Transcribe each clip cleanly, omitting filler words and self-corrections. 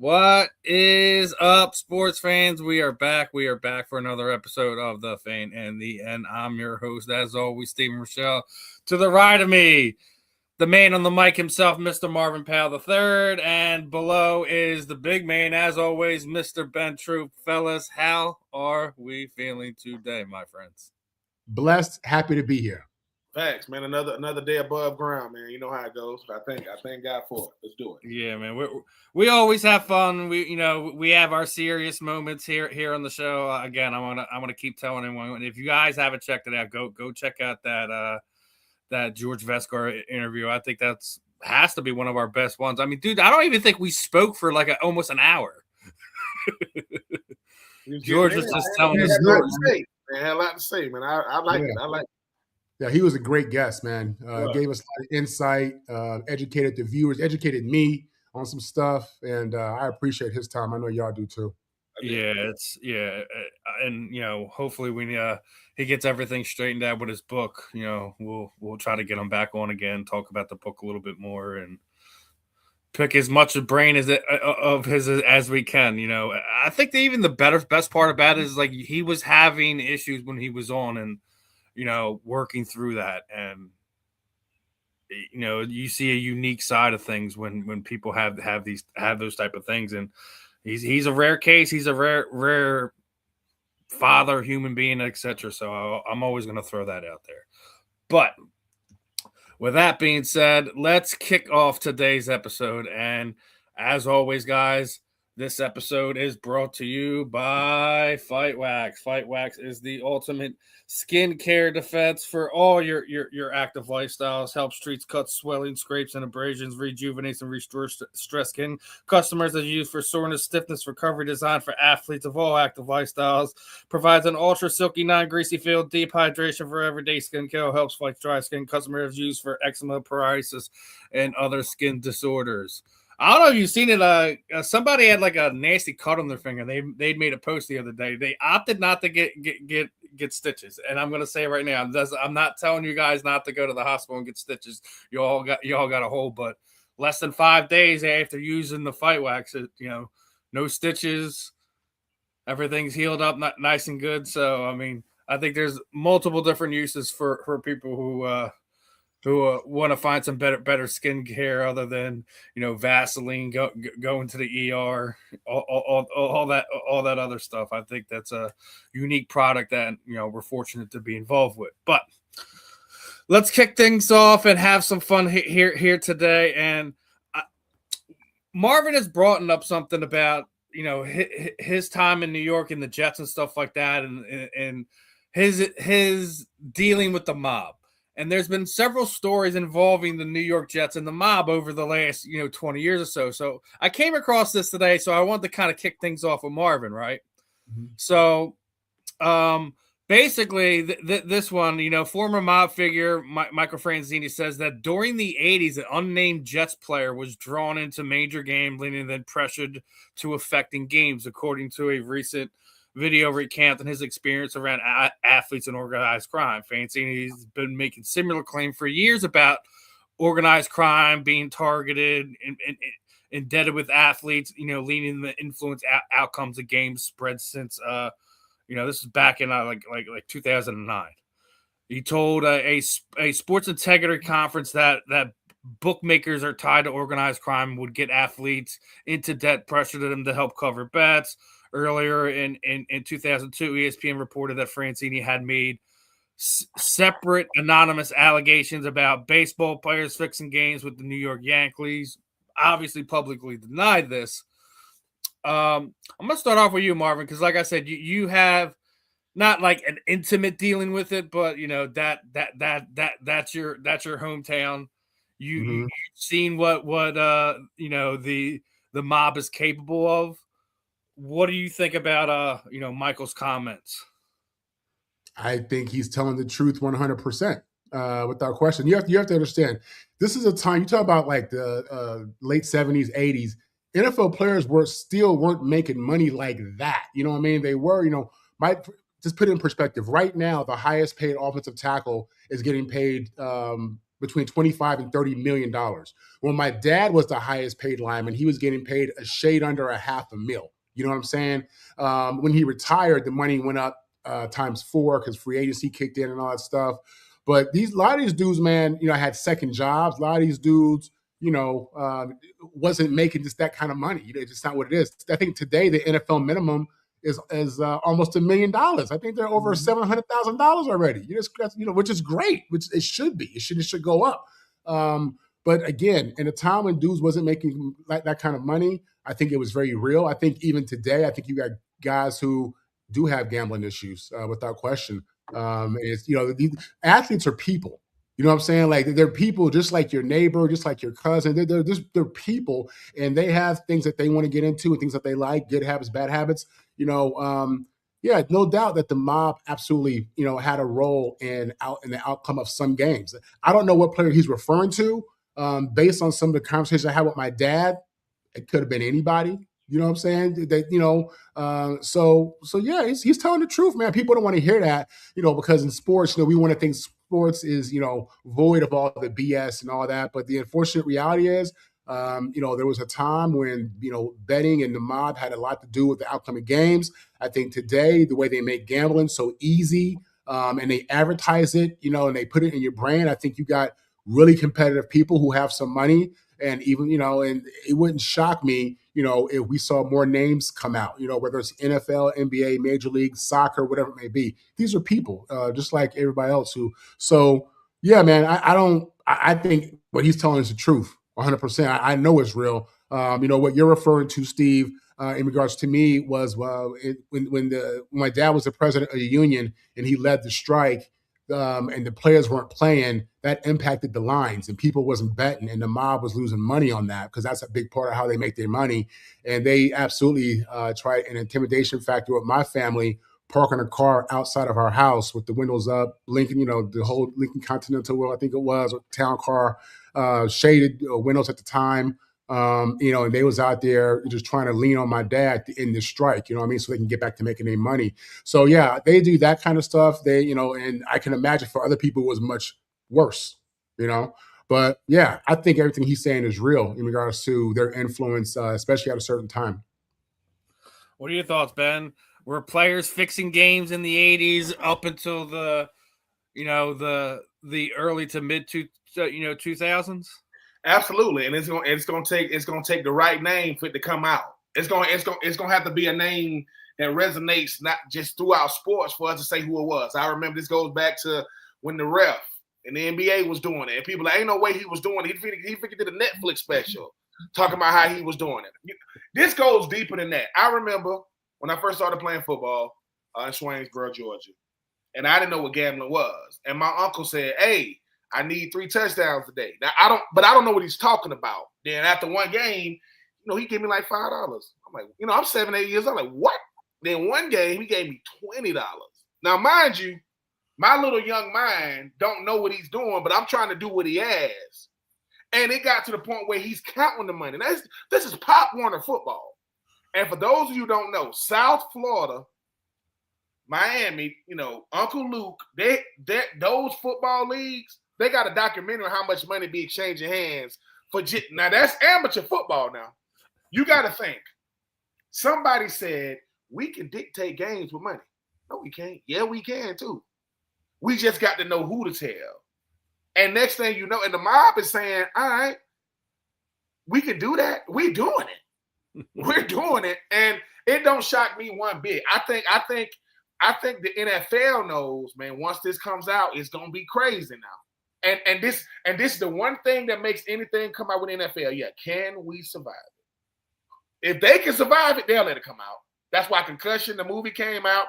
What is up, sports fans? We are back. We are back for another episode of The Fan and the End. I'm your host, as always, Steven Rychel. To the right of me, the man on the mic himself, Mr. Marvin Powell III. And below is the big man, as always, Mr. Ben Troupe. Fellas, how are we feeling today, my friends? Blessed, happy to be here. Facts, man. Another day above ground, man. You know how it goes. I thank God for it. Let's do it. Yeah, man. We always have fun. We have our serious moments here on the show. Again, I want to keep telling everyone, if you guys haven't checked it out, go check out that George Vescar interview. I think has to be one of our best ones. I mean, dude, I don't even think we spoke for like almost an hour. George was just telling us. Man, had a lot to say, man. I like it. I like it. Yeah, he was a great guest, man. Gave us a lot of insight, educated the viewers, educated me on some stuff, and I appreciate his time. I know y'all do too. And hopefully when he gets everything straightened out with his book, we'll try to get him back on again, talk about the book a little bit more, and pick as much of brain as we can. I think that even the best part about it is like he was having issues when he was on, and working through that, and you see a unique side of things when people have those type of things, and he's a rare case. He's a rare father, human being, etc. So I'm always going to throw that out there. But with that being said, let's kick off today's episode. And as always, guys, this episode is brought to you by Fight Wax. Fight Wax is the ultimate skincare defense for all your active lifestyles. Helps treats cuts, swelling, scrapes, and abrasions, rejuvenates and restores stress skin. Customers are used for soreness, stiffness, recovery, designed for athletes of all active lifestyles. Provides an ultra silky, non-greasy feel, deep hydration for everyday skin care. Helps fight dry skin. Customers used for eczema, psoriasis, and other skin disorders. I don't know if you've seen it. Somebody had like a nasty cut on their finger. They'd made a post the other day. They opted not to get stitches, and I'm gonna say right now, I'm not telling you guys not to go to the hospital and get stitches. You all got a hole, but less than 5 days after using the Fight Wax, no stitches. Everything's healed up, not nice and good. So I mean, I think there's multiple different uses for people who want to find some better skincare other than Vaseline, going to the ER, all that other stuff. I think that's a unique product that we're fortunate to be involved with. But let's kick things off and have some fun here today. And Marvin has brought up something about his time in New York and the Jets and stuff like that, and his dealing with the mob. And there's been several stories involving the New York Jets and the mob over the last, 20 years or so. So I came across this today, so I wanted to kind of kick things off with Marvin, right? Mm-hmm. So basically, this one, former mob figure Michael Franzini says that during the 80s, an unnamed Jets player was drawn into major gambling and then pressured to affecting games, according to a recent video recanting his experience around athletes and organized crime. Franzini's been making similar claims for years about organized crime being targeted and indebted with athletes, leading to influence outcomes of games spread since, this is back in like 2009. He told a sports integrity conference that bookmakers are tied to organized crime, would get athletes into debt, pressure them to help cover bets. Earlier in 2002, ESPN reported that Franzini had made separate anonymous allegations about baseball players fixing games with the New York Yankees. Obviously, publicly denied this. I'm going to start off with you, Marvin, because like I said, you have not like an intimate dealing with it, but that's your hometown. You've seen what the mob is capable of. What do you think about Michael's comments? I think he's telling the truth 100%, without question. You have to understand, this is a time, you talk about like the late 70s, 80s, NFL players weren't making money like that. You know what I mean? They were, just put it in perspective. Right now, the highest paid offensive tackle is getting paid between 25 and 30 million dollars. When my dad was the highest paid lineman, he was getting paid a shade under a half a mil. You know what I'm saying? When he retired, the money went up times 4 because free agency kicked in and all that stuff. But a lot of these dudes, man, had second jobs. A lot of these dudes, wasn't making just that kind of money. It's just not what it is. I think today the NFL minimum is almost $1 million. I think they're over $700,000 already. Which is great. Which it should be. It should go up. But again, in a time when dudes wasn't making that kind of money, I think it was very real. I think even today, I think you got guys who do have gambling issues without question. These athletes are people. You know what I'm saying? Like they're people just like your neighbor, just like your cousin. They're people, and they have things that they want to get into and things that they like, good habits, bad habits. Yeah, no doubt that the mob absolutely, had a role in the outcome of some games. I don't know what player he's referring to. Based on some of the conversations I had with my dad, it could have been anybody. You know what I'm saying? So yeah, he's telling the truth, man. People don't want to hear that, because in sports, we want to think sports is, void of all the BS and all that. But the unfortunate reality is, there was a time when, betting and the mob had a lot to do with the outcome of games. I think today, the way they make gambling so easy, and they advertise it, and they put it in your brain, I think you got really competitive people who have some money. And even, and it wouldn't shock me, if we saw more names come out, whether it's NFL, NBA, Major League, soccer, whatever it may be. These are people, just like everybody else so yeah, man, I think what he's telling is the truth, 100%. I know it's real. What you're referring to, Steve, in regards to me was when my dad was the president of the union and he led the strike, and the players weren't playing, that impacted the lines and people wasn't betting and the mob was losing money on that because that's a big part of how they make their money. And they absolutely tried an intimidation factor with my family, parking a car outside of our house with the windows up, Lincoln, the whole Lincoln Continental, I think it was, or town car, shaded windows at the time. And they was out there just trying to lean on my dad to end this strike, so they can get back to making their money. So yeah, they do that kind of stuff. They, and I can imagine for other people it was much worse, but yeah, I think everything he's saying is real in regards to their influence, especially at a certain time. What are your thoughts, Ben? Were players fixing games in the 80s up until the early to mid 2000s? Absolutely, and it's gonna take the right name for it to come out. It's gonna have to be a name that resonates not just throughout sports for us to say who it was. I remember this goes back to when the ref and the NBA was doing it, and people like, ain't no way he was doing it. He figured did a Netflix special talking about how he was doing it. This goes deeper than that. I remember when I first started playing football in Swainsboro, Georgia, and I didn't know what gambling was, and my uncle said, "Hey, I need 3 touchdowns today." Now I don't know what he's talking about. Then after one game, he gave me like $5. I'm like, I'm 7, 8 years old. I'm like, what? Then one game he gave me $20. Now, mind you, my little young mind don't know what he's doing, but I'm trying to do what he has. And it got to the point where he's counting the money. This is Pop Warner football. And for those of you who don't know, South Florida, Miami, Uncle Luke, those football leagues, they got a documentary on how much money be exchanging hands for. Now that's amateur football. Now you got to think. Somebody said we can dictate games with money. No, we can't. Yeah, we can too. We just got to know who to tell. And next thing you know, and the mob is saying, "All right, we can do that. We're doing it. We're doing it." And it don't shock me one bit. I think the NFL knows, man. Once this comes out, it's gonna be crazy now. And this is the one thing that makes anything come out with NFL. Yeah, can we survive it? If they can survive it, they'll let it come out. That's why Concussion, the movie, came out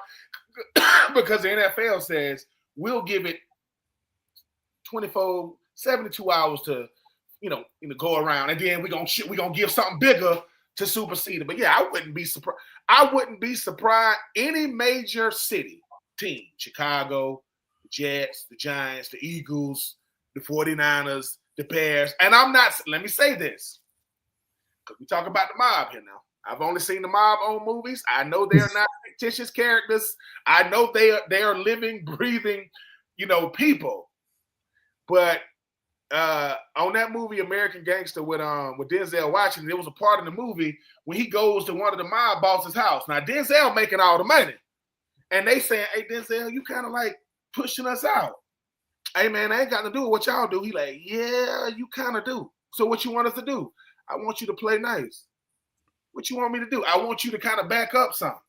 because the NFL says we'll give it 24, 72 hours to, go around, and then we're gonna give something bigger to supersede it. But yeah, I wouldn't be surprised. I wouldn't be surprised any major city team, Chicago, the Jets, the Giants, the Eagles, the 49ers, the Bears. And let me say this, because we talk about the mob here now. I've only seen the mob on movies. I know they are not fictitious characters. I know they are living, breathing, people. But on that movie American Gangster with Denzel Washington, there was a part in the movie when he goes to one of the mob bosses' house. Now Denzel making all the money, and they saying, "Hey Denzel, you kind of like pushing us out. Hey man, I ain't got to do with what y'all do." He like, "Yeah, you kind of do. So what you want us to do? I want you to play nice. What you want me to do? I want you to kind of back up something."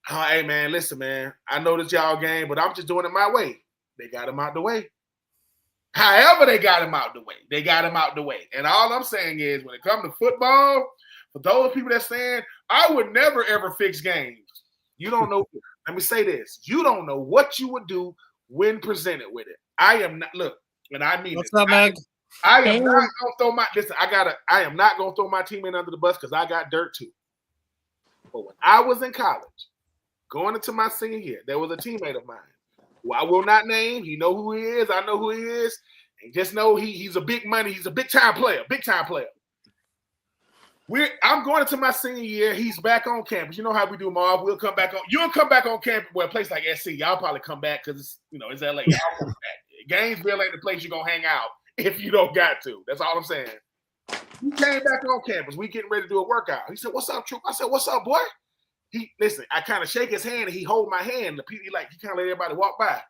Oh, hey man, listen man, I know this y'all game, but I'm just doing it my way. They got him out the way. However, they got him out the way. They got him out the way. And all I'm saying is, when it comes to football, for those people that saying, I would never, ever fix games. You don't know. Let me say this. You don't know what you would do when presented with it. I am not, look, and I mean What's it. up, Meg? I am not going to throw my, listen, I am not going to throw my teammate under the bus because I got dirt too. But when I was in college, going into my senior year, there was a teammate of mine who I will not name. He know who he is. I know who he is. And just know he's a big money. He's a big-time player. Big-time player. I'm going into my senior year. He's back on campus. You know how we do, Marv. We'll come back on. You'll come back on campus. Well, a place like SC, y'all probably come back because it's, it's LA. Y'all come back. Gainesville ain't the place you're going to hang out if you don't got to. That's all I'm saying. He came back on campus. We getting ready to do a workout. He said, "What's up, Troupe?" I said, "What's up, boy?" Listen, I kind of shake his hand and he hold my hand. He kind of let everybody walk by.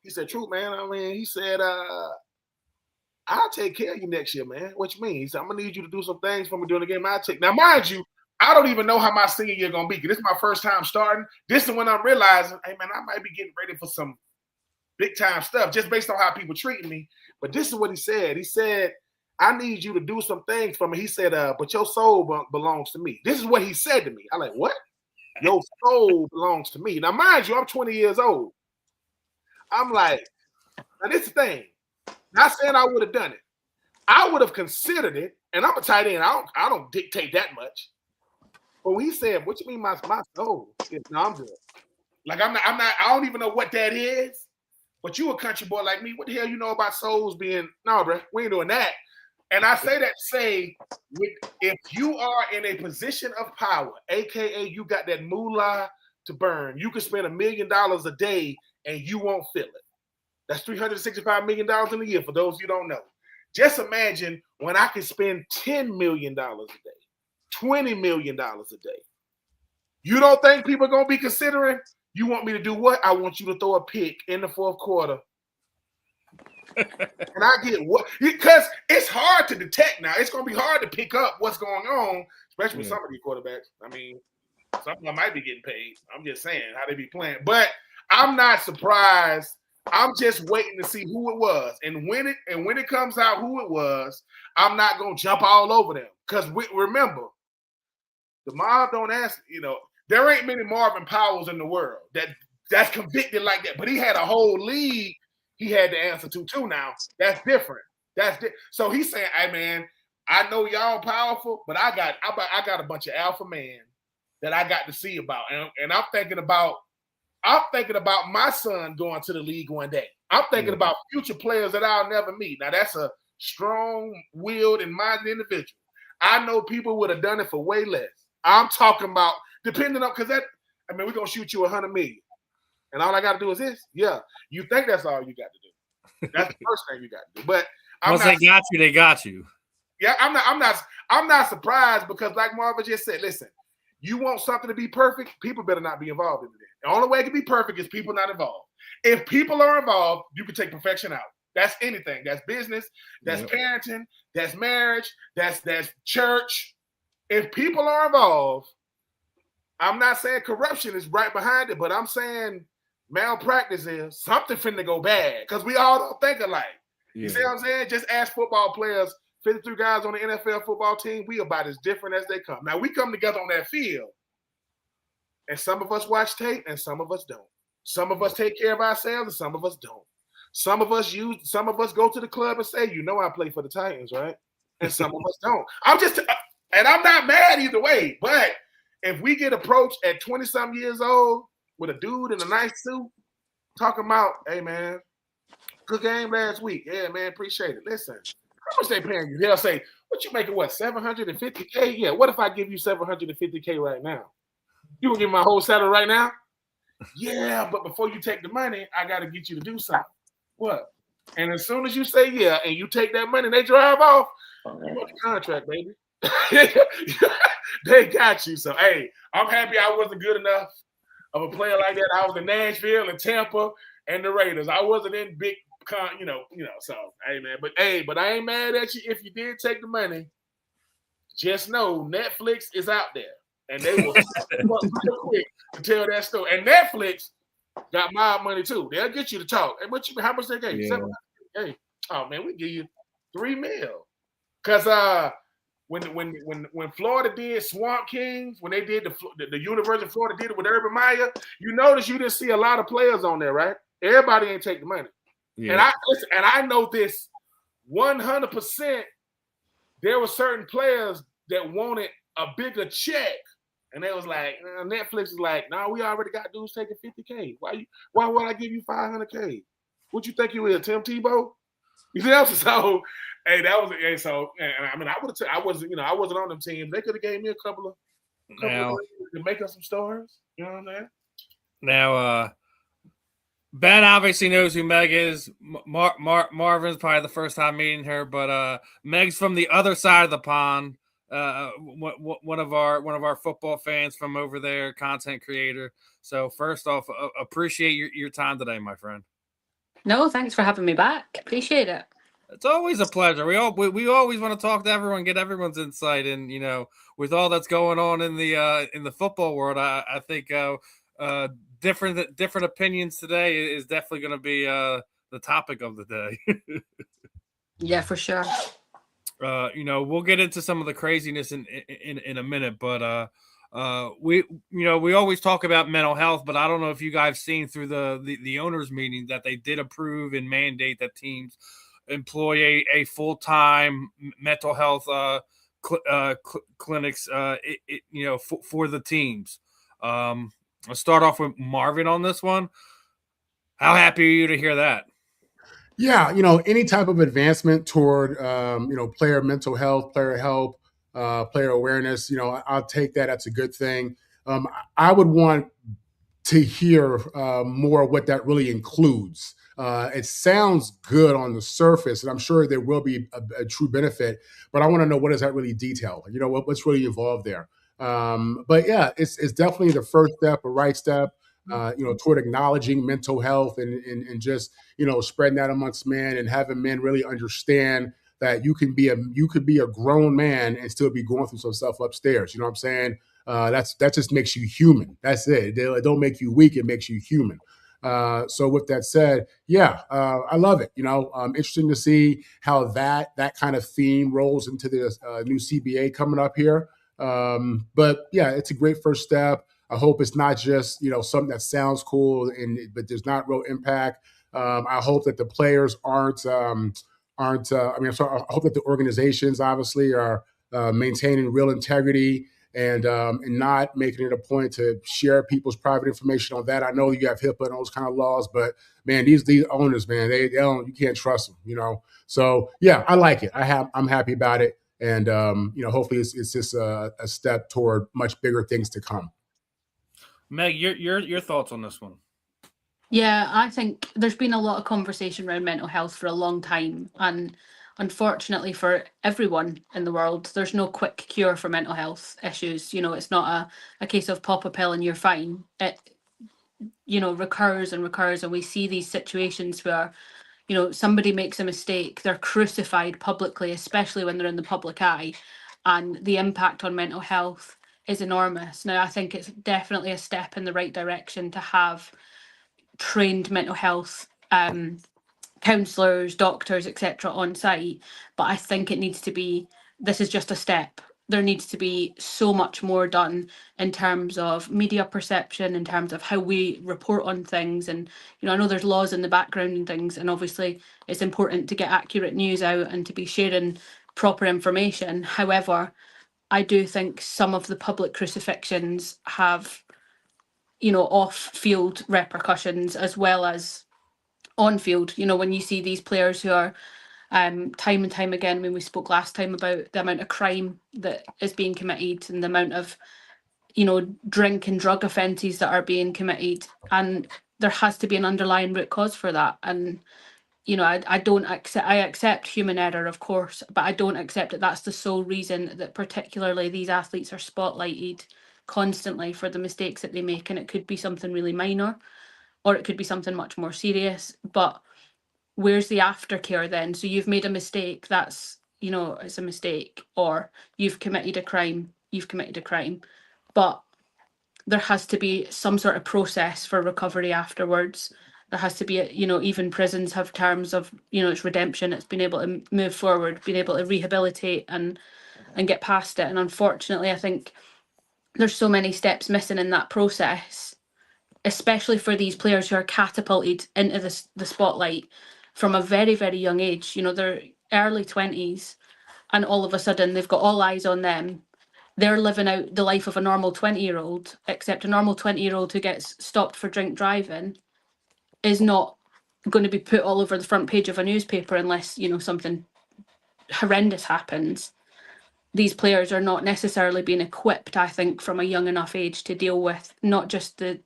He said, "Troupe, man, he said, I'll take care of you next year, man." "What you mean?" He said, "I'm going to need you to do some things for me during the game. Now, mind you, I don't even know how my senior year going to be because this is my first time starting. This is when I'm realizing, hey, man, I might be getting ready for some big-time stuff just based on how people treating me. But this is what he said. He said, "I need you to do some things for me." He said, "But your soul belongs to me." This is what he said to me. I'm like, "What?" "Your soul belongs to me." Now, mind you, I'm 20 years old. I'm like, now this is the thing. Not saying I would have done it. I would have considered it, and I'm a tight end. I don't dictate that much. But when he said, "What you mean my soul?" No, I'm good. Like I'm not, I don't even know what that is. But you a country boy like me. What the hell you know about souls being, no, bro, we ain't doing that. And I say that to say, if you are in a position of power, aka you got that moolah to burn, you can spend $1 million a day and you won't feel it. That's $365 million in a year for those you don't know. Just imagine when I can spend $10 million a day, $20 million a day. You don't think people are going to be considering? You want me to do what? I want you to throw a pick in the fourth quarter. And I get what? Because it's hard to detect now. It's going to be hard to pick up what's going on, especially with some of these quarterbacks. I mean, some of them might be getting paid. I'm just saying how they be playing. But I'm not surprised. I'm just waiting to see who it was. And when it comes out who it was, I'm not going to jump all over them. Because remember, the mob don't ask, there ain't many Marvin Powells in the world that's convicted like that. But he had a whole league he had to answer to too now. That's different. So he's saying, "Hey man, I know y'all powerful, but I got a bunch of alpha man that I got to see about." And I'm thinking about my son going to the league one day. I'm thinking about future players that I'll never meet. Now that's a strong-willed and minded individual. I know people would have done it for way less. I'm talking about depending on, because we're gonna shoot you $100 million. And all I got to do is this. Yeah. You think that's all you got to do. That's the first thing you got to do. But once they got you. Yeah, I'm not surprised because like Marvin just said, listen, you want something to be perfect, people better not be involved in it. The only way it can be perfect is people not involved. If people are involved, you can take perfection out. That's anything. That's business, that's parenting, that's marriage, that's church. If people are involved, I'm not saying corruption is right behind it, but I'm saying malpractice is something finna go bad because we all don't think alike. You see what I'm saying? Just ask football players, 53 guys on the NFL football team, we about as different as they come. Now, we come together on that field, and some of us watch tape and some of us don't. Some of us take care of ourselves and some of us don't. Some of us go to the club and say, I play for the Titans, right? And some of us don't. And I'm not mad either way, but if we get approached at 20-some years old with a dude in a nice suit talking about, "Hey, man, good game last week. Yeah, man, appreciate it. Listen, how much they paying you?" They'll say, "What you making, what, $750K? Yeah, what if I give you $750K right now? You gonna give me my whole salary right now?" "Yeah, but before you take the money, I got to get you to do something." "What?" And as soon as you say yeah, and you take that money and they drive off, you want the contract, baby. They got you. So, hey, I'm happy I wasn't good enough of a player like that. I was in Nashville and Tampa and the Raiders. I wasn't in big, So, hey, man. But I ain't mad at you if you did take the money. Just know Netflix is out there, and they will real quick to tell that story. And Netflix got my money too. They'll get you to talk. Hey, how much they gave you? Yeah. Hey, oh man, we give you $3 million. Cause when Florida did Swamp Kings, when they did the University of Florida did it with Urban Meyer, you notice you didn't see a lot of players on there, right? Everybody ain't take the money. Yeah. And I know this 100%. There were certain players that wanted a bigger check, and they was like, Netflix is like, nah, we already got dudes taking $50K. Why would I give you $500K? What you think you is, Tim Tebow? You know, so hey, that was so. I mean, I wasn't on them teams. They could have gave me a couple of to make up some stories. You know what I'm saying? Now, Ben obviously knows who Meg is. Marvin's probably the first time meeting her, but Meg's from the other side of the pond. One of our football fans from over there, content creator. So first off, appreciate your time today, my friend. No, thanks for having me back. Appreciate it. It's always a pleasure. We always want to talk to everyone, get everyone's insight, and with all that's going on in the football world, I think different opinions today is definitely going to be the topic of the day. Yeah, for sure. We'll get into some of the craziness in a minute, but we always talk about mental health, but I don't know if you guys seen through the owners meeting that they did approve and mandate that teams employ a full-time mental health clinics for the teams. I'll start off with Marvin on this one. How happy are you to hear that? Yeah, any type of advancement toward player mental health, player help, player awareness, I'll take that. That's a good thing. I would want to hear more what that really includes. It sounds good on the surface, and I'm sure there will be a true benefit, but I want to know, what does that really detail? What's really involved there? But yeah, it's definitely the first step, a right step, toward acknowledging mental health and just, spreading that amongst men and having men really understand that you could be a grown man and still be going through some stuff upstairs. You know what I'm saying? That just makes you human. That's it. It don't make you weak. It makes you human. So with that said, yeah, I love it. Interesting to see how that kind of theme rolls into the new CBA coming up here. But yeah, it's a great first step. I hope it's not just, something that sounds cool but there's not real impact. I hope that the players aren't. I hope that the organizations obviously are maintaining real integrity and not making it a point to share people's private information on that. I know you have HIPAA and those kind of laws, but man, these owners, man, they don't. You can't trust them. So yeah, I like it. I'm happy about it, and hopefully it's just a step toward much bigger things to come. Meg, your thoughts on this one? Yeah, I think there's been a lot of conversation around mental health for a long time, and unfortunately for everyone in the world, there's no quick cure for mental health issues. It's not a case of pop a pill and you're fine. It recurs and recurs, and we see these situations where somebody makes a mistake, they're crucified publicly, especially when they're in the public eye, and the impact on mental health is enormous. Now, I think it's definitely a step in the right direction to have trained mental health counsellors, doctors, etc. on site, but I think this is just a step. There needs to be so much more done in terms of media perception, in terms of how we report on things. And I know there's laws in the background and things, and obviously it's important to get accurate news out and to be sharing proper information. However, I do think some of the public crucifixions have off-field repercussions as well as on-field. When you see these players who are time and time again, when we spoke last time about the amount of crime that is being committed and the amount of drink and drug offences that are being committed, and there has to be an underlying root cause for that. And you know, I don't accept. I accept human error, of course, but I don't accept that that's the sole reason that particularly these athletes are spotlighted constantly for the mistakes that they make. And it could be something really minor, or it could be something much more serious. But where's the aftercare then? So you've made a mistake. That's, you know, it's a mistake, or you've committed a crime. You've committed a crime, but there has to be some sort of process for recovery afterwards. There has to be, you know, even prisons have terms of, you know, it's redemption. It's been able to move forward, being able to rehabilitate and get past it. And unfortunately, I think there's so many steps missing in that process, especially for these players who are catapulted into the spotlight from a very, very young age. You know, they're early 20s, and all of a sudden they've got all eyes on them. They're living out the life of a normal 20-year-old, except a normal 20-year-old who gets stopped for drink driving is not going to be put all over the front page of a newspaper unless, you know, something horrendous happens. These players are not necessarily being equipped, I think, from a young enough age to deal with not just the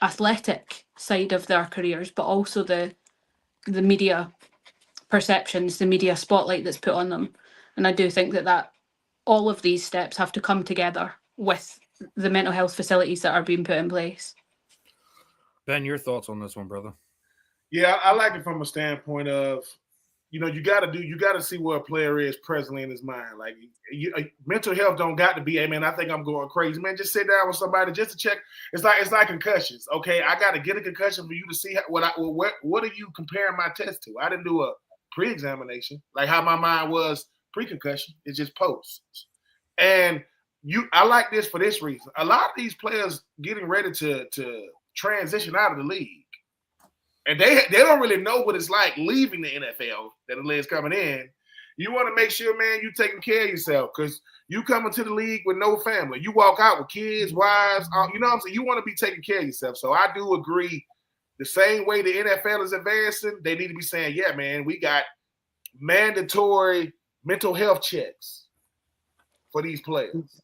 athletic side of their careers, but also the media perceptions, the media spotlight that's put on them. And I do think that all of these steps have to come together with the mental health facilities that are being put in place. Ben, your thoughts on this one, brother? Yeah, I like it from a standpoint of, you know, you got to see where a player is presently in his mind. Like, mental health don't got to be, hey, man, I think I'm going crazy. Man, just sit down with somebody just to check. It's like concussions. Okay, I got to get a concussion for you to see what are you comparing my test to? I didn't do a pre-examination, like how my mind was pre-concussion. It's just post. And I like this for this reason. A lot of these players getting ready to transition out of the league. And they don't really know what it's like leaving the NFL that it is coming in. You want to make sure, man, you taking care of yourself, because you come into the league with no family. You walk out with kids, wives, you know what I'm saying? You want to be taking care of yourself. So I do agree, the same way the NFL is advancing, they need to be saying, yeah, man, we got mandatory mental health checks for these players.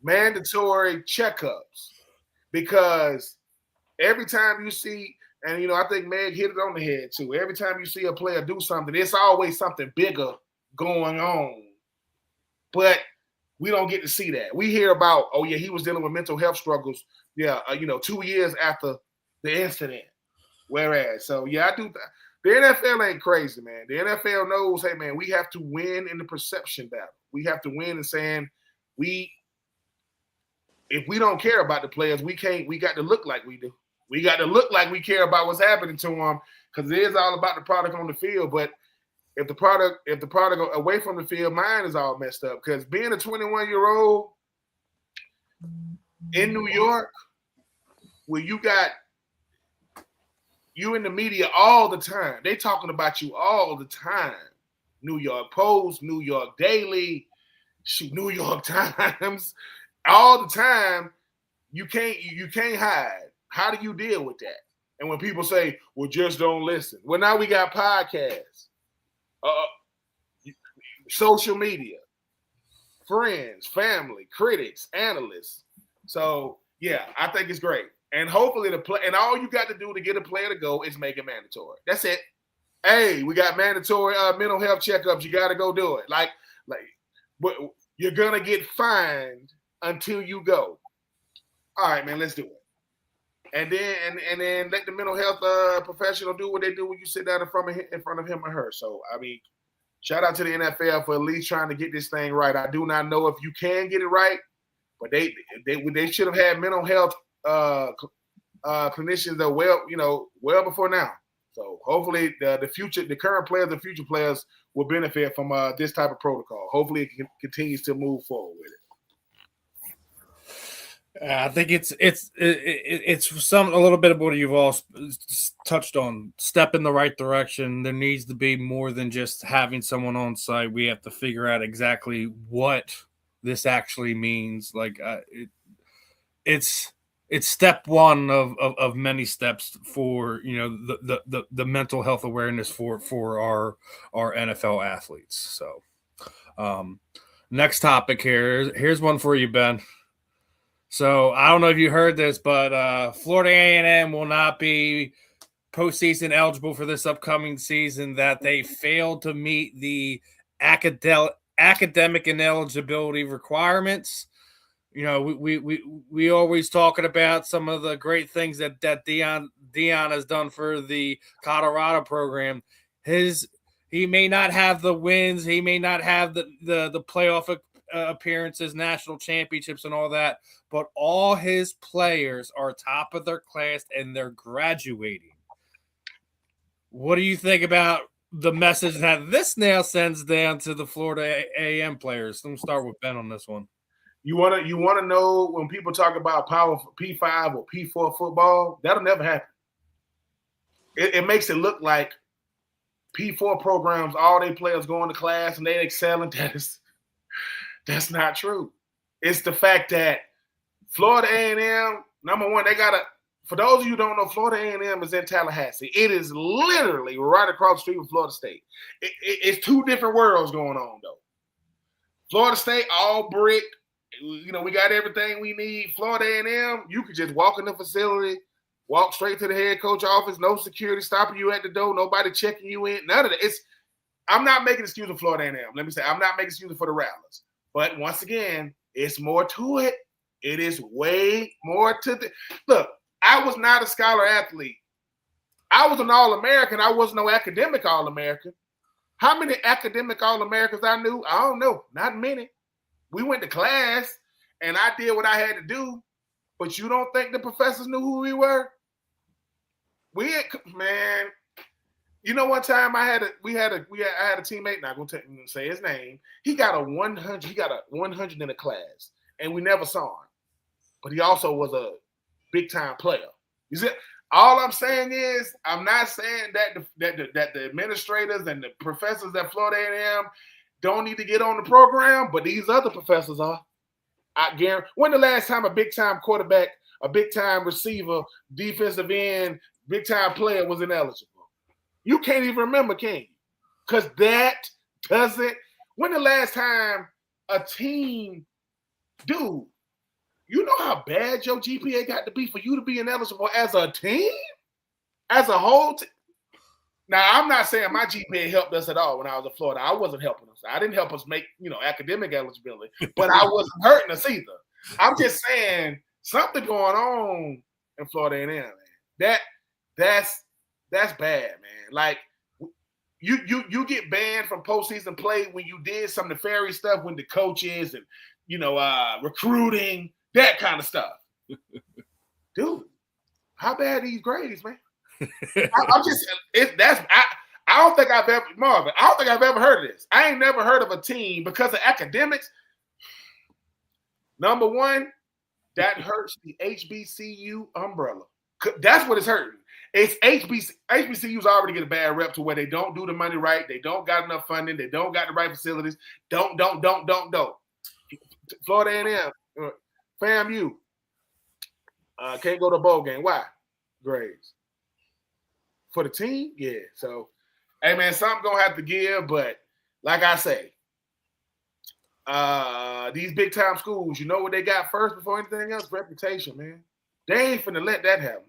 Mandatory checkups. Because every time you see, and, you know, I think Meg hit it on the head, too. Every time you see a player do something, it's always something bigger going on. But we don't get to see that. We hear about, oh, yeah, he was dealing with mental health struggles, 2 years after the incident. Whereas, so, yeah, I do. The NFL ain't crazy, man. The NFL knows, hey, man, we have to win in the perception battle. We have to win in saying if we don't care about the players, we got to look like we do. We got to look like we care about what's happening to them, because it is all about the product on the field. But if the product away from the field, mine is all messed up. Because being a 21-year-old in New York, where you in the media all the time, they talking about you all the time. New York Post, New York Daily, New York Times, all the time. You can't hide. How do you deal with that? And when people say, well, just don't listen. Well, now we got podcasts, social media, friends, family, critics, analysts. So, yeah, I think it's great. And hopefully and all you got to do to get a player to go is make it mandatory. That's it. Hey, we got mandatory mental health checkups. You got to go do it. But you're going to get fined until you go. All right, man, let's do it. And then let the mental health professional do what they do when you sit down in front of him or her. So, I mean, shout out to the NFL for at least trying to get this thing right. I do not know if you can get it right, but they should have had mental health clinicians that well before now. So hopefully the current players, the future players will benefit from this type of protocol. Hopefully it continues to move forward with it. I think it's a little bit of what you've all touched on. Step in the right direction. There needs to be more than just having someone on site. We have to figure out exactly what this actually means. Like it's step one of many steps for the mental health awareness for our NFL athletes. So next topic here's one for you, Ben. So I don't know if you heard this, but Florida A&M will not be postseason eligible for this upcoming season that they failed to meet the academic ineligibility requirements. You know, we always talking about some of the great things that Dianna has done for the Colorado program. He may not have the wins, he may not have the playoff appearances, national championships, and all that, but all his players are top of their class and they're graduating. What do you think about the message that this now sends down to the Florida A&M players? Let me start with Ben on this one. You wanna know when people talk about power P5 or P4 football, that'll never happen. It makes it look like P4 programs, all they players going to class and they excelling. That's not true. It's the fact that Florida A&M, number one, they gotta. For those of you who don't know, Florida A&M is in Tallahassee. It is literally right across the street from Florida State. It's two different worlds going on though. Florida State, all brick. You know, we got everything we need. Florida A&M, you could just walk in the facility, walk straight to the head coach office, no security stopping you at the door, nobody checking you in, none of that. I'm not making excuses for Florida A&M. Let me say, I'm not making excuses for the Rattlers. But once again, it's more to it. It is way more to the look. I was not a scholar athlete. I was an All-American. I was no academic All-American. How many academic All-Americans I knew? I don't know. Not many. We went to class, and I did what I had to do. But you don't think the professors knew who we were? Man. You know, one time I had a teammate. Not gonna say his name. He got a 100. He got a 100 in a class, and we never saw him. But he also was a big time player. You see, all I'm saying is, I'm not saying that the administrators and the professors at Florida A&M don't need to get on the program, but these other professors are. I guarantee. When the last time a big time quarterback, a big time receiver, defensive end, big time player was ineligible? You can't even remember, can you? Because that doesn't. When the last time a team, dude, you know how bad your GPA got to be for you to be ineligible as a team? As a whole team? Now, I'm not saying my GPA helped us at all when I was at Florida. I wasn't helping us. I didn't help us make, academic eligibility, but I wasn't hurting us either. I'm just saying something going on in Florida A&M, man. That's bad, man. Like, you get banned from postseason play when you did some nefarious stuff when the coaches and, recruiting, that kind of stuff. Dude, how bad are these grades, man? I don't think I've ever heard of this. I ain't never heard of a team because of academics. Number one, that hurts the HBCU umbrella. That's what it's hurting. It's HBCUs already get a bad rep to where they don't do the money right. They don't got enough funding. They don't got the right facilities. Don't. Florida A&M, FAMU, can't go to a bowl game. Why? Grades. For the team? Yeah. So, hey, man, something going to have to give. But like I say, these big-time schools, you know what they got first before anything else? Reputation, man. They ain't finna let that happen.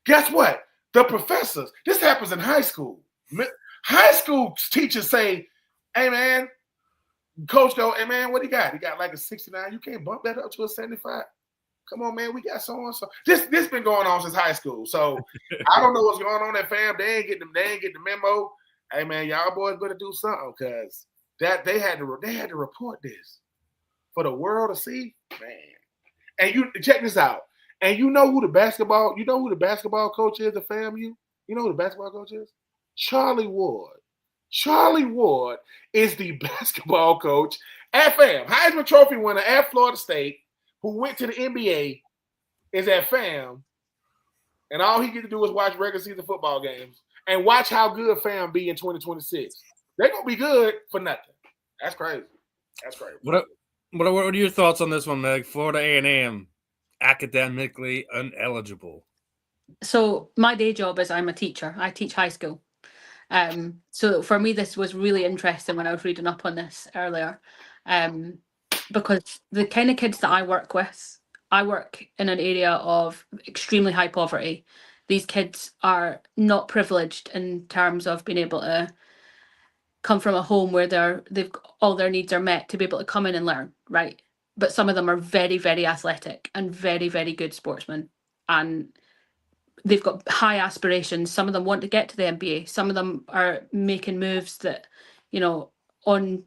Guess what? The professors, this happens in high school. High school teachers say, hey, man, coach go, hey, man, what he got? He got like a 69. You can't bump that up to a 75. Come on, man, we got so-and-so. This been going on since high school. So I don't know what's going on at fam. They ain't get the memo. Hey, man, y'all boys better do something because they had to report this for the world to see, man. And you check this out. And you know who the basketball coach is at FAMU? You know who the basketball coach is? Charlie Ward. Charlie Ward is the basketball coach at FAM. Heisman Trophy winner at Florida State, who went to the NBA, is at FAM. And all he get to do is watch regular season football games and watch how good FAM be in 2026. They're going to be good for nothing. That's crazy. That's crazy. What are your thoughts on this one, Meg? Florida A&M. Academically ineligible. So my day job is I'm a teacher. I teach high school. So for me, this was really interesting when I was reading up on this earlier, because the kind of kids that I work with, I work in an area of extremely high poverty. These kids are not privileged in terms of being able to come from a home where they've all their needs are met to be able to come in and learn, right? But some of them are very, very athletic and very, very good sportsmen, and they've got high aspirations. Some of them want to get to the NBA. Some of them are making moves that, you know, on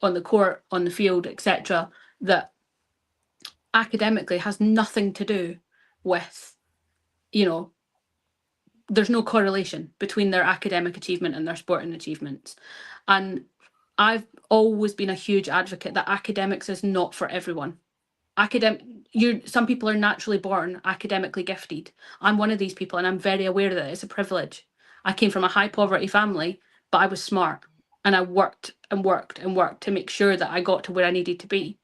the court, on the field, etc., that academically has nothing to do with, you know, there's no correlation between their academic achievement and their sporting achievements. And I've always been a huge advocate that academics is not for everyone. Some people are naturally born academically gifted. I'm one of these people, and I'm very aware that it's a privilege. I came from a high poverty family, but I was smart, and I worked and worked and worked to make sure that I got to where I needed to be.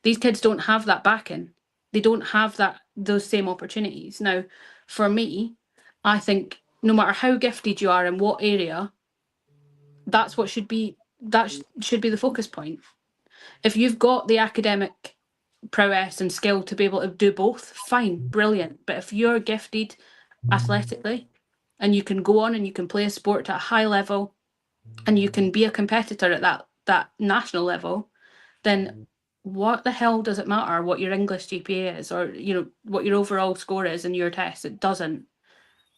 These kids don't have that backing. They don't have those same opportunities. Now, for me, I think no matter how gifted you are in what area, that's what should be should be the focus point. If you've got the academic prowess and skill to be able to do both, fine, brilliant. But if you're gifted athletically and you can go on and you can play a sport at a high level and you can be a competitor at that national level, then what the hell does it matter what your English GPA is, or what your overall score is in your test? It doesn't.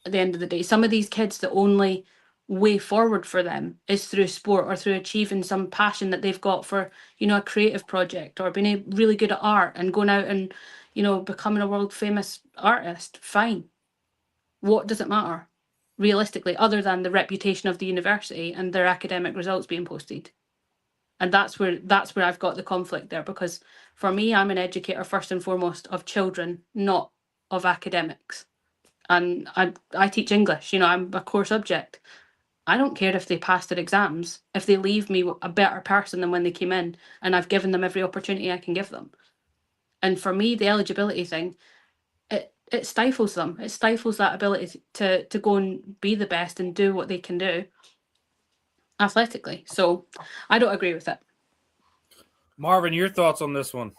At the end of the day, some of these kids, the only way forward for them is through sport or through achieving some passion that they've got for a creative project, or being really good at art and going out and becoming a world famous artist. Fine. What does it matter realistically, other than the reputation of the university and their academic results being posted? And that's where I've got the conflict there, because for me, I'm an educator first and foremost of children, not of academics. And I teach English, I'm a core subject. I don't care if they pass their exams, if they leave me a better person than when they came in, and I've given them every opportunity I can give them. And for me, the eligibility thing, it stifles them. It stifles that ability to go and be the best and do what they can do athletically. So I don't agree with it. Marvin, your thoughts on this one?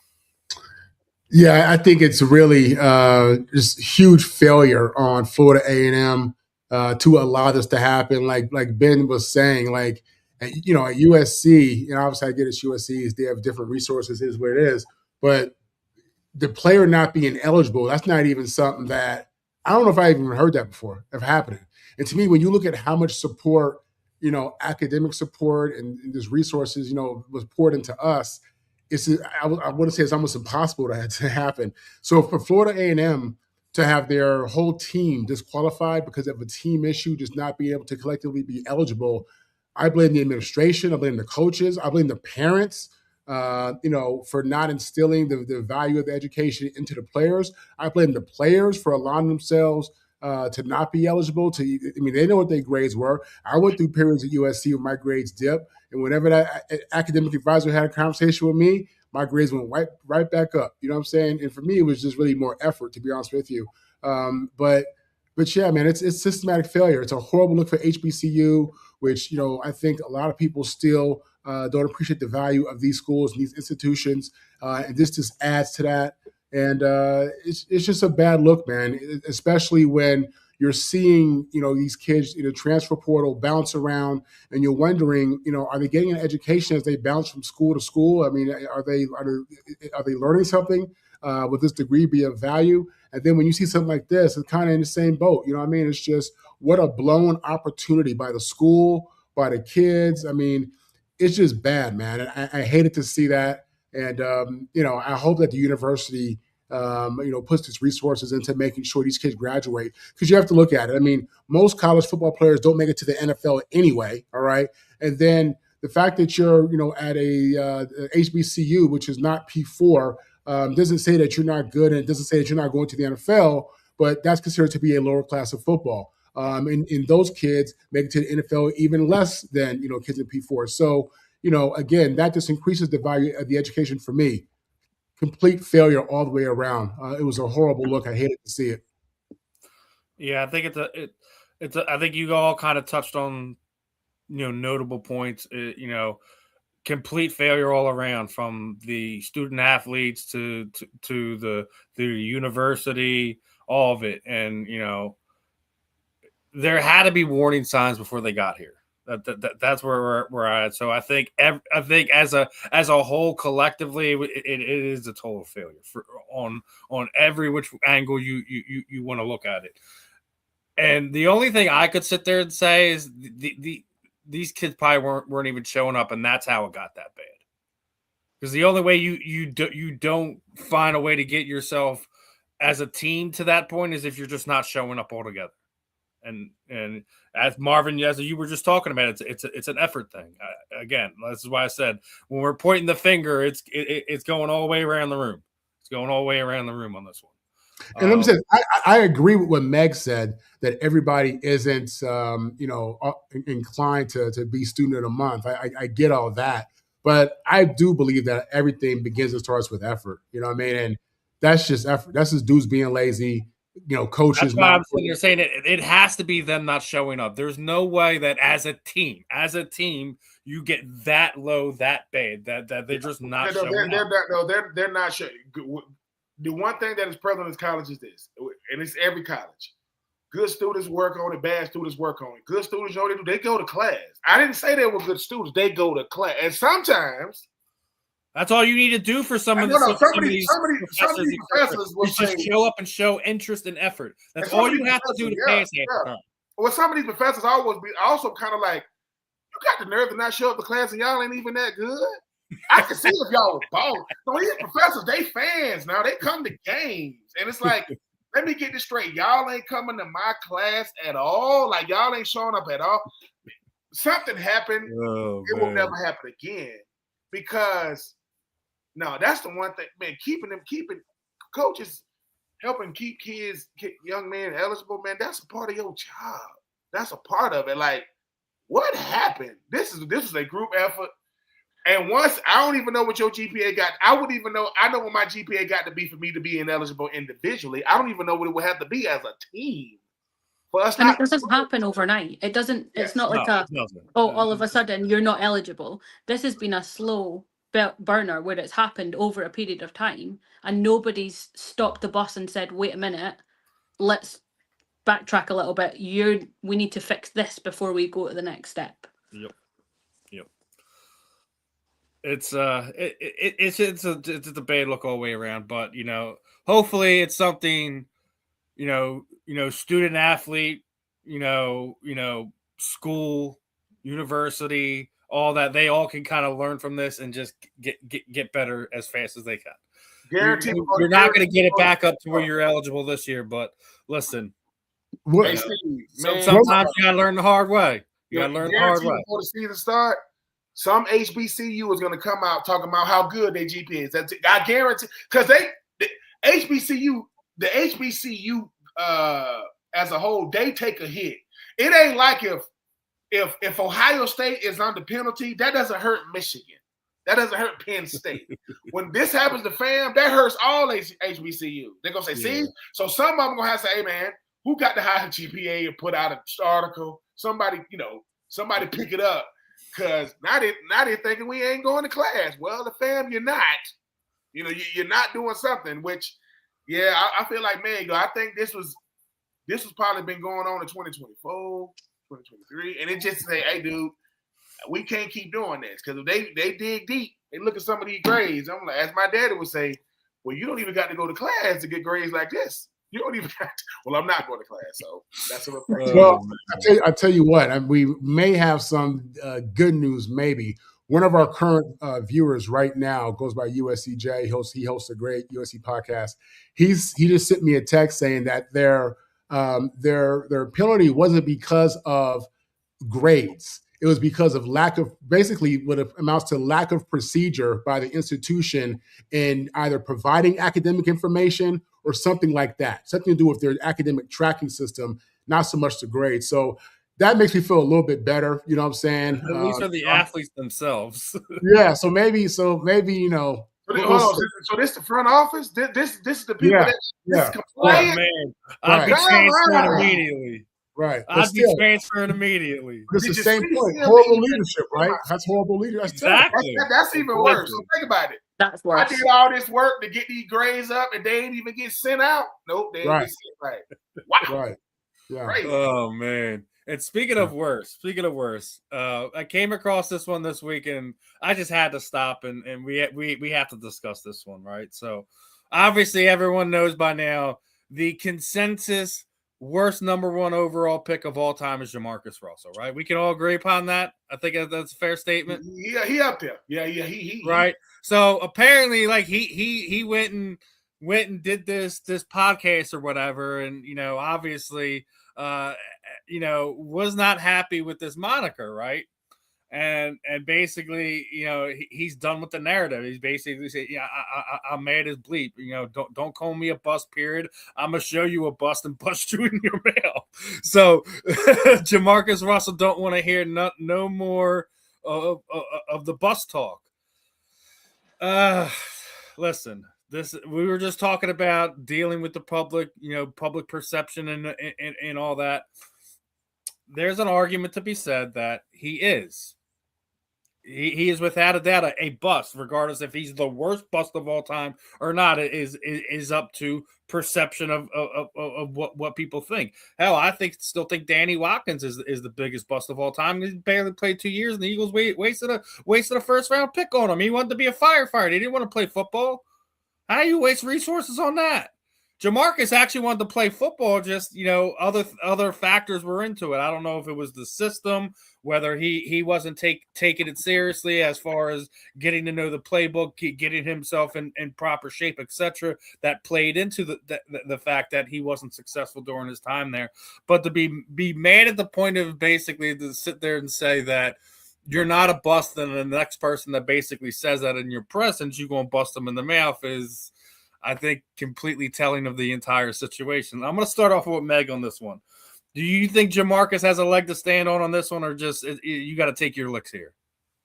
Yeah, I think it's really just huge failure on Florida A&M to allow this to happen. Like Ben was saying, at USC, obviously I get it's USC, they have different resources, is what it is. But the player not being eligible, that's not even something that I don't know if I even heard that before of happening. And to me, when you look at how much support, academic support and there's resources, was poured into us, I want to say it's almost impossible to happen. So for Florida A&M to have their whole team disqualified because of a team issue, just not being able to collectively be eligible, I blame the administration, I blame the coaches, I blame the parents, for not instilling the value of the education into the players. I blame the players for allowing themselves to not be eligible. They know what their grades were. I went through periods at USC where my grades dipped, and whenever that academic advisor had a conversation with me, my grades went right back up. You know what I'm saying? And for me, it was just really more effort, to be honest with you. But yeah, man, it's systematic failure. It's a horrible look for HBCU, which I think a lot of people still don't appreciate the value of these schools and these institutions, and this just adds to that. And it's just a bad look, man, especially when you're seeing, these kids in the transfer portal bounce around, and you're wondering, are they getting an education as they bounce from school to school? I mean, are they learning something? Would this degree be of value? And then when you see something like this, it's kind of in the same boat. You know what I mean? It's just what a blown opportunity by the school, by the kids. I mean, it's just bad, man. And I hated to see that. And, I hope that the university, puts its resources into making sure these kids graduate, because you have to look at it. I mean, most college football players don't make it to the NFL anyway. All right. And then the fact that you're, at a HBCU, which is not P4, doesn't say that you're not good, and it doesn't say that you're not going to the NFL, but that's considered to be a lower class of football. And those kids make it to the NFL even less than, kids in P4. So, again, that just increases the value of the education for me. Complete failure all the way around. It was a horrible look. I hated to see it. Yeah, I think I think you all kind of touched on, notable points. Complete failure all around, from the student athletes to the university, all of it. And there had to be warning signs before they got here. That's where we're at. So I think as a whole collectively, it is a total failure on every which angle you want to look at it. And the only thing I could sit there and say is these kids probably weren't even showing up, and that's how it got that bad. Because the only way you don't find a way to get yourself as a team to that point is if you're just not showing up altogether. And as Marvin, as you were just talking about, it's an effort thing. Again, this is why I said when we're pointing the finger, it's going all the way around the room. It's going all the way around the room on this one. And let me say, I agree with what Meg said that everybody isn't, inclined to be student of the month. I get all that, but I do believe that everything begins and starts with effort. You know what I mean? And that's just effort. That's just dudes being lazy. Coaches. That's why I'm sitting there saying it has to be them not showing up. There's no way that as a team, you get that low, that bad, that they're just not showing up. They're not showing. The one thing that is prevalent in this college is this, and it's every college. Good students work on it, bad students work on it. Good students, they go to class. I didn't say they were good students. They go to class. And sometimes that's all you need to do for some of these professors will just show up and show interest and effort. That's all you have to do to pass it. Well, some of these professors also kind of like, you got the nerve to not show up to class and y'all ain't even that good. I can see if y'all were balling. No, these professors, they fans now. They come to games. And it's like, let me get this straight. Y'all ain't coming to my class at all. Like, y'all ain't showing up at all. Something happened. It will never happen again. Because, no, that's the one thing, man, keeping coaches helping keep young men eligible, man, that's a part of your job. That's a part of it. Like, what happened? This is a group effort. And once I don't even know what your GPA got. I know what my GPA got to be for me to be ineligible individually. I don't even know what it would have to be as a team. For us, and it doesn't happen overnight. It doesn't. It's not like all of a sudden you're not eligible. This has been a slow burner where it's happened over a period of time, and nobody's stopped the bus and said, "Wait a minute, let's backtrack a little bit. We need to fix this before we go to the next step." Yep. It's a bad look all the way around, but hopefully it's something, student athlete, school, university, all that they all can kind of learn from this and just get better as fast as they can. Guaranteed, you're not going to get it back up to where you're eligible this year, but listen, sometimes you got to learn the hard way. Before the season start, some HBCU is going to come out talking about how good their GPA is. I guarantee, because the HBCU as a whole, they take a hit. It ain't like if Ohio State is under penalty, that doesn't hurt Michigan. That doesn't hurt Penn State. When this happens to FAM, that hurts all HBCU. They're going to say, see? So some of them going to have to say, hey, man, who got the high GPA and put out an article? Somebody pick it up. Because now they're thinking we ain't going to class. Well, the FAM, you're not. You're not doing something, which, I feel like, man, I think this was probably been going on in 2024, 2023. And it just say, hey, dude, we can't keep doing this. Because if they dig deep, they look at some of these grades. I'm like, as my daddy would say, well, you don't even got to go to class to get grades like this. You don't even have to. Well, I'm not going to class, so that's a reflection. Well, I tell you what, we may have some good news. Maybe one of our current viewers right now goes by USCJ. He hosts a great USC podcast. He just sent me a text saying that their penalty wasn't because of grades. It was because of basically what amounts to lack of procedure by the institution in either providing academic information or something like that, something to do with their academic tracking system, not so much the grades. So that makes me feel a little bit better. You know what I'm saying? These are the athletes themselves. Yeah. So maybe. So this the front office. This is the people that complain. Oh, man, I'd be transferred immediately. Right. I'd be transferring immediately. It's the same point. Horrible leadership, right? That's horrible leadership. Exactly. That's even worse. So think about it. That's worse. I did all this work to get these grades up, and they ain't even get sent out. Nope, they ain't get sent right. Wow. Right. Yeah. Crazy. Oh man. And speaking of worse, I came across this one this week, and I just had to stop and we have to discuss this one, right? So obviously everyone knows by now the consensus worst number one overall pick of all time is Jamarcus Russell, right? We can all agree upon that. I think that's a fair statement. Yeah, he up there. Yeah, he right. So apparently, like he went and did this podcast or whatever, and obviously was not happy with this moniker, right? And basically, he's done with the narrative. He's basically said, "Yeah, I'm mad as bleep. Don't call me a bust. Period. I'm gonna show you a bust and bust you in your mail." So Jamarcus Russell don't want to hear no more of the bust talk. Listen. We were just talking about dealing with the public, public perception and all that. There's an argument to be said that he is is without a doubt a bust, regardless if he's the worst bust of all time or not. It is up to perception of what people think. Hell, I still think Danny Watkins is the biggest bust of all time. He barely played 2 years, and the Eagles wasted a first round pick on him. He wanted to be a firefighter. He didn't want to play football. How do you waste resources on that? Jamarcus actually wanted to play football, just other factors were into it. I don't know if it was the system, whether he wasn't taking it seriously as far as getting to know the playbook, getting himself in proper shape, etc. That played into the fact that he wasn't successful during his time there. But to be mad at the point of basically to sit there and say that you're not a bust, and the next person that basically says that in your presence, you're going to bust them in the mouth is, I think, completely telling of the entire situation. I'm going to start off with Meg on this one. Do you think Jamarcus has a leg to stand on this one, or just you got to take your licks here?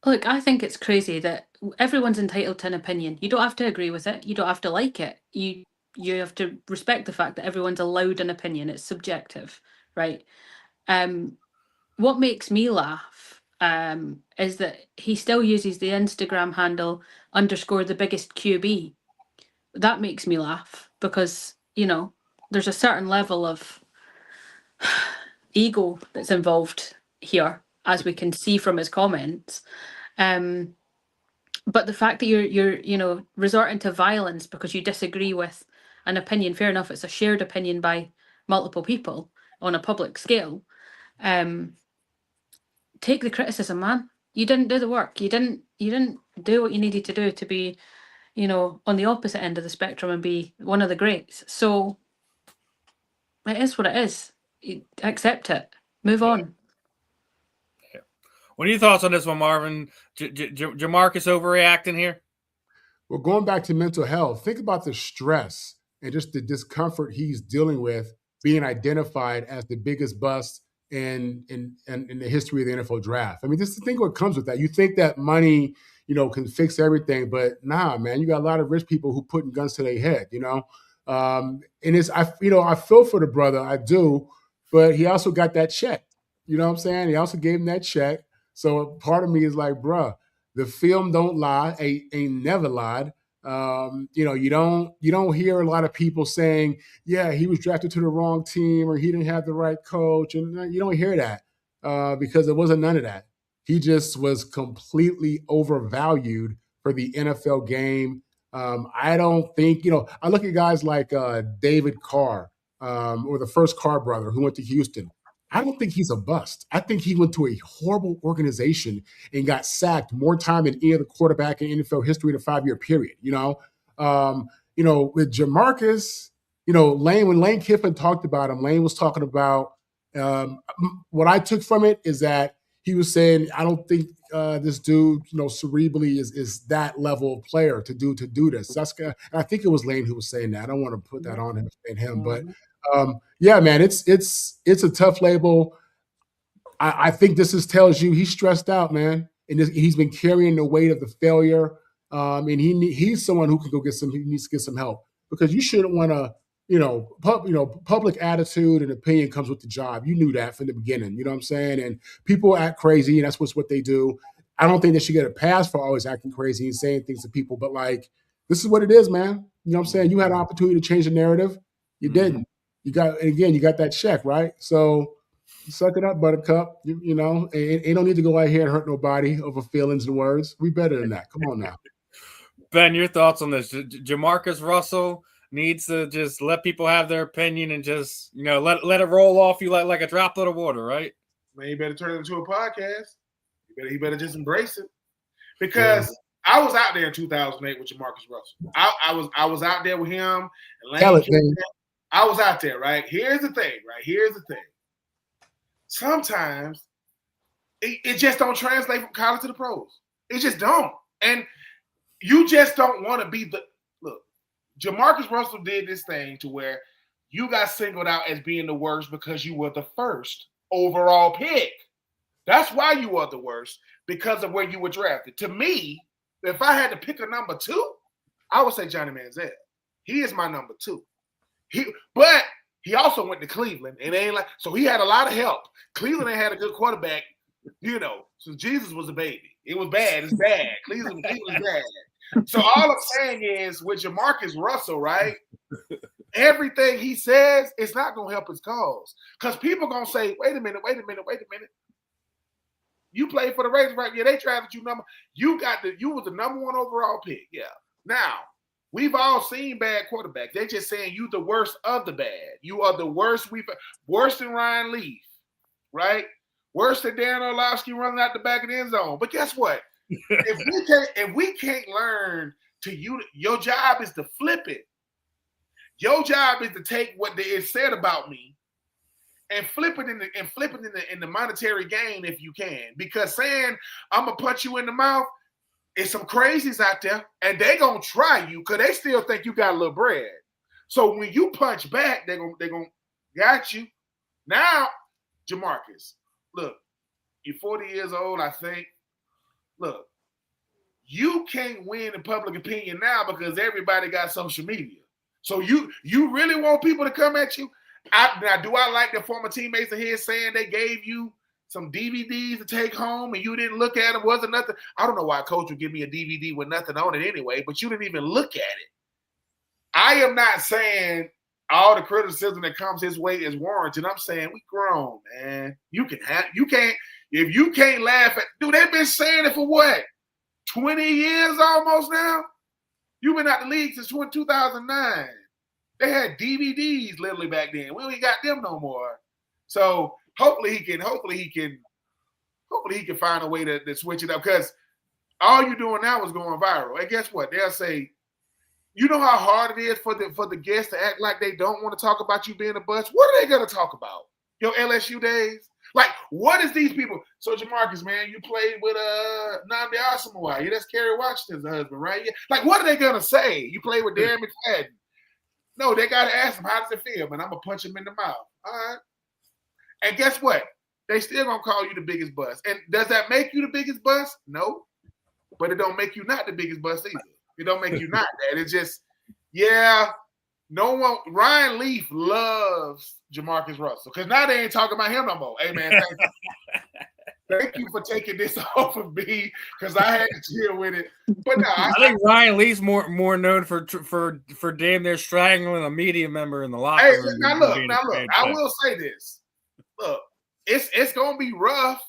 Look, I think it's crazy that everyone's entitled to an opinion. You don't have to agree with it. You don't have to like it. You have to respect the fact that everyone's allowed an opinion. It's subjective, right? What makes me laugh is that he still uses the Instagram handle _ the biggest QB. That makes me laugh because, there's a certain level of ego that's involved here, as we can see from his comments. But the fact that you're resorting to violence because you disagree with an opinion, fair enough, it's a shared opinion by multiple people on a public scale. Take the criticism, man. You didn't do the work. You didn't do what you needed to do to be, on the opposite end of the spectrum and be one of the greats. So it is what it is. You accept it. Move on. Yeah. What are your thoughts on this one, Marvin? Jamarcus overreacting here? Well, going back to mental health, think about the stress and just the discomfort he's dealing with being identified as the biggest bust in the history of the NFL draft. I mean, just think what comes with that. You think that money, can fix everything, but nah, man, you got a lot of rich people who putting guns to their head, and I feel for the brother, I do, but he also got that check. You know what I'm saying? He also gave him that check. So part of me is like, bruh, the film don't lie, ain't never lied. You don't hear a lot of people saying, yeah, he was drafted to the wrong team or he didn't have the right coach, and you don't hear that because it wasn't none of that. He just was completely overvalued for the NFL game. I don't think, I look at guys like David Carr or the first Carr brother who went to Houston. I don't think he's a bust. I think he went to a horrible organization and got sacked more time than any other quarterback in NFL history in a 5-year period. With Jamarcus, when Lane Kiffin talked about him, Lane was talking about what I took from it is that he was saying, I don't think this dude, cerebrally is that level of player to do this. And I think it was Lane who was saying that. I don't want to put that on him and him, but yeah, man, it's a tough label. I think this tells you he's stressed out, man, and he's been carrying the weight of the failure. And he's someone who can go he needs to get some help because you shouldn't want to, public attitude and opinion comes with the job. You knew that from the beginning. You know what I'm saying? And people act crazy, and that's what they do. I don't think they should get a pass for always acting crazy and saying things to people, but like, this is what it is, man. You know what I'm saying? You had an opportunity to change the narrative. You didn't. you got that check, right? So suck it up, Buttercup. You know, and don't need to go out here and hurt nobody over feelings and words. We better than that. Come on now. Ben, your thoughts on this? Jamarcus Russell needs to just let people have their opinion and just, you know, let it roll off you like a droplet of water, right? Man, you better turn it into a podcast. You better just embrace it. Because I was out there in 2008 with Jamarcus Russell. I was out there with him. And I was out there, right? Here's the thing. Sometimes it just don't translate from college to the pros. It just don't. And you just don't want to be look, Jamarcus Russell did this thing to where you got singled out as being the worst because you were the first overall pick. That's why you are the worst, because of where you were drafted. To me, if I had to pick a number 2, I would say Johnny Manziel. He is my number 2. But he also went to Cleveland, and so he had a lot of help. Cleveland ain't had a good quarterback, you know. So Jesus was a baby. It was bad. It's bad. Cleveland bad. So all I'm saying is, with Jamarcus Russell, right? Everything he says, it's not gonna help his cause, because people gonna say, "Wait a minute." You played for the Raiders, right? Yeah, they drafted you number. You was the number 1 overall pick. Yeah. Now, we've all seen bad quarterbacks. They're just saying you the worst of the bad. You are the worst. Worse than Ryan Leaf, right? Worse than Dan Orlovsky running out the back of the end zone. But guess what? If we can't learn your job is to flip it. Your job is to take what is said about me and flip it in the monetary gain if you can. Because saying I'm gonna punch you in the mouth, it's some crazies out there, and they gonna try you because they still think you got a little bread. So when you punch back, they're gonna got you. Now, Jamarcus, look, you're 40 years old, I think. Look, you can't win in public opinion now because everybody got social media. So you really want people to come at you? Now, do I like the former teammates of his saying they gave you some DVDs to take home and you didn't look at them? Wasn't nothing? I don't know why a coach would give me a DVD with nothing on it anyway, but you didn't even look at it. I am not saying all the criticism that comes his way is warranted. I'm saying we grown, man. If you can't laugh at, dude, they've been saying it for what? 20 years almost now? You've been out the league since 2009. They had DVDs literally back then. We ain't got them no more. So hopefully he can find a way to switch it up, because all you're doing now is going viral. And guess what? They'll say, you know how hard it is for the guests to act like they don't want to talk about you being a bust? What are they going to talk about? Your LSU days? Like, what is these people? So, Jamarcus, man, you played with Nnamdi Asomugha. Yeah, that's Kerry Washington's husband, right? Yeah. Like, what are they going to say? You played with Darren McFadden. No, they got to ask him, how does it feel? Man, I'm going to punch him in the mouth. All right. And guess what? They still going to call you the biggest bust. And does that make you the biggest bust? No. But it don't make you not the biggest bust either. It don't make you not that. It's just, yeah, no one. Ryan Leaf loves Jamarcus Russell because now they ain't talking about him no more. Hey, man, thank you for taking this off of me because I had to deal with it. But no, I think Ryan Leaf's more known for damn near strangling a media member in the locker room. Now look. I will say this. Look, it's gonna be rough,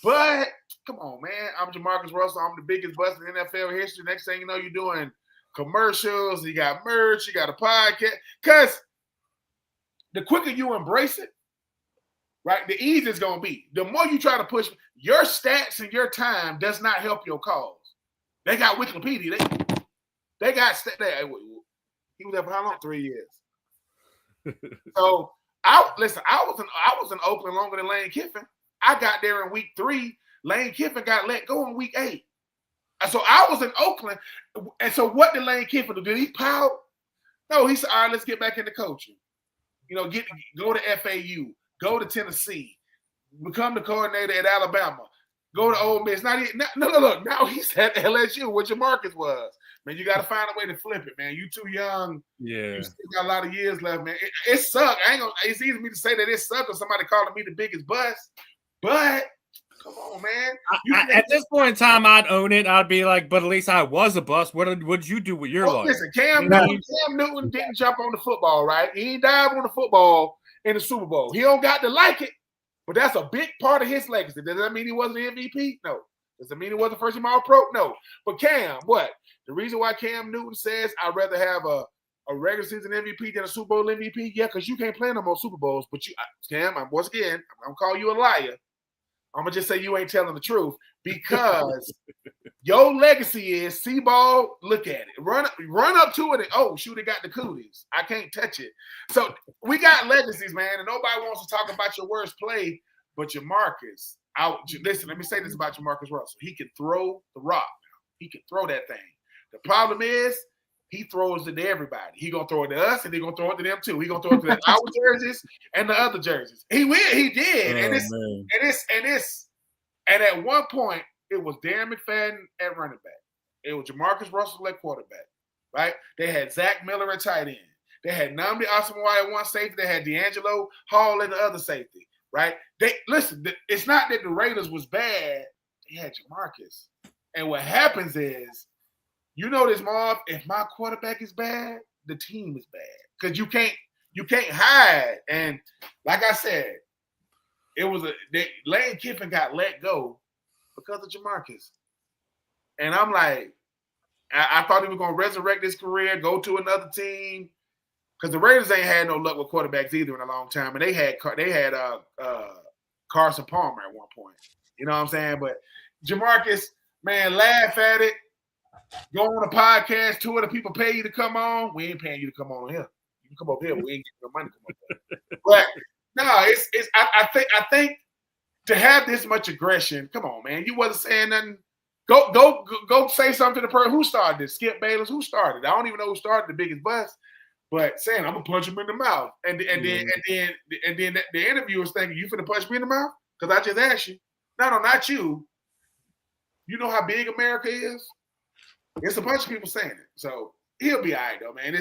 but come on, man. I'm Jamarcus Russell. I'm the biggest bust in NFL history. Next thing you know, you're doing commercials. You got merch. You got a podcast. Because the quicker you embrace it, right, the easier it's going to be. The more you try to push, your stats and your time does not help your cause. They got Wikipedia. They got stats. He was there for how long? 3 years. So, I was in Oakland longer than Lane Kiffin. I got there in week 3. Lane Kiffin got let go in week 8. So I was in Oakland. And so what did Lane Kiffin do? Did he pout? No, he said, all right, let's get back into coaching. You know, go to FAU, go to Tennessee, become the coordinator at Alabama, go to Ole Miss. Look, now he's at LSU, where Jamarcus was. Man, you got to find a way to flip it, man. You too young. Yeah. You still got a lot of years left, man. It sucks. It's easy for me to say that it sucks when somebody calling me the biggest bust, but Come on, man. At this point in time, I'd own it. I'd be like, but at least I was a bust. What'd you do with your life? Listen, Cam Newton didn't jump on the football, right? He ain't dive on the football in the Super Bowl. He don't got to like it, but that's a big part of his legacy. Does that mean he wasn't an MVP? No. Does that mean he wasn't first team All-Pro? No. But Cam, what? The reason why Cam Newton says I'd rather have a regular season MVP than a Super Bowl MVP, yeah, because you can't play no more Super Bowls. But Cam, once again, I'm gonna call you a liar. I'm gonna just say you ain't telling the truth because your legacy is see ball. Look at it, run up to it, and oh shoot, it got the cooties. I can't touch it. So we got legacies, man, and nobody wants to talk about your worst play, but your Marcus. Listen, let me say this about your Marcus Russell. He can throw the rock. He can throw that thing. The problem is he throws it to everybody. He gonna throw it to us, and he gonna throw it to them too. He gonna throw it to our jerseys and the other jerseys. He will. He did, and at one point it was Darren McFadden at running back. It was Jamarcus Russell at quarterback. Right? They had Zach Miller at tight end. They had Nnamdi Asomugha at one safety. They had D'Angelo Hall at the other safety. Right? It's not that the Raiders was bad. They had Jamarcus, and what happens is. You know this, Marv. If my quarterback is bad, the team is bad because you can't hide. And like I said, it was Lane Kiffin got let go because of Jamarcus. And I'm like, I thought he was gonna resurrect his career, go to another team, because the Raiders ain't had no luck with quarterbacks either in a long time, and they had Carson Palmer at one point. You know what I'm saying? But Jamarcus, man, laugh at it. Go on a podcast, 2 of the people pay you to come on. We ain't paying you to come on here. You can come up here, but we ain't getting no money to come up here. But no, I think to have this much aggression, come on, man. You wasn't saying nothing. Go say something to the person who started this. Skip Bayless, who started? I don't even know who started the biggest bust, but saying I'm gonna punch him in the mouth. And then the interviewer's thinking, you finna punch me in the mouth? Because I just asked you. No, not you. You know how big America is? It's a bunch of people saying it, so he'll be all right though, man.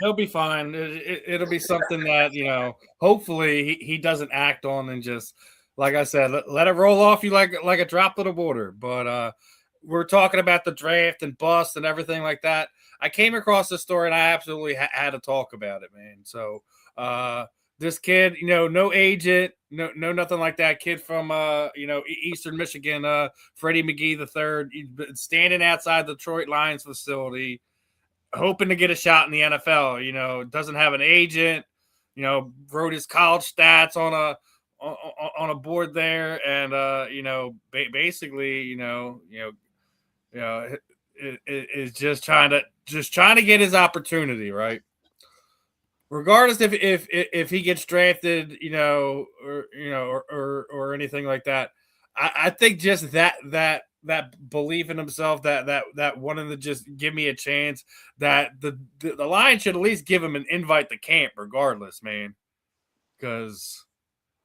He'll be fine. It'll be something that hopefully he doesn't act on and just like I said, let it roll off you like a drop of the water. But we're talking about the draft and bust and everything like that. I came across this story and I absolutely had to talk about it, man. So this kid, no agent, no nothing like that. Kid from Eastern Michigan, Freddie McGee III, standing outside the Detroit Lions facility, hoping to get a shot in the NFL. Doesn't have an agent. Wrote his college stats on a board there, and basically, is just trying to get his opportunity, right? Regardless if he gets drafted, or anything like that, I think just that belief in himself, that wanting to just give me a chance, that the Lions should at least give him an invite to camp, regardless, man, because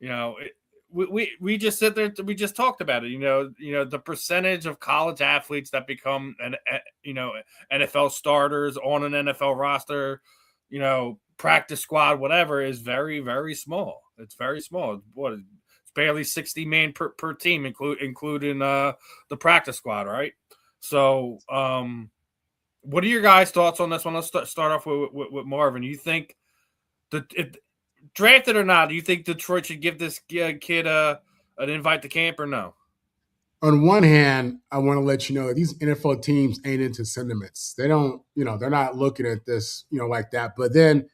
we just sit there. We just talked about it. The percentage of college athletes that become NFL starters on an NFL roster, practice squad, whatever, is very, very small. It's very small. It's barely 60 men per team, including the practice squad, right? So, what are your guys' thoughts on this one? Let's start off with Marvin. You think drafted or not, do you think Detroit should give this kid an invite to camp or no? On one hand, I want to let you know that these NFL teams ain't into sentiments. They don't, they're not looking at this, like that. But then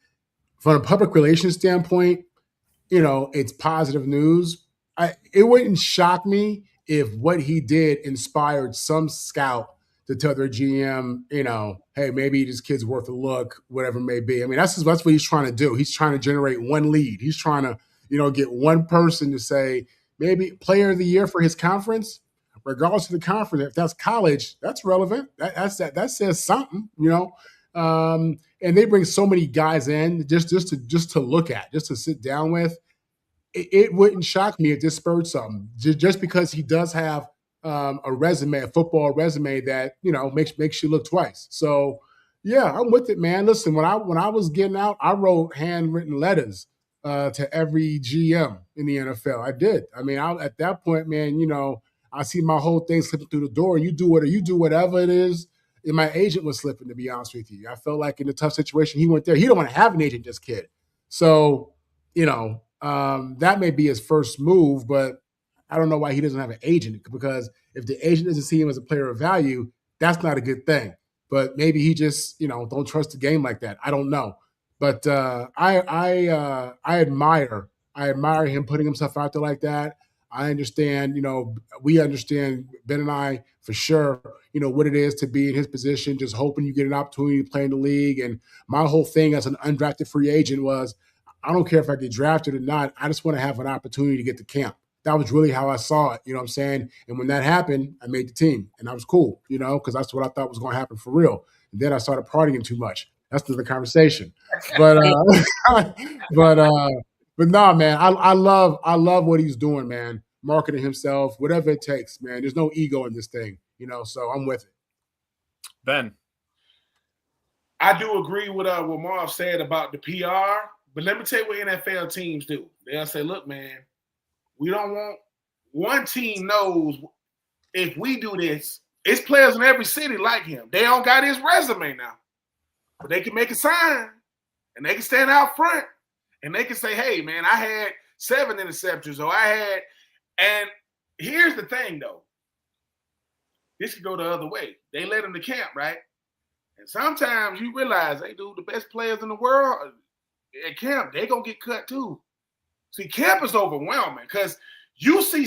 from a public relations standpoint, it's positive news. It wouldn't shock me if what he did inspired some scout to tell their GM, hey, maybe this kid's worth a look, whatever it may be. I mean, that's what he's trying to do. He's trying to generate one lead. He's trying to, get one person to say maybe player of the year for his conference, regardless of the conference. If that's college, that's relevant. That says something, and they bring so many guys in just to look at, just to sit down with. It wouldn't shock me if this spurred something, just because he does have a football resume that makes you look twice. So yeah, I'm with it, man. Listen, when I was getting out, I wrote handwritten letters to every GM in the NFL. I did. I mean, at that point, man, I see my whole thing slipping through the door. You do whatever it is. And my agent was slipping, to be honest with you. I felt like in a tough situation, he went there. He don't want to have an agent, this kid. So, that may be his first move, but I don't know why he doesn't have an agent, because if the agent doesn't see him as a player of value, that's not a good thing. But maybe he just, don't trust the game like that. I don't know. But I admire him putting himself out there like that. I understand, we understand, Ben and I, for sure, what it is to be in his position, just hoping you get an opportunity to play in the league. And my whole thing as an undrafted free agent was, I don't care if I get drafted or not. I just want to have an opportunity to get to camp. That was really how I saw it, you know what I'm saying? And when that happened, I made the team, and that was cool, because that's what I thought was going to happen for real. And then I started partying too much. That's another conversation. But but nah, man, I love what he's doing, man. Marketing himself, whatever it takes, man. There's no ego in this thing, so I'm with it. Ben. I do agree with what Marv said about the PR, but let me tell you what NFL teams do. They'll say, look, man, we don't want one team knows if we do this, it's players in every city like him. They don't got his resume now. But they can make a sign, and they can stand out front, and they can say, hey, man, I had 7 interceptions, or and here's the thing, though. This could go the other way. They let him to camp, right? And sometimes you realize, hey, dude, the best players in the world at camp, they going to get cut too. See, camp is overwhelming because you see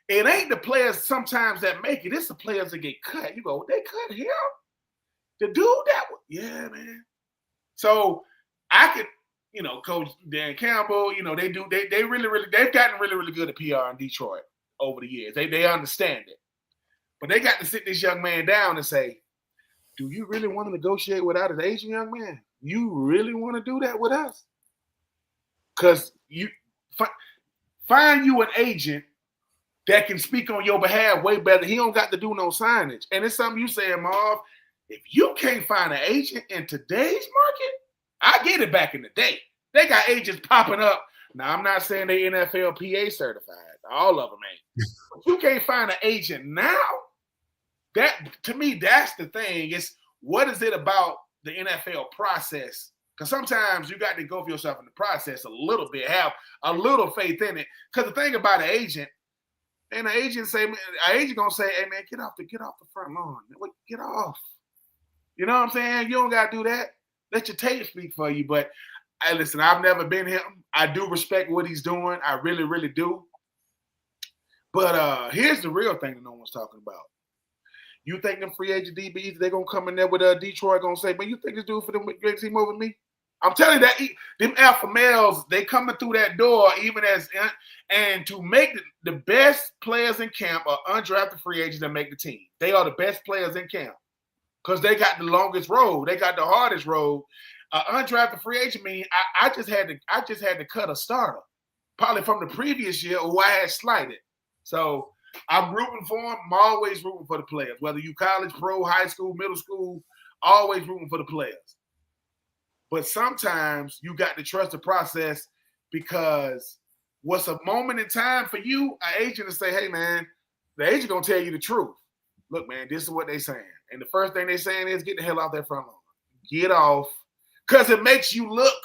it ain't the players sometimes that make it. It's the players that get cut. You go, they cut him? The dude that was, yeah, man. So I could, Coach Dan Campbell, they've gotten really, really good at PR in Detroit over the years. They understand it. But they got to sit this young man down and say, do you really want to negotiate without an agent, young man? You really want to do that with us? Because you find you an agent that can speak on your behalf way better. He don't got to do no signage. And it's something you saying, Marv, if you can't find an agent in today's market, I get it back in the day. They got agents popping up. Now, I'm not saying they NFLPA certified. All of them ain't. But you can't find an agent now. That, to me, that's the thing. It's what is it about the NFL process? Because sometimes you got to go for yourself in the process a little bit, have a little faith in it. Because the thing about an agent, and an agent gonna say, hey man, get off the front lawn. Get off. You know what I'm saying? You don't gotta do that. Let your tape speak for you. But listen, I've never been him. I do respect what he's doing. I really, really do. But here's the real thing that no one's talking about. You think them free agent DBs, they're going to come in there with Detroit going to say, man, you think this dude for them great team over me? I'm telling you that them alpha males, they coming through that door and to make the best players in camp are undrafted free agents that make the team. They are the best players in camp because they got the longest road. They got the hardest road. Undrafted free agent means I just had to cut a starter, probably from the previous year who I had slighted. So I'm rooting for them. I'm always rooting for the players, whether you college, pro, high school, middle school, always rooting for the players. But sometimes you got to trust the process because what's a moment in time for you, an agent to say, hey, man, the agent going to tell you the truth. Look, man, this is what they saying. And the first thing they saying is get the hell out that front lawn. Get off. Because it makes you look,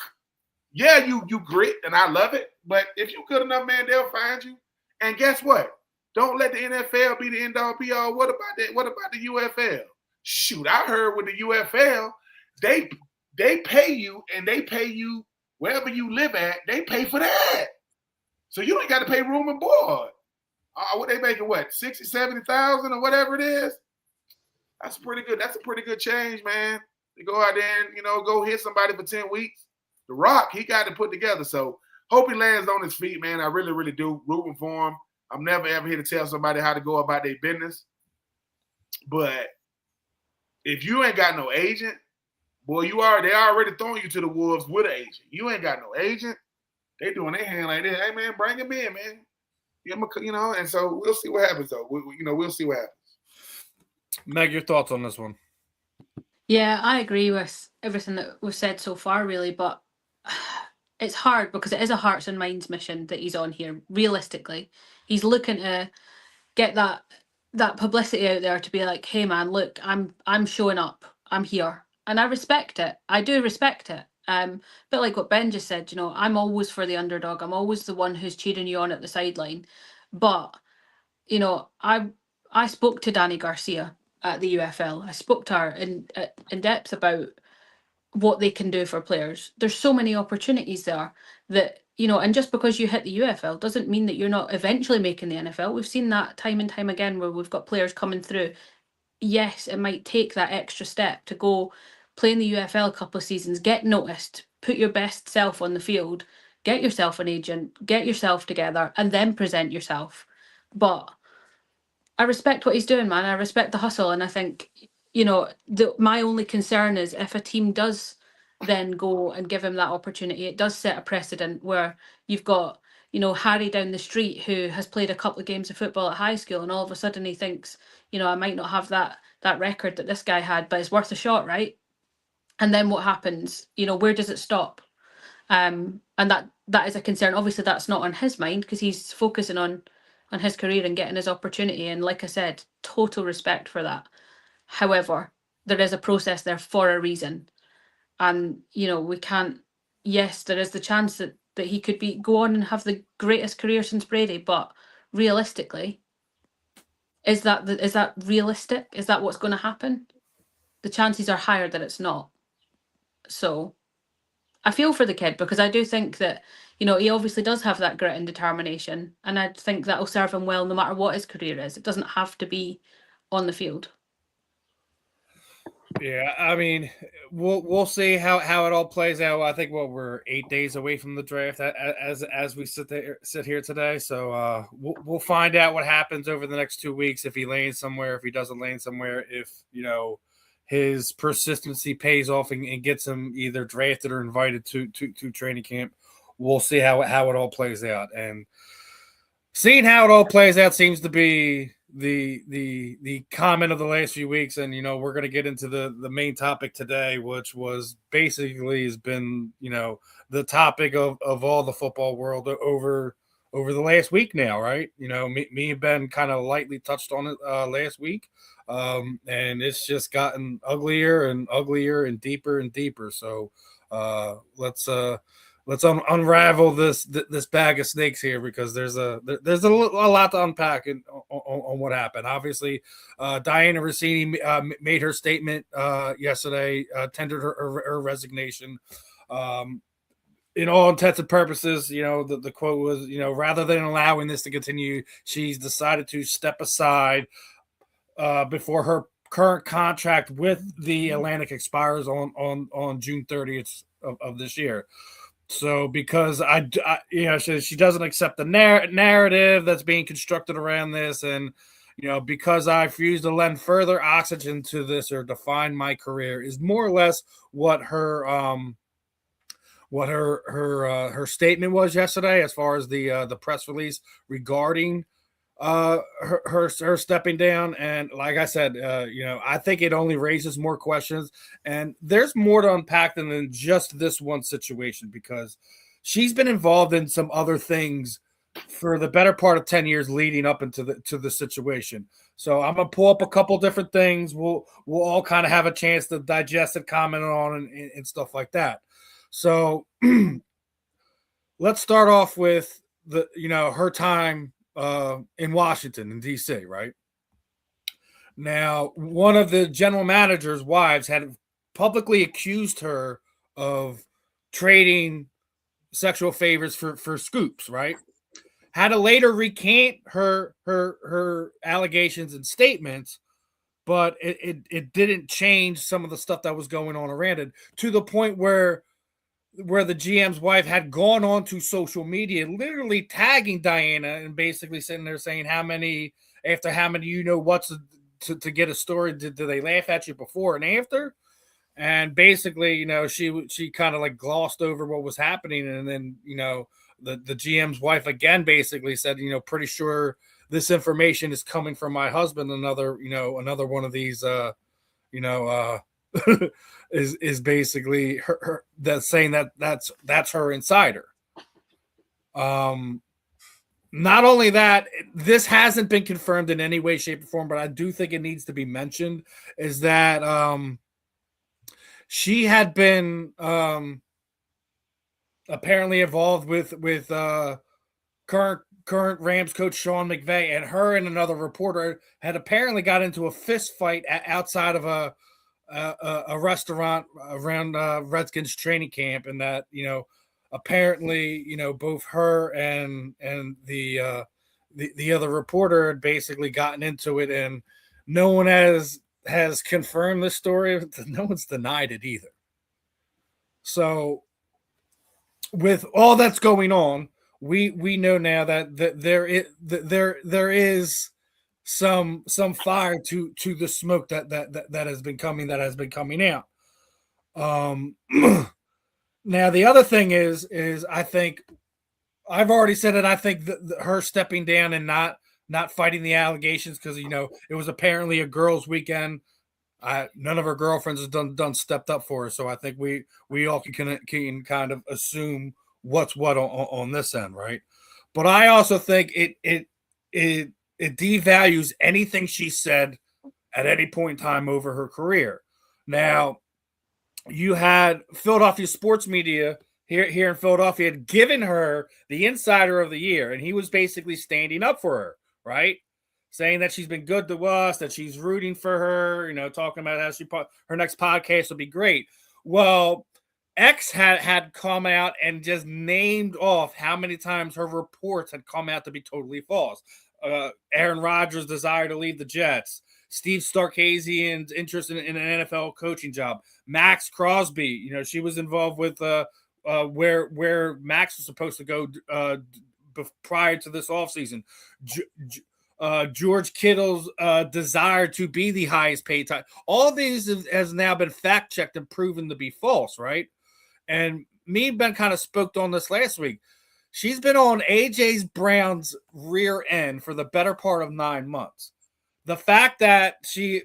yeah, you grit, and I love it. But if you good enough, man, they'll find you. And guess what? Don't let the NFL be the end-all be-all. What about that? What about the UFL? Shoot, I heard with the UFL, they pay you, and they pay you wherever you live at. They pay for that. So you ain't got to pay room and board. What they making, what, 60, 70,000 or whatever it is? That's pretty good. That's a pretty good change, man. To go out there and, go hit somebody for 10 weeks. The Rock, he got to put together. So hope he lands on his feet, man. I really, really do. Rooting for him. I'm never, ever here to tell somebody how to go about their business. But if you ain't got no agent, boy, they already throwing you to the wolves with an agent. You ain't got no agent. They doing their hand like this. Hey, man, bring him in, man. And so we'll see what happens, though. We'll see what happens. Meg, your thoughts on this one? Yeah, I agree with everything that we've said so far, really. But it's hard because it is a hearts and minds mission that he's on here. Realistically, he's looking to get that publicity out there to be like, hey man, look, I'm showing up, I'm here, and I respect it. I do respect it. But like what Ben just said, I'm always for the underdog. I'm always the one who's cheering you on at the sideline. But I spoke to Danny Garcia at the UFL. I spoke to her in depth about what they can do for players. There's so many opportunities there that, and just because you hit the UFL doesn't mean that you're not eventually making the NFL. We've seen that time and time again where we've got players coming through. Yes, it might take that extra step to go play in the UFL a couple of seasons, get noticed, put your best self on the field, get yourself an agent, get yourself together, and then present yourself. But I respect what he's doing, man. I respect the hustle, and I think, my only concern is if a team does then go and give him that opportunity, it does set a precedent where you've got, Harry down the street who has played a couple of games of football at high school, and all of a sudden he thinks, I might not have that record that this guy had, but it's worth a shot, right? And then what happens? Where does it stop? And that is a concern. Obviously, that's not on his mind because he's focusing on his career and getting his opportunity. And like I said, total respect for that. However, there is a process there for a reason. And, we can't, yes, there is the chance that he could go on and have the greatest career since Brady, but realistically, is that realistic? Is that what's going to happen? The chances are higher that it's not. So I feel for the kid because I do think that, he obviously does have that grit and determination. And I think that'll serve him well no matter what his career is. It doesn't have to be on the field. Yeah, I mean, we'll see how it all plays out. I think we're 8 days away from the draft as we sit here today. So we'll find out what happens over the next 2 weeks, if he lands somewhere, if he doesn't land somewhere, if his persistency pays off and gets him either drafted or invited to training camp. We'll see how it all plays out. And seeing how it all plays out seems to be the comment of the last few weeks. And we're going to get into the main topic today, which was basically has been the topic of all the football world over the last week now, right? Me and Ben kind of lightly touched on it last week, and it's just gotten uglier and uglier and deeper. So let's unravel this bag of snakes here, because there's a lot to unpack on what happened. Obviously, Dianna Russini made her statement yesterday, tendered her resignation. In all intents and purposes, the quote was, rather than allowing this to continue, she's decided to step aside before her current contract with the Atlantic expires on June 30th of this year. So because she doesn't accept the narrative that's being constructed around this, and because I refuse to lend further oxygen to this or define my career, is more or less what her statement was yesterday, as far as the press release regarding her stepping down. And like I said, I think it only raises more questions, and there's more to unpack than just this one situation, because she's been involved in some other things for the better part of 10 years leading up into the situation. So I'm gonna pull up a couple different things. We'll all kind of have a chance to digest and comment on and stuff like that. So let's start off with her time in Washington, in DC, right? Now, one of the general manager's wives had publicly accused her of trading sexual favors for scoops, right? Had to later recant her allegations and statements, but it didn't change some of the stuff that was going on around it, to the point where the GM's wife had gone on to social media, literally tagging Dianna and basically sitting there saying, how many what's to get a story, do they laugh at you before and after? And basically, she kind of like glossed over what was happening. And then, the GM's wife again basically said, pretty sure this information is coming from my husband, another one of these is basically her that saying that's her insider. Not only that, this hasn't been confirmed in any way, shape, or form, but I do think it needs to be mentioned, is that she had been apparently involved with current Rams coach Sean McVay, and her and another reporter had apparently got into a fist fight outside of a restaurant around Redskins training camp, and that apparently both her and the other reporter had basically gotten into it, and no one has confirmed this story. No one's denied it either. So with all that's going on, we know now that there is some fire to the smoke that has been coming out. Now the other thing is I think I've already said it. I think her stepping down and not fighting the allegations, because it was apparently a girls' weekend. None of her girlfriends has done stepped up for her, so I think we all can kind of assume what's what on this end, right? But I also think it devalues anything she said at any point in time over her career. Now, you had Philadelphia sports media here in Philadelphia had given her the insider of the year, and he was basically standing up for her, right? Saying that she's been good to us, that she's rooting for her, talking about how her next podcast will be great. Well, X had come out and just named off how many times her reports had come out to be totally false. Aaron Rodgers' desire to leave the Jets, Steve Sarkisian's interest in an NFL coaching job, Max Crosby, she was involved with where Max was supposed to go prior to this offseason. George Kittle's desire to be the highest paid tight. All these has now been fact checked and proven to be false, right? And me and Ben kind of spoke on this last week. She's been on AJ Brown's rear end for the better part of 9 months. The fact that she,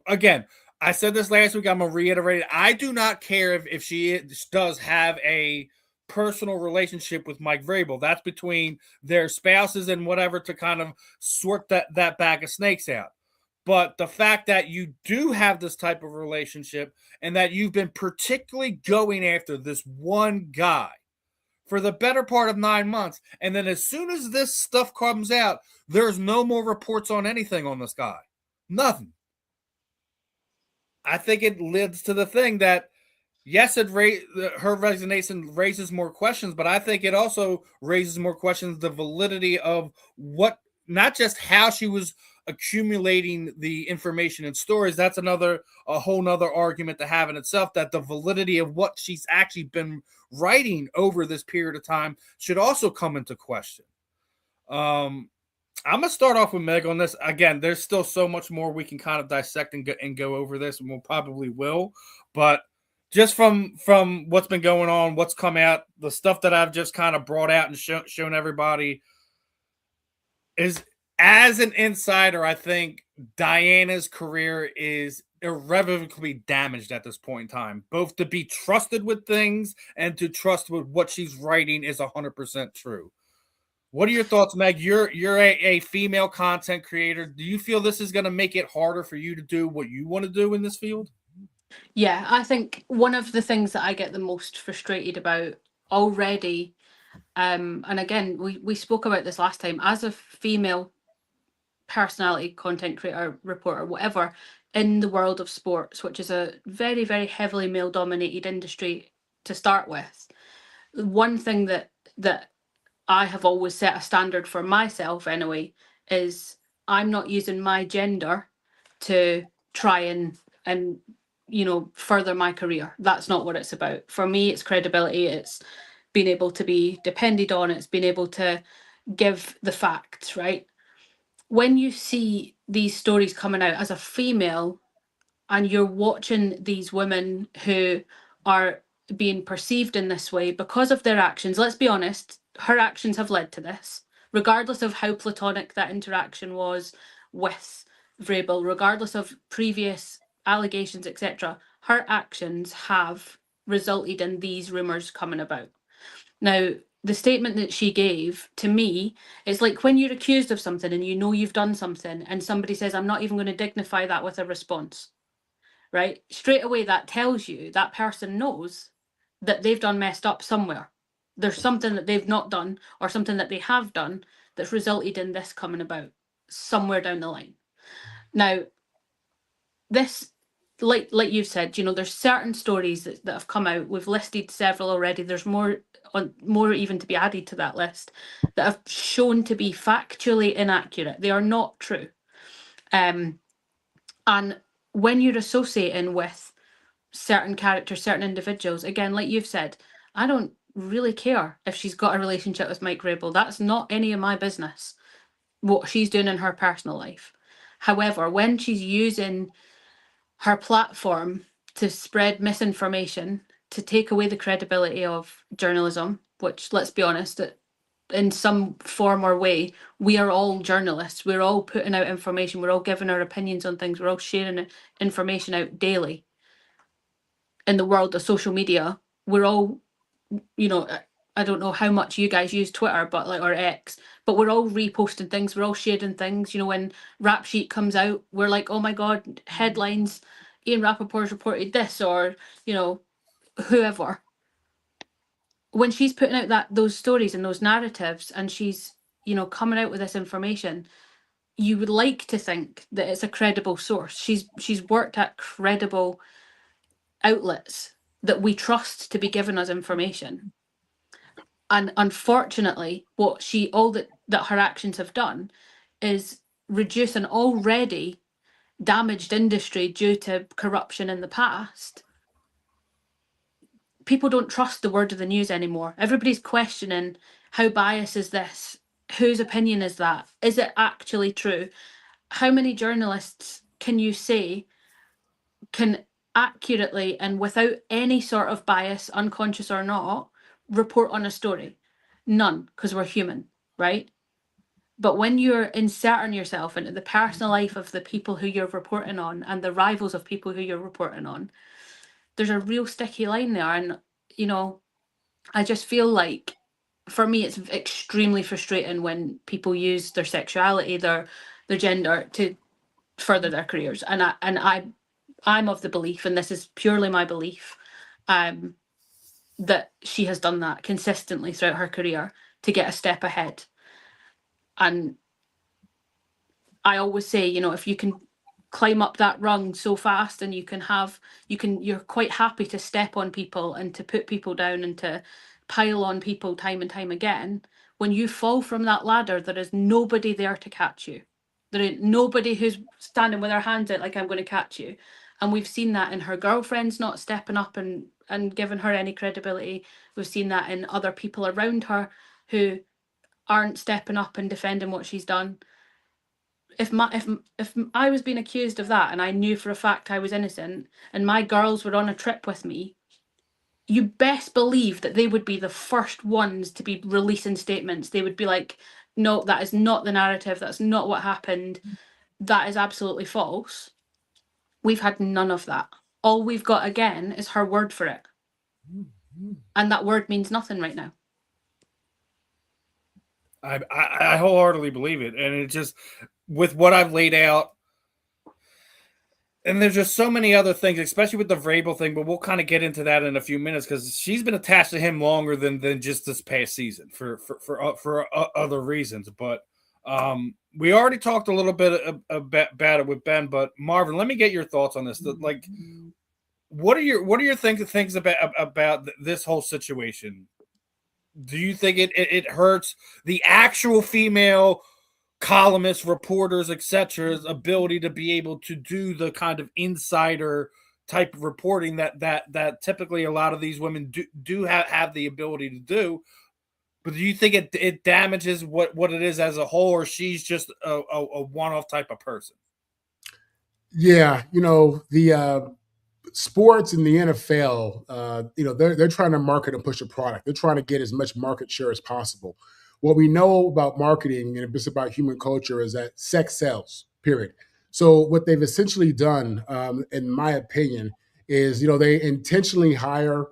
again, I said this last week, I'm going to reiterate it. I do not care if she does have a personal relationship with Mike Vrable. That's between their spouses and whatever to kind of sort that bag of snakes out. But the fact that you do have this type of relationship and that you've been particularly going after this one guy for the better part of 9 months, and then as soon as this stuff comes out, there's no more reports on anything on this guy. Nothing. I think it leads to the thing that, yes, her resignation raises more questions, but I think it also raises more questions the validity of what, not just how she was accumulating the information and stories. That's a whole nother argument to have in itself, that the validity of what she's actually been writing over this period of time should also come into question. I'm going to start off with Meg on this. Again, there's still so much more we can kind of dissect and go over this, and we'll probably will. But just from what's been going on, what's come out, the stuff that I've just kind of brought out and shown everybody is, as an insider, I think Dianna's career is irrevocably damaged at this point in time. Both to be trusted with things and to trust with what she's writing is 100% true. What are your thoughts, Meg? You're a female content creator. Do you feel this is going to make it harder for you to do what you want to do in this field? Yeah, I think one of the things that I get the most frustrated about already, and again, we spoke about this last time, as a female personality, content creator, reporter, whatever, in the world of sports, which is a very, very heavily male-dominated industry to start with, one thing that I have always set a standard for myself anyway is I'm not using my gender to try and further my career. That's not what it's about. For me, it's credibility. It's being able to be depended on. It's being able to give the facts, right? When you see these stories coming out as a female and you're watching these women who are being perceived in this way because of their actions, let's be honest, her actions have led to this, regardless of how platonic that interaction was with Vrable, regardless of previous allegations, etc., her actions have resulted in these rumours coming about. Now, the statement that she gave, to me, it's like when you're accused of something and you know you've done something and somebody says, I'm not even going to dignify that with a response, right? Straight away, that tells you that person knows that they've done messed up somewhere. There's something that they've not done or something that they have done that's resulted in this coming about somewhere down the line. Now, this, like you've said, you know, there's certain stories that have come out. We've listed several already. There's more even to be added to that list that have shown to be factually inaccurate. They are not true. And when you're associating with certain characters, certain individuals, again, like you've said, I don't really care if she's got a relationship with Mike Vrable. That's not any of my business, what she's doing in her personal life. However, when she's using her platform to spread misinformation, to take away the credibility of journalism, which, let's be honest, in some form or way, we are all journalists. We're all putting out information. We're all giving our opinions on things. We're all sharing information out daily. In the world of social media, we're all, you know, I don't know how much you guys use Twitter, but like, or X, but we're all reposting things. We're all sharing things. You know, when Rap Sheet comes out, we're like, oh my God, headlines, Ian Rappaport's reported this, or, you know, whoever. When she's putting out those stories and those narratives, and she's, you know, coming out with this information, you would like to think that it's a credible source. She's worked at credible outlets that we trust to be giving us information. And unfortunately, what that her actions have done is reduce an already damaged industry due to corruption in the past. People don't trust the word of the news anymore. Everybody's questioning, how biased is this? Whose opinion is that? Is it actually true? How many journalists can you say can accurately and without any sort of bias, unconscious or not, report on a story? None, because we're human, right? But when you're inserting yourself into the personal life of the people who you're reporting on and the rivals of people who you're reporting on, there's a real sticky line there. And, you know, I just feel like, for me, it's extremely frustrating when people use their sexuality, their gender to further their careers. And I'm of the belief, and this is purely my belief, that she has done that consistently throughout her career to get a step ahead. And I always say, you know, if you can climb up that rung so fast, and you're quite happy to step on people and to put people down and to pile on people time and time again, when you fall from that ladder, there is nobody there to catch you. There ain't nobody who's standing with their hands out like, I'm going to catch you. And we've seen that in her girlfriends not stepping up and giving her any credibility. We've seen that in other people around her who aren't stepping up and defending what she's done. If I was being accused of that and I knew for a fact I was innocent and my girls were on a trip with me, you best believe that they would be the first ones to be releasing statements. They would be like, no, that is not the narrative. That's not what happened. That is absolutely false. We've had none of that. All we've got, again, is her word for it. And that word means nothing right now. I wholeheartedly believe it. And it just, with what I've laid out, and there's just so many other things, especially with the Vrable thing, but we'll kind of get into that in a few minutes because she's been attached to him longer than just this past season for other reasons. But we already talked a little bit about it with Ben, but Marvin, let me get your thoughts on this. Like, what are your things about this whole situation? Do you think it hurts the actual female columnists, reporters, etc's ability to be able to do the kind of insider type of reporting that typically a lot of these women do have the ability to do? But do you think it damages what it is as a whole, or she's just a one-off type of person? Yeah, you know, the sports in the NFL, you know, they're trying to market and push a product. They're trying to get as much market share as possible. What we know about marketing and it's about human culture is that sex sells, period. So what they've essentially done, in my opinion, is they intentionally hire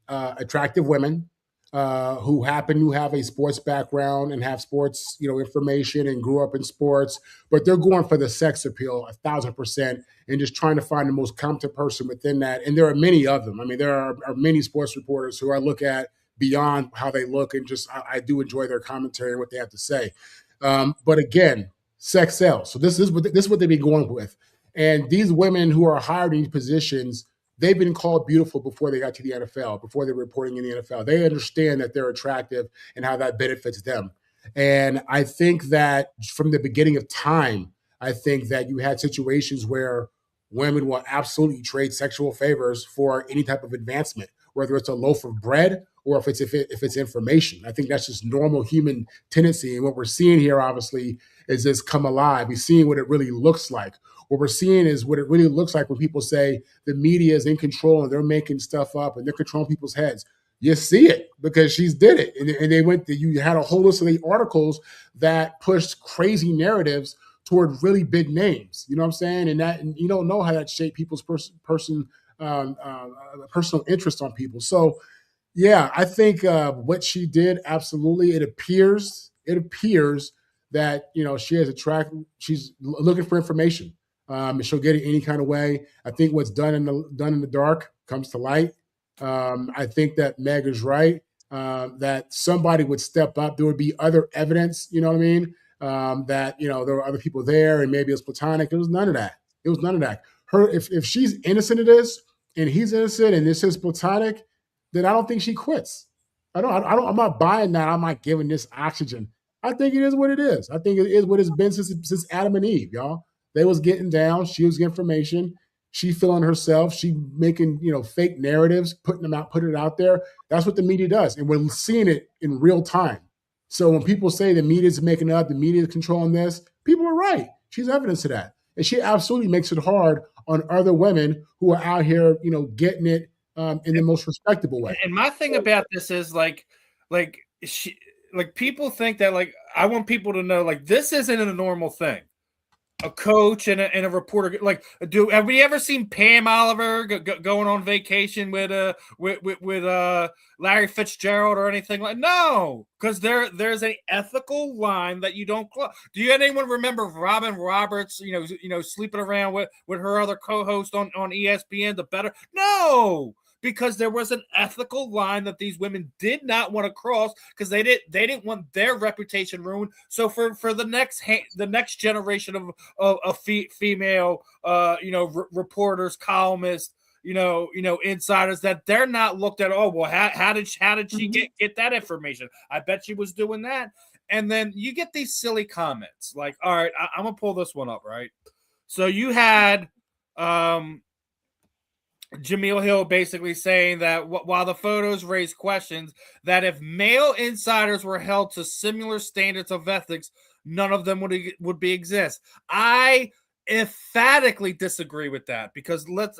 attractive women who happen to have a sports background and have sports information and grew up in sports, but they're going for the sex appeal 1,000% and just trying to find the most competent person within that. And there are many of them. I mean, there are many sports reporters who I look at beyond how they look, and just I do enjoy their commentary and what they have to say. But again, sex sells. So this is what they've been going with. And these women who are hired in these positions, they've been called beautiful before they got to the NFL, before they're reporting in the NFL. They understand that they're attractive and how that benefits them. And I think that from the beginning of time, I think that you had situations where women will absolutely trade sexual favors for any type of advancement, whether it's a loaf of bread or if it's information. I think that's just normal human tendency. And what we're seeing here, obviously, is this come alive. We're seeing what it really looks like. What we're seeing is what it really looks like when people say the media is in control and they're making stuff up and they're controlling people's heads. You see it because she's did it. And they went, you had a whole list of the articles that pushed crazy narratives toward really big names. You know what I'm saying? And you don't know how that shaped people's personal interest on people. So yeah, I think what she did, absolutely. It appears that she has she's looking for information, and she'll get it any kind of way. I think what's done in the dark comes to light. I think that Meg is right. That somebody would step up. There would be other evidence. You know what I mean? That there were other people there, and maybe it's platonic. It was none of that. If she's innocent of this, and he's innocent, and this is platonic, then I don't think she quits. I'm not buying that. I'm not giving this oxygen. I think it is what it is. I think it is what it's been since Adam and Eve, y'all. They was getting down. She was getting information. She feeling herself. She making fake narratives, putting it out there. That's what the media does, and we're seeing it in real time. So when people say the media is making it up, the media is controlling this, people are right. She's evidence of that, and she absolutely makes it hard on other women who are out here, getting it in the most respectable way. And my thing about this is people think that I want people to know this isn't a normal thing. A coach and a reporter have we ever seen Pam Oliver going on vacation with Larry Fitzgerald or anything no, because there's an ethical line that you don't cross. Do anyone remember Robin Roberts sleeping around with her other co-host on ESPN no, because there was an ethical line that these women did not want to cross because they didn't want their reputation ruined. So for the next generation of female reporters, columnists, insiders, that they're not looked at. Oh well, how did she get that information? I bet she was doing that. And then you get these silly comments like, all right, I'm gonna pull this one up, right? So you had Jameel Hill basically saying that while the photos raise questions, that if male insiders were held to similar standards of ethics, none of them would exist. I emphatically disagree with that, because let's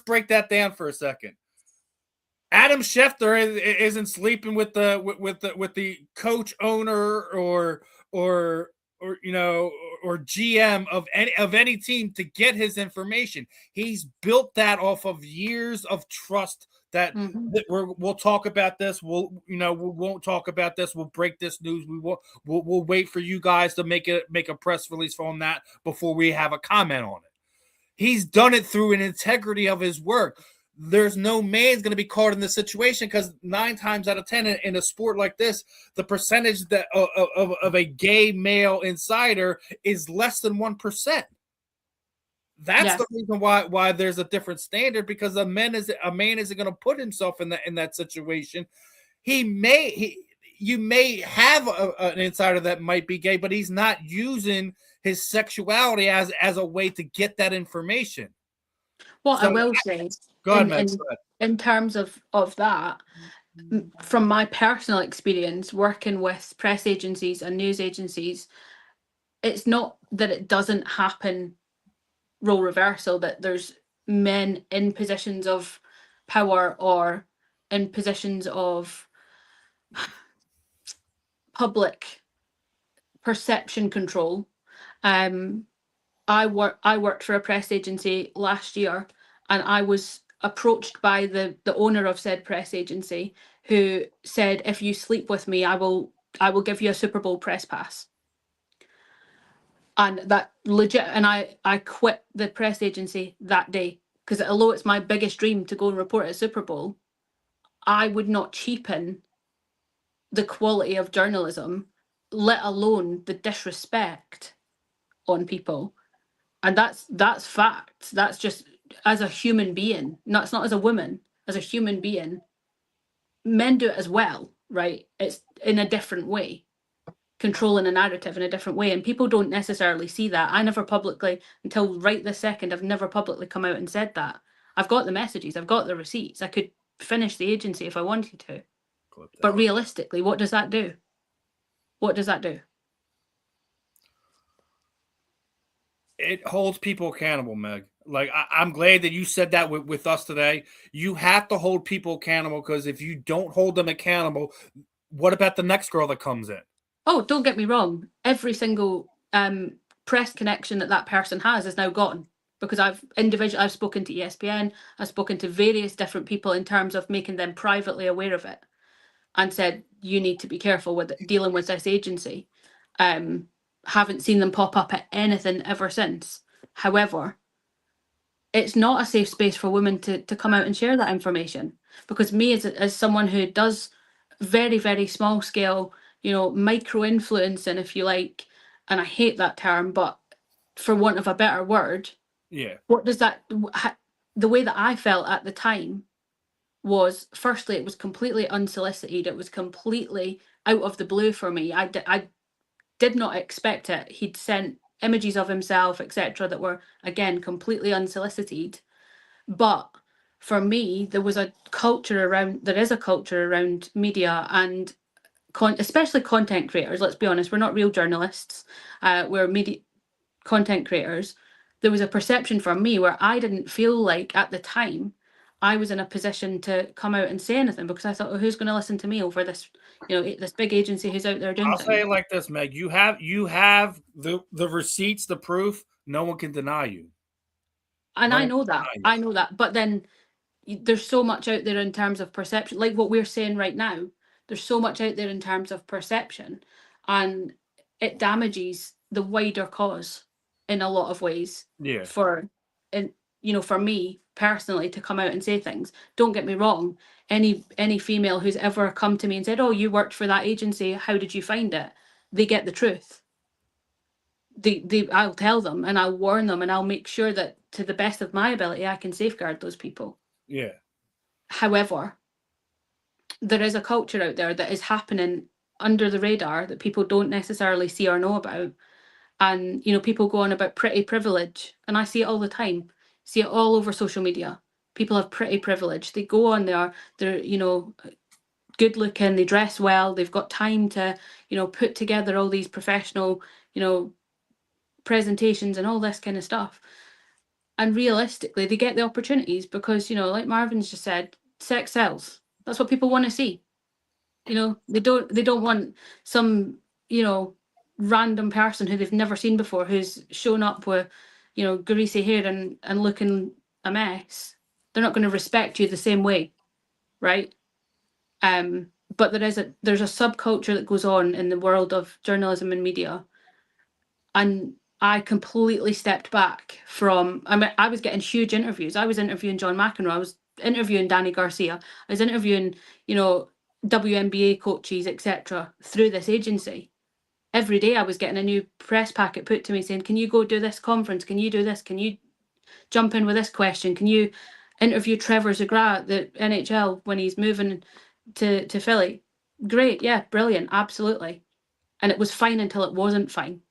break that down for a second. Adam Schefter isn't sleeping with the coach, owner, or GM of any team to get his information. He's built that off of years of trust that we'll talk about this. We won't talk about this. We'll break this news. We'll wait for you guys to make a press release on that before we have a comment on it. He's done it through an integrity of his work. There's no man's going to be caught in this situation, because 9 times out of 10 in a sport like this, the percentage that of a gay male insider is less than 1%. That's the reason why there's a different standard, because a man isn't going to put himself in that situation. You may have an insider that might be gay, but he's not using his sexuality as a way to get that information. I will say, go ahead, in terms of that, from my personal experience working with press agencies and news agencies, it's not that it doesn't happen role reversal, that there's men in positions of power or in positions of public perception control I worked for a press agency last year, and I was approached by the owner of said press agency, who said, if you sleep with me, I will give you a Super Bowl press pass. And that legit, and I quit the press agency that day, because although it's my biggest dream to go and report at Super Bowl, I would not cheapen the quality of journalism, let alone the disrespect on people. And that's fact. That's just, as a human being, it's not as a woman, as a human being. Men do it as well, right? It's in a different way, controlling a narrative in a different way, and people don't necessarily see that. I never publicly, until right this second, I've never publicly come out and said that. I've got the messages, I've got the receipts, I could finish the agency if I wanted to. But realistically, what does that do? What does that do? It holds people accountable, Meg. Like, I'm glad that you said that with us today. You have to hold people accountable, because if you don't hold them accountable, what about the next girl that comes in? Oh, don't get me wrong. Every single press connection that person has is now gone, because I've spoken to ESPN, I've spoken to various different people in terms of making them privately aware of it, and said, you need to be careful with dealing with this agency. Haven't seen them pop up at anything ever since. However, it's not a safe space for women to come out and share that information, because me, as someone who does very, very small scale, micro influencing, if you like, and I hate that term, but for want of a better word, yeah, what does that, the way that I felt at the time was, firstly, it was completely unsolicited. It was completely out of the blue for me. I did not expect it. He'd sent images of himself, etc., that were, again, completely unsolicited. But for me, there is a culture around media and especially content creators. Let's be honest, we're not real journalists. We're media content creators. There was a perception for me where I didn't feel like at the time I was in a position to come out and say anything, because I thought, well, who's going to listen to me over this, this big agency who's out there doing I'll things? say it like this, Meg. You have the receipts, the proof. No one can deny you. And I know that. But then there's so much out there in terms of perception, like what we're saying right now. There's so much out there in terms of perception, and it damages the wider cause in a lot of ways. Yeah. For me personally to come out and say things. Don't get me wrong. Any female who's ever come to me and said, "Oh, you worked for that agency, how did you find it?" They get the truth. I'll tell them, and I'll warn them, and I'll make sure that to the best of my ability I can safeguard those people. Yeah. However, there is a culture out there that is happening under the radar that people don't necessarily see or know about. And, people go on about pretty privilege, and I see it all the time. See it all over social media. People have pretty privilege. They go on there, they're, good looking, they dress well, they've got time to, put together all these professional, presentations and all this kind of stuff. And realistically, they get the opportunities because, like Marvin's just said, sex sells. That's what people want to see. They don't want some, random person who they've never seen before, who's shown up with, greasy hair and looking a mess. They're not going to respect you the same way, right? But there's a subculture that goes on in the world of journalism and media, and I completely stepped back from. I was getting huge interviews. I was interviewing John McEnroe. I was interviewing Danny Garcia. I was interviewing, WNBA coaches, etc., through this agency. Every day I was getting a new press packet put to me saying, "Can you go do this conference? Can you do this? Can you jump in with this question? Can you interview Trevor Zegras at the NHL when he's moving to Philly?" Great, yeah, brilliant, absolutely. And it was fine until it wasn't fine.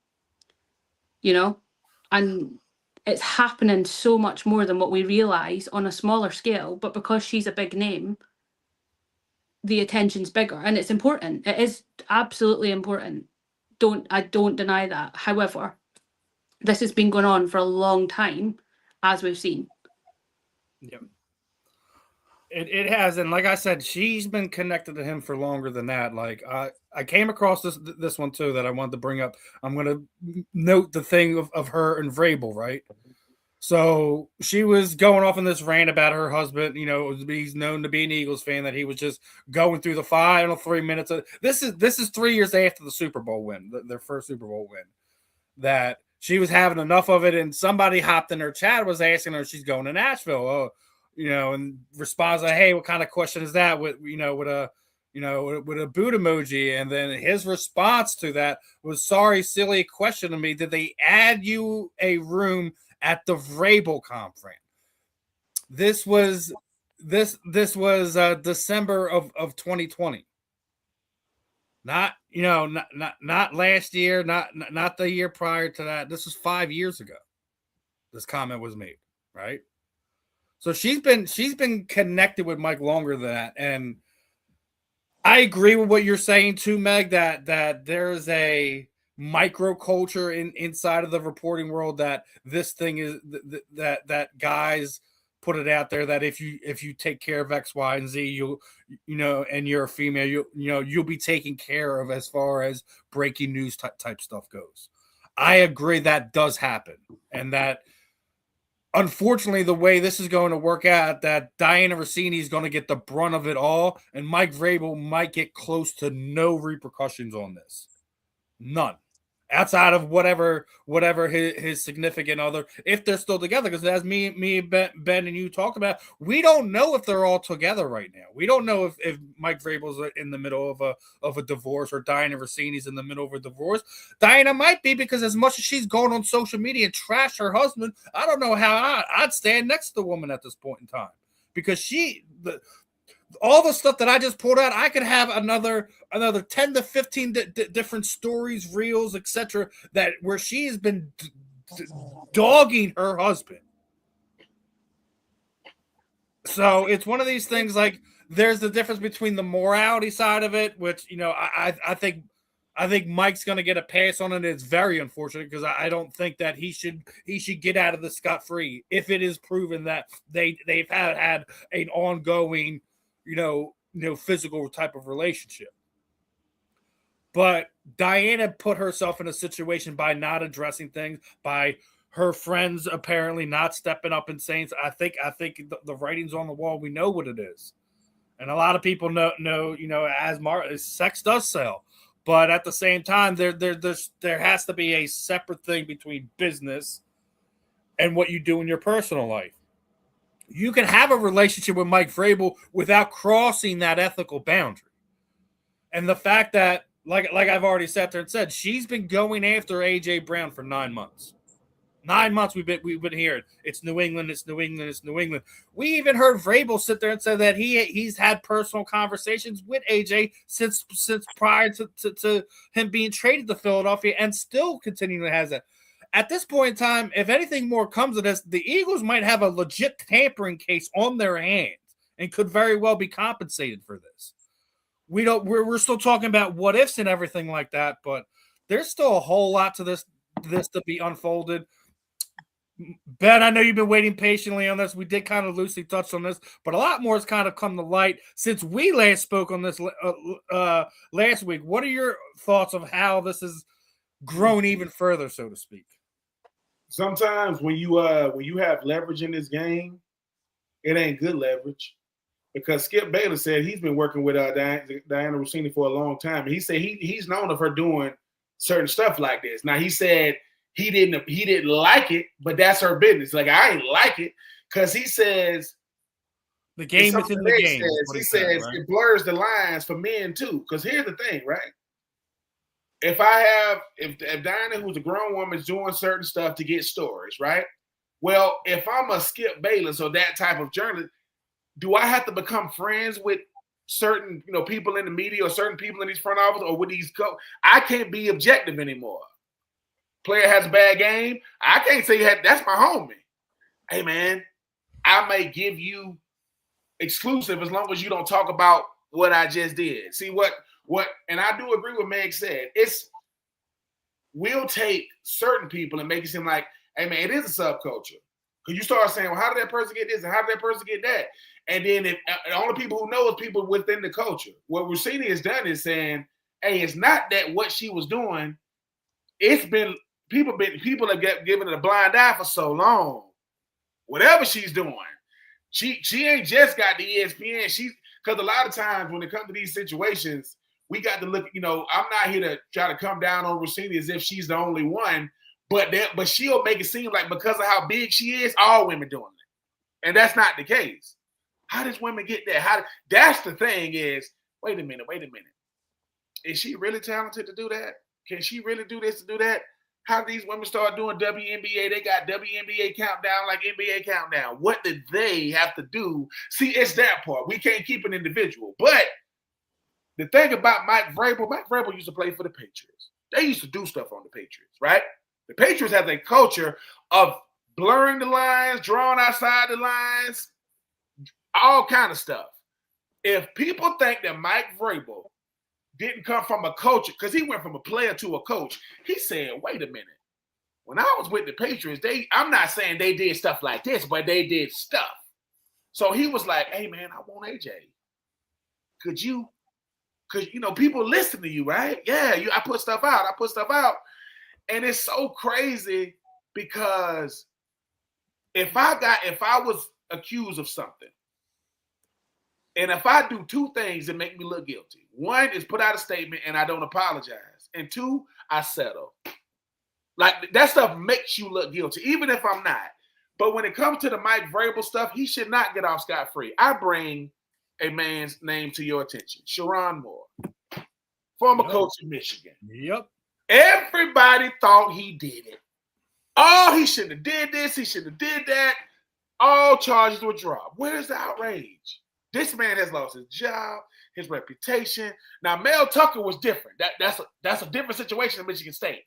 And it's happening so much more than what we realise on a smaller scale, but because she's a big name, the attention's bigger, and it's important. It is absolutely important. I don't deny that. However, this has been going on for a long time, as we've seen. Yeah. It has, and like I said, she's been connected to him for longer than that. Like I came across this one too that I wanted to bring up. I'm gonna note the thing of her and Vrable, right? So she was going off on this rant about her husband. You know, he's known to be an Eagles fan, that he was just going through the final 3 minutes. This is 3 years after the Super Bowl win, their first Super Bowl win, that she was having enough of it, and somebody hopped in her chat, was asking her if she's going to Nashville. Oh, and responds like, "Hey, what kind of question is that?" With with a boot emoji, and then his response to that was, "Sorry, silly question to me. Did they add you a room at the Vrable conference?" This was December of 2020. Not not last year, not the year prior to that. This was 5 years ago. This comment was made, right? So she's been connected with Mike longer than that, and I agree with what you're saying too, Meg. That there's a microculture inside of the reporting world, that this thing is that guys put it out there that if you take care of X, Y, and Z, and you're a female, you'll be taken care of as far as breaking news type stuff goes. I agree that does happen, and that unfortunately, the way this is going to work out, that Dianna Russini is going to get the brunt of it all, and Mike Vrable might get close to no repercussions on this. None. Outside of whatever his significant other, if they're still together, because as me, Ben, and you talked about, we don't know if they're all together right now. We don't know if Mike Vrabel's in the middle of a divorce, or Dianna Russini's in the middle of a divorce. Dianna might be, because as much as she's going on social media and trash her husband, I don't know how I'd stand next to the woman at this point in time, because all the stuff that I just pulled out, I could have another 10 to 15 different stories, reels, etc., that where she has been dogging her husband. So it's one of these things, like, there's the difference between the morality side of it, which I think Mike's going to get a pass on it. It's very unfortunate, because I don't think that he should get out of this scot-free if it is proven that they've had an ongoing physical type of relationship. But Dianna put herself in a situation by not addressing things, by her friends apparently not stepping up and saying, I think the writing's on the wall. We know what it is. And a lot of people know as sex does sell. But at the same time, there has to be a separate thing between business and what you do in your personal life. You can have a relationship with Mike Vrable without crossing that ethical boundary. And the fact that, like I've already sat there and said, she's been going after AJ Brown for 9 months. 9 months we've been hearing it's New England, it's New England, it's New England. We even heard Vrable sit there and say that he's had personal conversations with AJ since prior to him being traded to Philadelphia, and still continuing to have that. At this point in time, if anything more comes of this, the Eagles might have a legit tampering case on their hands and could very well be compensated for this. We're still talking about what ifs and everything like that, but there's still a whole lot to this to be unfolded. Ben, I know you've been waiting patiently on this. We did kind of loosely touch on this, but a lot more has kind of come to light since we last spoke on this last week. What are your thoughts of how this has grown even further, so to speak? Sometimes when you have leverage in this game, it ain't good leverage, because Skip Bayless said he's been working with Dianna Russini for a long time. And he said he's known of her doing certain stuff like this. Now, he said he didn't like it, but that's her business. Like, I ain't like it, because he says the game within the game. He says right? It blurs the lines for men too. Because here's the thing, right? If Dianna, who's a grown woman, is doing certain stuff to get stories, right? Well, if I'm a Skip Bayless or that type of journalist, do I have to become friends with certain people in the media or certain people in these front office or with these I can't be objective anymore. Player has a bad game, I can't say that's my homie. Hey man, I may give you exclusive as long as you don't talk about what I just did. See what, and I do agree with Meg said. We'll take certain people and make it seem like, hey man, it is a subculture. Because you start saying, well, how did that person get this and how did that person get that? And then the only people who know is people within the culture. What Russini has done is saying, hey, it's not that what she was doing. It's been people have given it a blind eye for so long. Whatever she's doing, she ain't just got the ESPN. Because a lot of times when it comes to these situations, we got to look. I'm not here to try to come down on Russini as if she's the only one, but she'll make it seem like because of how big she is, all women doing it, and that's not the case. How does women get there? That's the thing is, wait a minute. Is she really talented to do that? Can she really do this to do that? How do these women start doing WNBA? They got WNBA countdown like NBA countdown. What did they have to do? See, it's that part. We can't keep an individual. But the thing about Mike Vrable used to play for the Patriots. They used to do stuff on the Patriots, right? The Patriots have a culture of blurring the lines, drawing outside the lines, all kind of stuff. If people think that Mike Vrable didn't come from a coach, because he went from a player to a coach, he said, wait a minute. When I was with the Patriots, I'm not saying they did stuff like this, but they did stuff. So he was like, hey, man, I want AJ. Because, people listen to you, right? Yeah, I put stuff out. And it's so crazy because if I was accused of something, and if I do two things that make me look guilty, one is put out a statement and I don't apologize. And two, I settle. Like that stuff makes you look guilty, even if I'm not. But when it comes to the Mike Vrable stuff, he should not get off scot-free. I bring a man's name to your attention. Sharon Moore, former coach of Michigan. Yep. Everybody thought he did it. Oh, he shouldn't have did this. He shouldn't have did that. All charges were dropped. Where's the outrage? This man has lost his job, his reputation. Now, Mel Tucker was different. That's a different situation in Michigan State.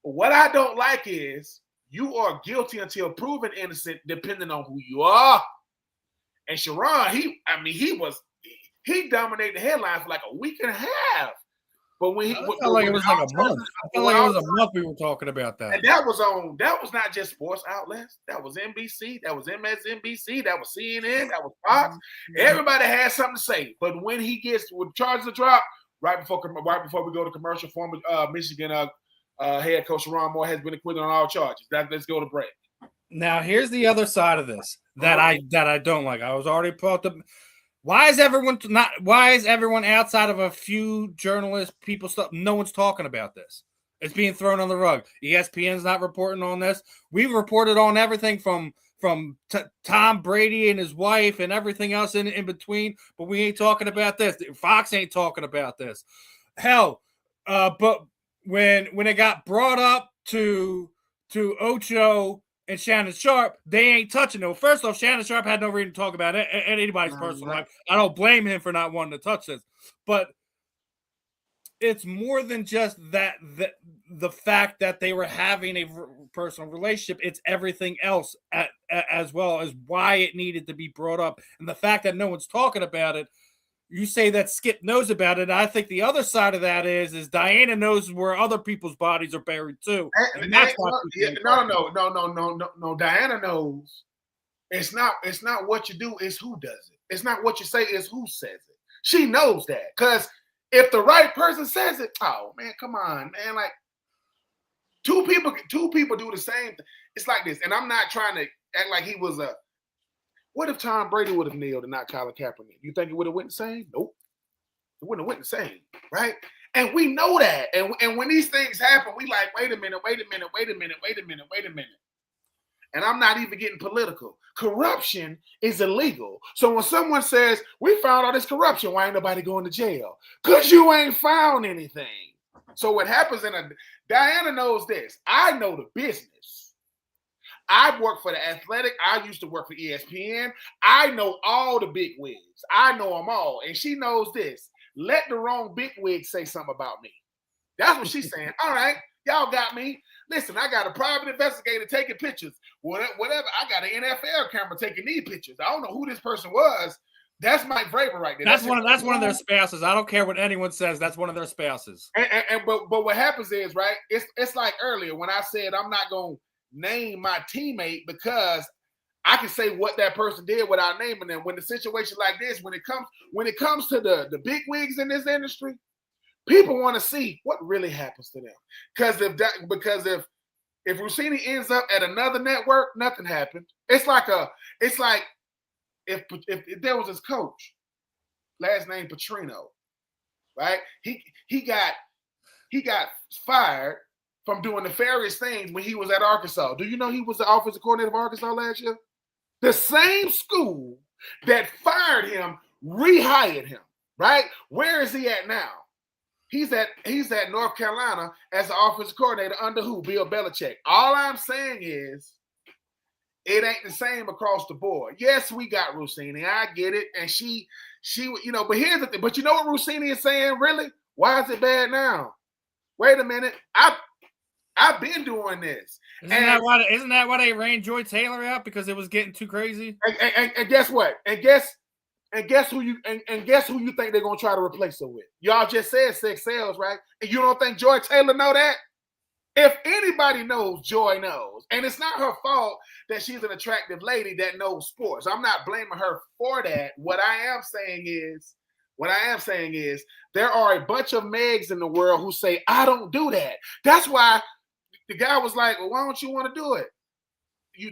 But what I don't like is you are guilty until proven innocent, depending on who you are. And Sharon, he dominated the headlines for like a week and a half. But when he I felt like it was like a month. I felt like it was a month we were talking about that. And that was not just sports outlets. That was NBC, that was MSNBC, that was CNN, that was Fox. Everybody had something to say. But when he gets with charges to drop, right before we go to commercial, former Michigan head coach Sharon Moore has been acquitted on all charges. Let's go to break. Now here's the other side of this that I don't like. I was already put the. Why is everyone outside of a few journalists, people stuff? No one's talking about this. It's being thrown on the rug. ESPN's not reporting on this. We've reported on everything from Tom Brady and his wife and everything else in between, but we ain't talking about this. Fox ain't talking about this. Hell, but when it got brought up to Ocho and Shannon Sharp, they ain't touching it. Well, first off, Shannon Sharp had no reason to talk about it and anybody's personal life. I don't blame him for not wanting to touch this. But it's more than just the fact that they were having a personal relationship. It's everything else as well as why it needed to be brought up. And the fact that no one's talking about it, you say that Skip knows about it. I think the other side of that is Dianna knows where other people's bodies are buried too. And that's no. Dianna knows. It's not what you do, it's who does it. It's not what you say, it's who says it. She knows that. Because if the right person says it, oh man, come on, man. Like two people do the same thing. It's like this. And I'm not trying to act like he was a. What if Tom Brady would have kneeled and not Colin Kaepernick? You think it would have went the same? Nope. It wouldn't have went the same, right? And we know that. And when these things happen, we like, wait a minute. And I'm not even getting political. Corruption is illegal. So when someone says, we found all this corruption, why ain't nobody going to jail? Because you ain't found anything. So what happens Dianna knows this. I know the business. I've worked for The Athletic. I used to work for ESPN. I know all the big wigs. I know them all. And she knows this. Let the wrong big wig say something about me. That's what she's saying. All right, y'all got me. Listen, I got a private investigator taking pictures. Whatever. I got an NFL camera taking these pictures. I don't know who this person was. That's Mike Vrable right there. That's one of their spouses. I don't care what anyone says. That's one of their spouses. But what happens is, right, it's like earlier when I said I'm not going to name my teammate because I can say what that person did without naming them. When the situation like this, when it comes to the big wigs in this industry, people want to see what really happens to them. Because if Russini ends up at another network, nothing happened. It's like if there was his coach, last name Petrino, right? He got fired from doing nefarious things when he was at Arkansas. Do you know he was the offensive coordinator of Arkansas last year? The same school that fired him rehired him, right? Where is he at now? He's at North Carolina as the offensive coordinator under who? Bill Belichick. All I'm saying is it ain't the same across the board. Yes, we got Russini. I get it. And she, but here's the thing. But you know what Russini is saying, really? Why is it bad now? Wait a minute. I've been doing this. Isn't that why they ran Joy Taylor out? Because it was getting too crazy? And guess what? And guess who you think they're gonna try to replace her with? Y'all just said sex sales, right? And you don't think Joy Taylor know that? If anybody knows, Joy knows. And it's not her fault that she's an attractive lady that knows sports. I'm not blaming her for that. What I am saying is there are a bunch of Megs in the world who say, I don't do that. That's why the guy was like, well, why don't you want to do it?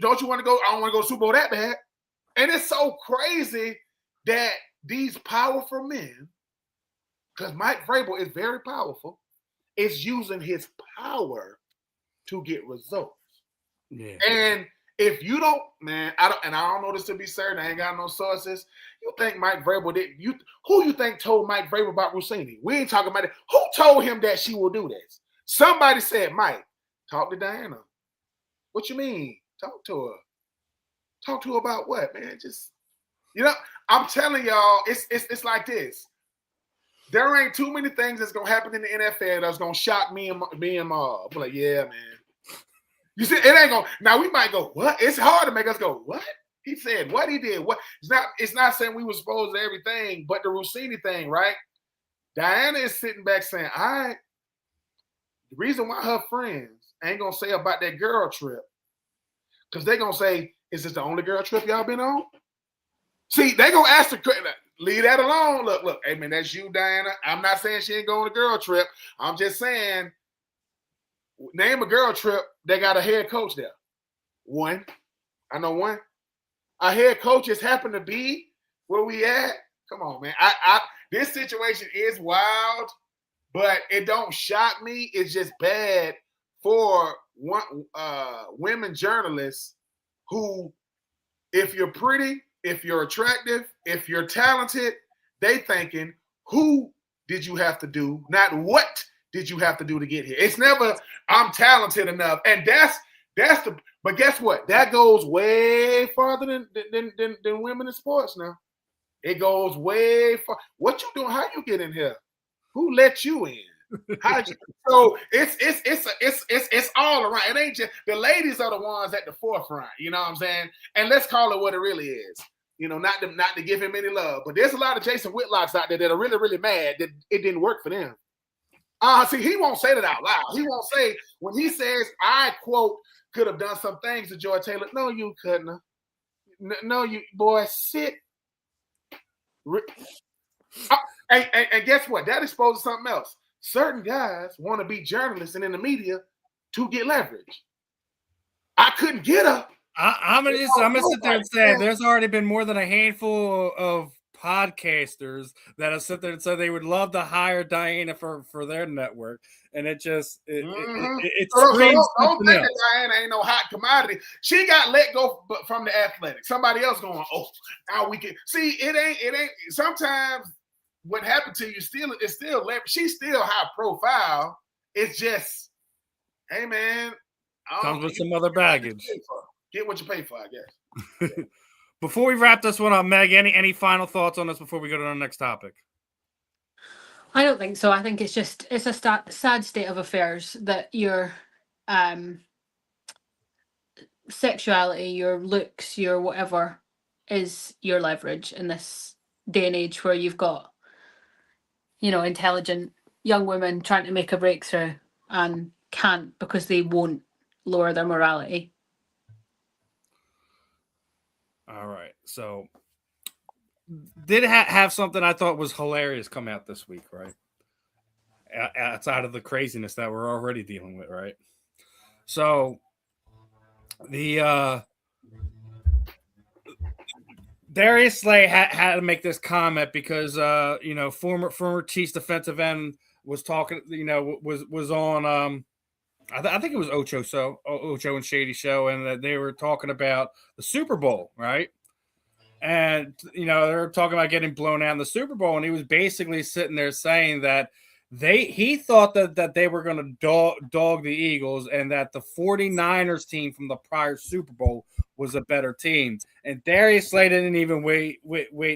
Don't you want to go? I don't want to go to Super Bowl that bad. And it's so crazy that these powerful men, because Mike Vrable is very powerful, is using his power to get results. Yeah. And if you don't, man, I don't know this to be certain. I ain't got no sources. You think Mike Vrable did? Who you think told Mike Vrable about Russini? We ain't talking about it. Who told him that she will do this? Somebody said, Mike, talk to Dianna. What you mean? Talk to her. Talk to her about what, man? Just, I'm telling y'all, it's like this. There ain't too many things that's gonna happen in the NFL that's gonna shock me and Marv. I'm like, yeah, man. You see, it ain't gonna. Now we might go, what? It's hard to make us go, what? He said, what he did, what? It's not saying we were supposed to everything, but the Russini thing, right? Dianna is sitting back saying, all right. The reason why her friends ain't gonna say about that girl trip, because they're gonna say, is this the only girl trip y'all been on? See, they gonna ask the question. Leave that alone. Look. Hey, man, that's you, Dianna. I'm not saying she ain't going on a girl trip. I'm just saying, name a girl trip that got a head coach there. One. I know one. Our head coaches happen to be where we at. Come on, man. This situation is wild, but it don't shock me. It's just bad for women journalists who, if you're pretty, if you're attractive, if you're talented, they thinking, who did you have to do? Not what did you have to do to get here? It's never, I'm talented enough. And but guess what? That goes way farther than women in sports now. It goes way far. What you doing? How you get in here? Who let you in? So it's all around. It ain't just the ladies are the ones at the forefront. You know what I'm saying? And let's call it what it really is. Not to give him any love, but there's a lot of Jason Whitlocks out there that are really, really mad that it didn't work for them. See, he won't say that out loud. He won't say when he says, I quote, could have done some things to Joy Taylor. No, you couldn't. No, you boy, sit. And guess what? That exposes something else. Certain guys want to be journalists and in the media to get leverage. I couldn't get her. I'm gonna sit there and say there's already been more than a handful of podcasters that have sit there and said they would love to hire Dianna for their network, and it screams. Don't think that Dianna ain't no hot commodity. She got let go from the Athletic. Somebody else going, now we can see it ain't. Sometimes what happened to you is still leverage. She's still high profile. It's just, hey man, comes with some other baggage. Get what you pay for, I guess. Before we wrap this one up, Meg, any final thoughts on this before we go to our next topic? I don't think so. I think it's a sad state of affairs that your sexuality, your looks, your whatever is your leverage in this day and age where you've got, intelligent young women trying to make a breakthrough and can't because they won't lower their morality. All right. So did have something I thought was hilarious come out this week, right? Outside of the craziness that we're already dealing with, right? So the Darius Slay had to make this comment because former Chiefs defensive end was talking, was on I think it was Ocho and Shady show, and they were talking about the Super Bowl, right? And they were talking about getting blown out in the Super Bowl, and he was basically sitting there saying that he thought that they were going to dog the Eagles, and that the 49ers team from the prior Super Bowl was a better team. And Darius Slay didn't even wait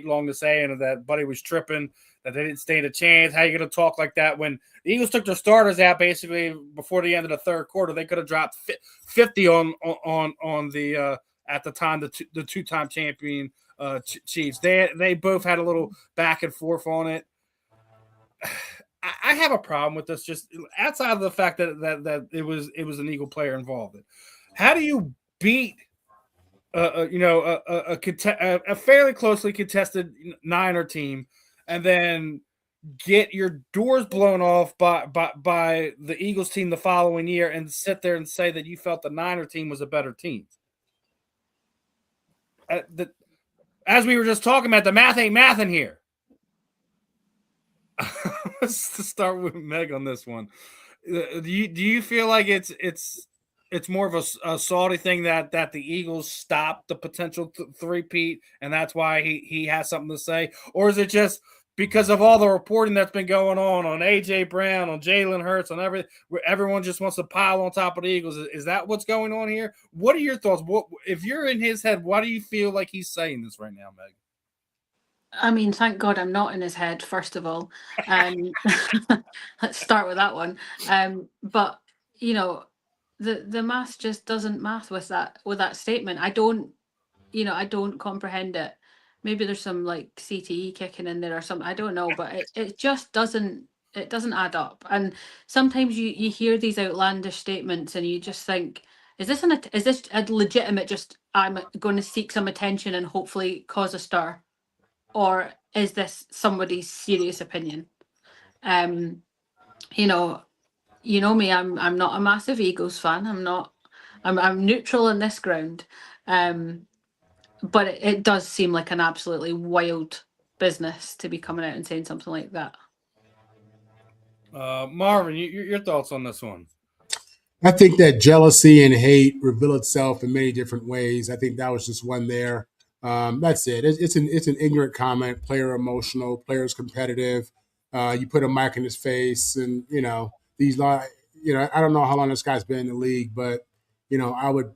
long to say it, that Buddy was tripping, that they didn't stand a chance. How you going to talk like that when the Eagles took their starters out basically before the end of the third quarter? They could have dropped 50 on the at the time the two-time champion Chiefs. They both had a little back and forth on it. I have a problem with this, just outside of the fact that it was an Eagle player involved. How do you beat a fairly closely contested Niner team and then get your doors blown off by the Eagles team the following year and sit there and say that you felt the Niner team was a better team? As we were just talking about, the math ain't math in here. Let's start with Meg on this one. Do you feel like it's more of a salty thing that the Eagles stopped the potential three-peat, and that's why he has something to say? Or is it just because of all the reporting that's been going on A.J. Brown, on Jalen Hurts, on everything, where everyone just wants to pile on top of the Eagles? Is that what's going on here? What are your thoughts? If you're in his head, why do you feel like he's saying this right now, Meg? I mean, thank God I'm not in his head, first of all. Let's start with that one. But the math just doesn't math with that statement. I don't comprehend it. Maybe there's some like CTE kicking in there or something. I don't know, but it just doesn't add up. And sometimes you hear these outlandish statements and you just think, is this a legitimate, just I'm going to seek some attention and hopefully cause a stir? Or is this somebody's serious opinion? You know me. I'm not a massive Eagles fan. I'm neutral on this ground. But it does seem like an absolutely wild business to be coming out and saying something like that. Marvin, your thoughts on this one? I think that jealousy and hate reveal itself in many different ways. I think that was just one there. That's it. It's an ignorant comment. Player emotional. Player's competitive. You put a mic in his face, and these. I don't know how long this guy's been in the league, but I would.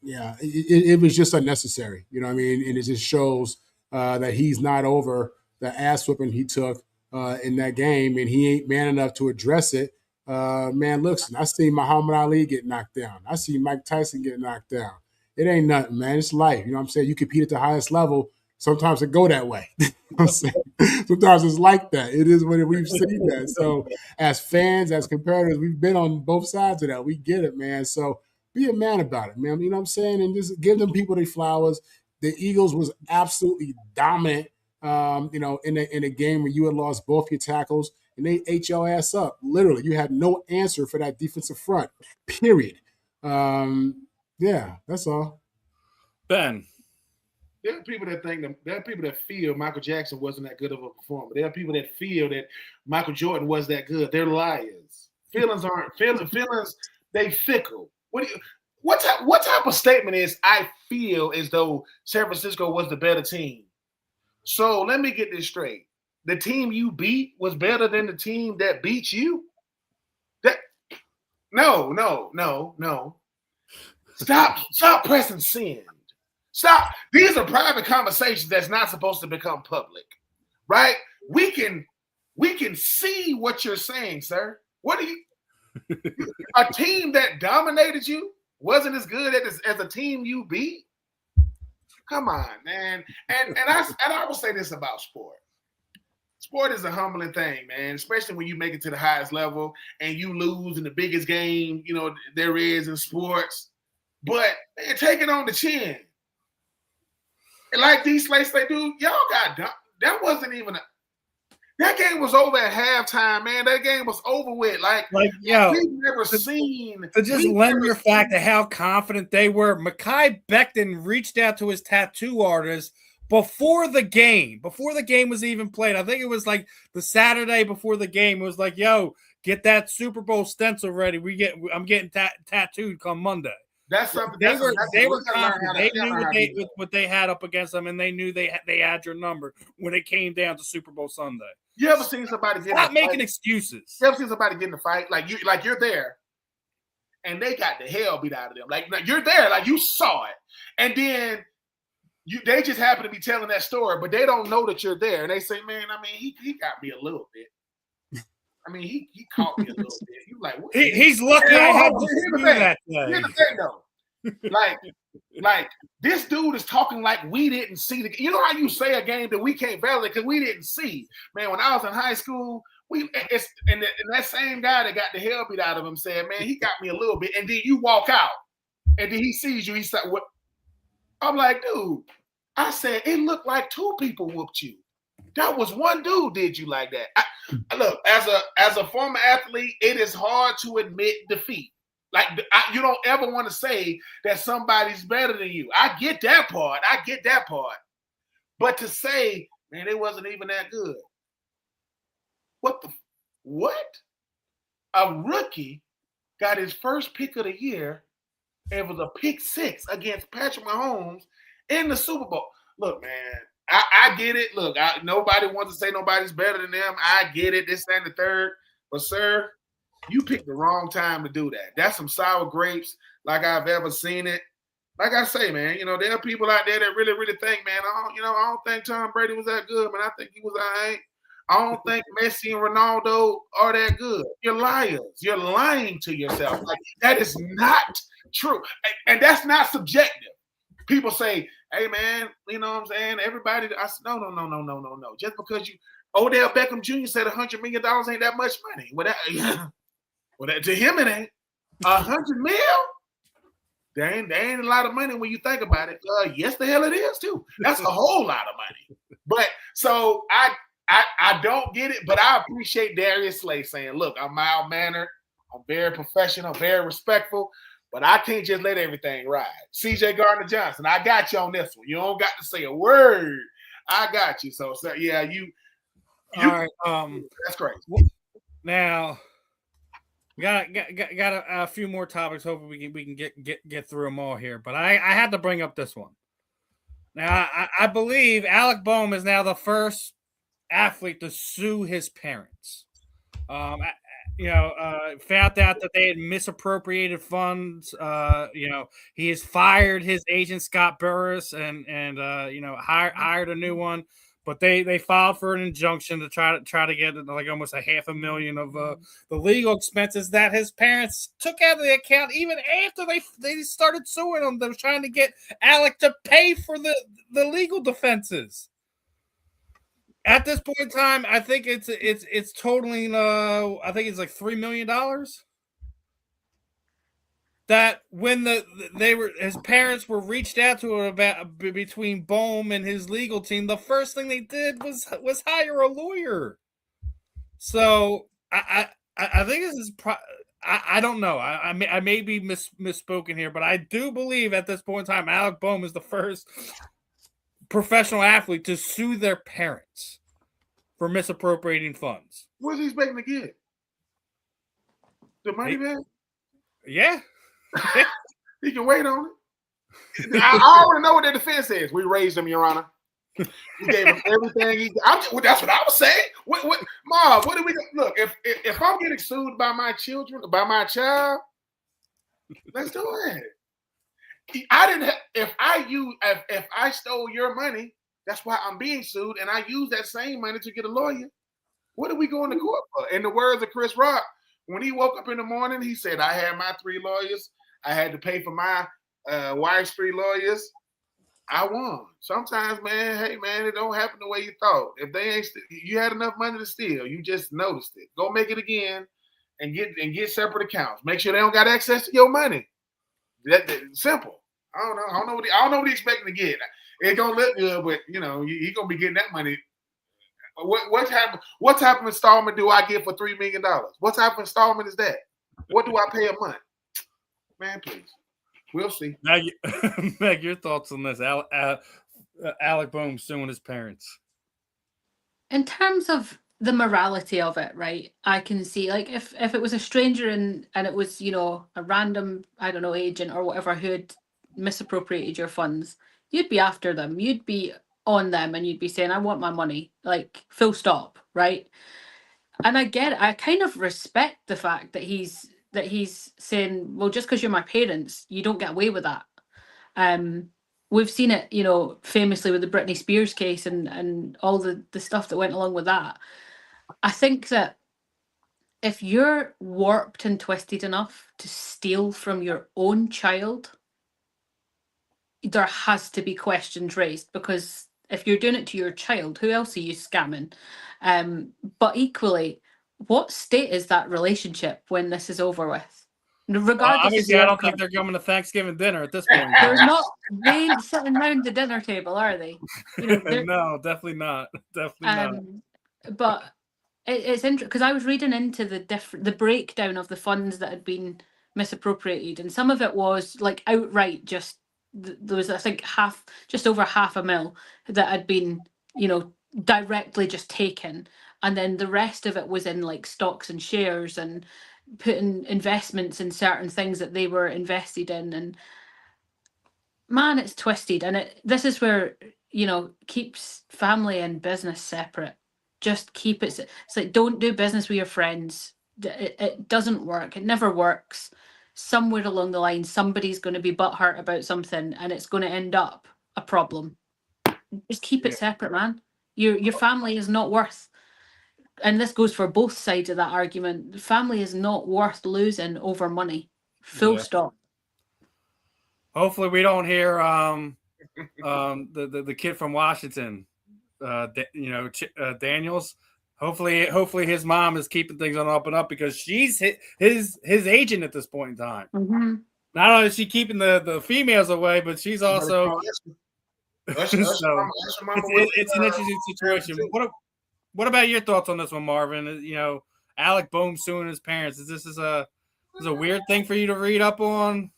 Yeah, it was just unnecessary. You know what I mean? And it just shows that he's not over the ass whipping he took in that game, and he ain't man enough to address it. Man, listen, I seen Muhammad Ali get knocked down. I see Mike Tyson get knocked down. It ain't nothing, man. It's life. You know what I'm saying? You compete at the highest level. Sometimes it go that way. You know what I'm saying? Sometimes it's like that. It is what we've seen that. So as fans, as competitors, we've been on both sides of that. We get it, man. So be a man about it, man. You know what I'm saying? And just give them people their flowers. The Eagles was absolutely dominant, in a game where you had lost both your tackles and they ate your ass up. Literally, you had no answer for that defensive front, period. Yeah, that's all. Ben. There are people that feel Michael Jackson wasn't that good of a performer. There are people that feel that Michael Jordan was that good. They're liars. Feelings aren't feelings. They fickle. What type of statement is I feel as though San Francisco was the better team? So let me get this straight. The team you beat was better than the team that beat you? No. Stop pressing send. Stop. These are private conversations that's not supposed to become public, right? We can see what you're saying, sir. What are you? A team that dominated you wasn't as good as a team you beat? Come on, man. And I will say this about sport. Sport is a humbling thing, man, especially when you make it to the highest level and you lose in the biggest game, there is in sports. But man, take it on the chin. like these slates they do, y'all got done. That wasn't even that game was over at halftime, man. That game was over with. Like yo, we've never seen. To just lend your fact of how confident they were, Mekhi Becton reached out to his tattoo artist before the game was even played. I think it was like the Saturday before the game. It was like, yo, get that Super Bowl stencil ready. I'm getting tattooed come Monday. That's something they were confident. They knew what they had up against them, and they knew they had your number when it came down to Super Bowl Sunday. You ever seen somebody Stop making excuses? You ever seen somebody get in a fight? Like you're there, and they got the hell beat out of them. Like you're there, like you saw it, and then they just happen to be telling that story, but they don't know that you're there, and they say, "Man, I mean, he got me a little bit. I mean, he caught me a little bit." You like, what? He's lucky I had to do that. Here's the thing, though. Like this dude is talking like we didn't see the. You know how you say a game that we can't validate because we didn't see. Man, when I was in high school, and that same guy that got the hell beat out of him said, "Man, he got me a little bit," and then you walk out, and then he sees you. He said, "What?" I'm like, dude. I said it looked like two people whooped you. That was one dude did you like that. Look, as a former athlete, it is hard to admit defeat. Like you don't ever want to say that somebody's better than you. I get that part. But to say, man, it wasn't even that good. What? A rookie got his first pick of the year. It was a pick 6 against Patrick Mahomes in the Super Bowl. Look, man, I get it. Look, nobody wants to say nobody's better than them. I get it. This and the third. But, sir, you picked the wrong time to do that. That's some sour grapes like I've ever seen it. Like I say, man, there are people out there that really, really think, man, I don't think Tom Brady was that good, man. I think he was all right. I don't think Messi and Ronaldo are that good. You're liars. You're lying to yourself. Like, that is not true. And that's not subjective. People say, hey, man, you know what I'm saying? Everybody, I said, no. Just because Odell Beckham Jr. said $100 million ain't that much money. To him, it ain't. $100 million? There ain't a lot of money when you think about it. Yes, the hell it is, too. That's a whole lot of money. But so I don't get it, but I appreciate Darius Slay saying, look, I'm mild-mannered. I'm very professional, very respectful. But I can't just let everything ride. CJ Gardner-Johnson, I got you on this one. You don't got to say a word. I got you. So yeah, you all right. That's great. Now, got a few more topics. Hopefully we can get through them all here. But I had to bring up this one. Now, I believe Alec Boehm is now the first athlete to sue his parents. Found out that they had misappropriated funds. He has fired his agent Scott Burris and hired a new one. But they filed for an injunction to try to get like almost $500,000 of the legal expenses that his parents took out of the account even after they started suing him. They were trying to get Alec to pay for the legal defenses. At this point in time, I think it's totaling. I think it's like $3 million. That when his parents were reached out to about between Boehm and his legal team, the first thing they did was hire a lawyer. So I think this is. I don't know. I may be misspoken here, but I do believe at this point in time, Alec Boehm is the first professional athlete to sue their parents for misappropriating funds. What's he expecting to get? The money back? Yeah. He can wait on it. I already know what the defense is. We raised him, Your Honor. We gave him everything. That's what I was saying. Marv, what do we look? If I'm getting sued by my children, by my child, let's do it. If I stole your money, that's why I'm being sued, and I use that same money to get a lawyer. What are we going to court for? In the words of Chris Rock, when he woke up in the morning, he said, I had my 3 lawyers. I had to pay for my wife's 3 lawyers. I won. Sometimes, man, hey, man, it don't happen the way you thought. If they ain't, you had enough money to steal, you just noticed it. Go make it again and get separate accounts. Make sure they don't got access to your money. That simple. I don't know what he's expecting to get. It's gonna look good, but you know, he gonna be getting that money. What type of installment do I get for $3 million? What type of installment is that? What do I pay a month? Man, please. We'll see. Meg, your thoughts on this? Alec Bohm suing his parents. In terms of the morality of it, right? I can see, like, if it was a stranger and it was, you know, a random, I don't know, agent or whatever who had misappropriated your funds, you'd be after them. You'd be on them and you'd be saying, I want my money, like, full stop, right? And I get it. I kind of respect the fact that he's saying, well, just because you're my parents, you don't get away with that. We've seen it, you know, famously with the Britney Spears case and all the stuff that went along with that. I think that if you're warped and twisted enough to steal from your own child, there has to be questions raised, because if you're doing it to your child, who else are you scamming? But equally, what state is that relationship when this is over with? Regardless, obviously, I don't think they're coming to Thanksgiving dinner at this point. They're not. They ain't sitting around the dinner table, are they? You know, no, definitely not. Definitely not. But it's interesting because I was reading into the breakdown of the funds that had been misappropriated, and some of it was like outright just there was, I think, just over $500,000 that had been, you know, directly just taken, and then the rest of it was in like stocks and shares and putting investments in certain things that they were invested in. And man, it's twisted. And this is where, you know, keeps family and business separate. Just keep it. It's like, don't do business with your friends. It doesn't work. It never works. Somewhere along the line, somebody's going to be butthurt about something and it's going to end up a problem. Just keep it separate, man. Your family is not worth, and this goes for both sides of that argument, family is not worth losing over money. Full stop. Hopefully we don't hear the kid from Washington, Daniels. Hopefully his mom is keeping things on up and up, because she's his agent at this point in time. Mm-hmm. Not only is she keeping the females away, but she's also it's an interesting situation. What about your thoughts on this one, Marvin? You know, Alec Bohm suing his parents. Is this a weird thing for you to read up on,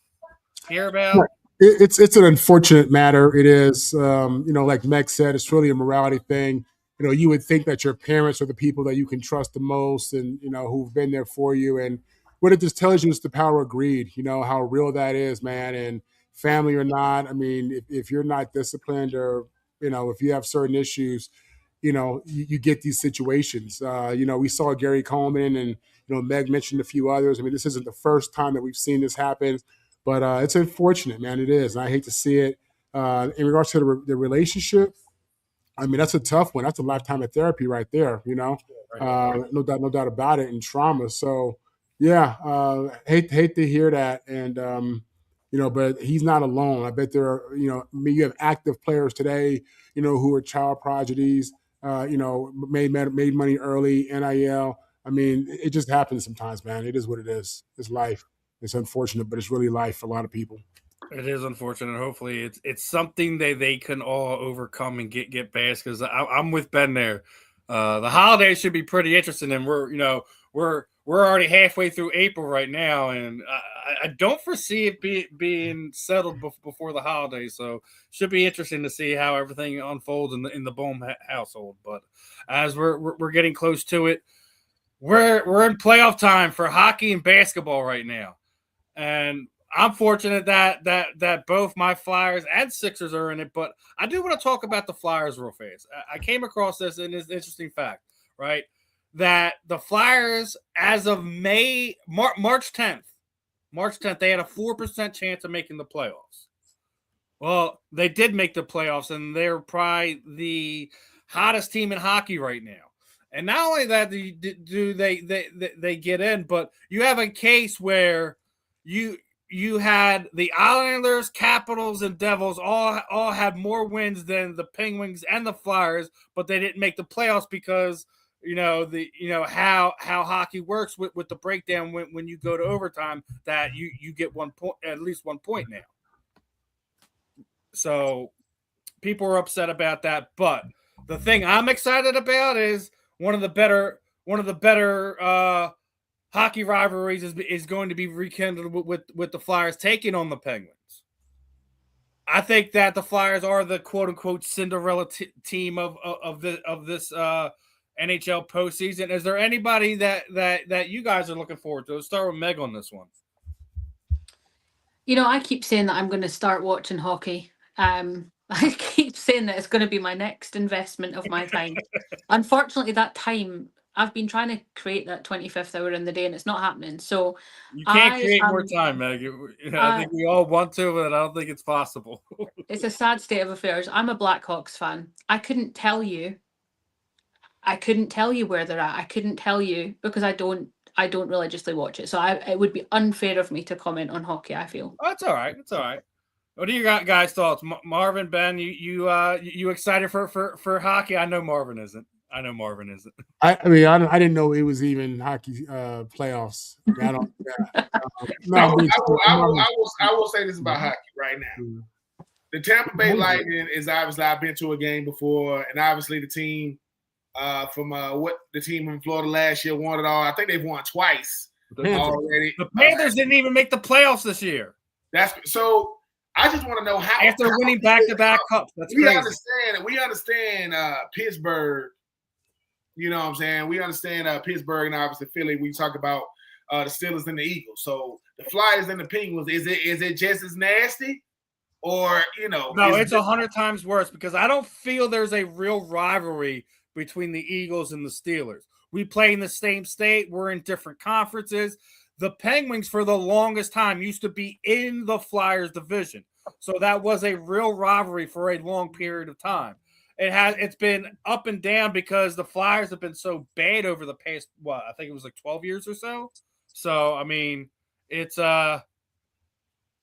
hear about? It's an unfortunate matter. It is, you know, like Meg said, it's really a morality thing. You know, you would think that your parents are the people that you can trust the most, and you know, who've been there for you. And what it just tells you is the power of greed. You know how real that is, man. And family or not, I mean, if you're not disciplined, or you know, if you have certain issues, you know, you get these situations. You know, we saw Gary Coleman, and you know, Meg mentioned a few others. I mean, this isn't the first time that we've seen this happen, but it's unfortunate, man. It is. And I hate to see it. In regards to the relationship, I mean, that's a tough one. That's a lifetime of therapy right there. You know, no doubt about it, and trauma. So, yeah, hate to hear that, and you know, but he's not alone. I bet there are, you know, you have active players today, you know, who are child prodigies. You know, made money early, NIL. I mean, it just happens sometimes, man. It is what it is. It's life. It's unfortunate, but it's really life for a lot of people. It is unfortunate. Hopefully, it's something they can all overcome and get past. Because I'm with Ben there. The holidays should be pretty interesting, and we're already halfway through April right now, and I don't foresee it being settled before the holidays. So should be interesting to see how everything unfolds in the Bohm household. But as we're getting close to it, we're in playoff time for hockey and basketball right now, and I'm fortunate that both my Flyers and Sixers are in it. But I do want to talk about the Flyers real fast. I came across this, and it's an interesting fact, right? That the Flyers, as of March 10th, they had a 4% chance of making the playoffs. Well, they did make the playoffs, and they're probably the hottest team in hockey right now. And not only that do they get in, but you have a case where you had the Islanders, Capitals, and Devils all had more wins than the Penguins and the Flyers, but they didn't make the playoffs because how hockey works with the breakdown when you go to overtime, that you get 1 point, at least 1 point now. So People are upset about that. But the thing I'm excited about is one of the better hockey rivalries is going to be rekindled with the Flyers taking on the Penguins. I think that the Flyers are the quote unquote Cinderella team of this NHL postseason. Is there anybody that you guys are looking forward to? Let's start with Meg on this one. You know, I keep saying that I'm going to start watching hockey. I keep saying that it's going to be my next investment of my time. Unfortunately, that time, I've been trying to create that 25th hour in the day and it's not happening. So you can't create more time, Meg. I think we all want to, but I don't think it's possible. It's a sad state of affairs. I'm a Blackhawks fan. I couldn't tell you where they're at. I couldn't tell you because I don't religiously watch it. So it would be unfair of me to comment on hockey, I feel. Oh, it's all right. It's all right. What do you got, guys' thoughts? Marvin, Ben, you excited for hockey? I know Marvin isn't. I mean, I didn't know it was even hockey playoffs. I don't. Yeah. I will say this about hockey right now. The Tampa Bay Lightning is obviously, I've been to a game before, and obviously the team from the team from Florida last year won it all. I think they've won twice already. The Panthers didn't even make the playoffs this year. That's so. I just want to know how after winning back-to-back cups. That's we crazy. We understand Pittsburgh. You know what I'm saying? We understand Pittsburgh and obviously Philly. We talk about the Steelers and the Eagles. So the Flyers and the Penguins, is it just as nasty? Or, no, it's 100 times worse because I don't feel there's a real rivalry between the Eagles and the Steelers. We play in the same state. We're in different conferences. The Penguins, for the longest time, used to be in the Flyers division. So that was a real rivalry for a long period of time. It's been up and down because the Flyers have been so bad over the past, I think it was like 12 years or so. So, I mean, I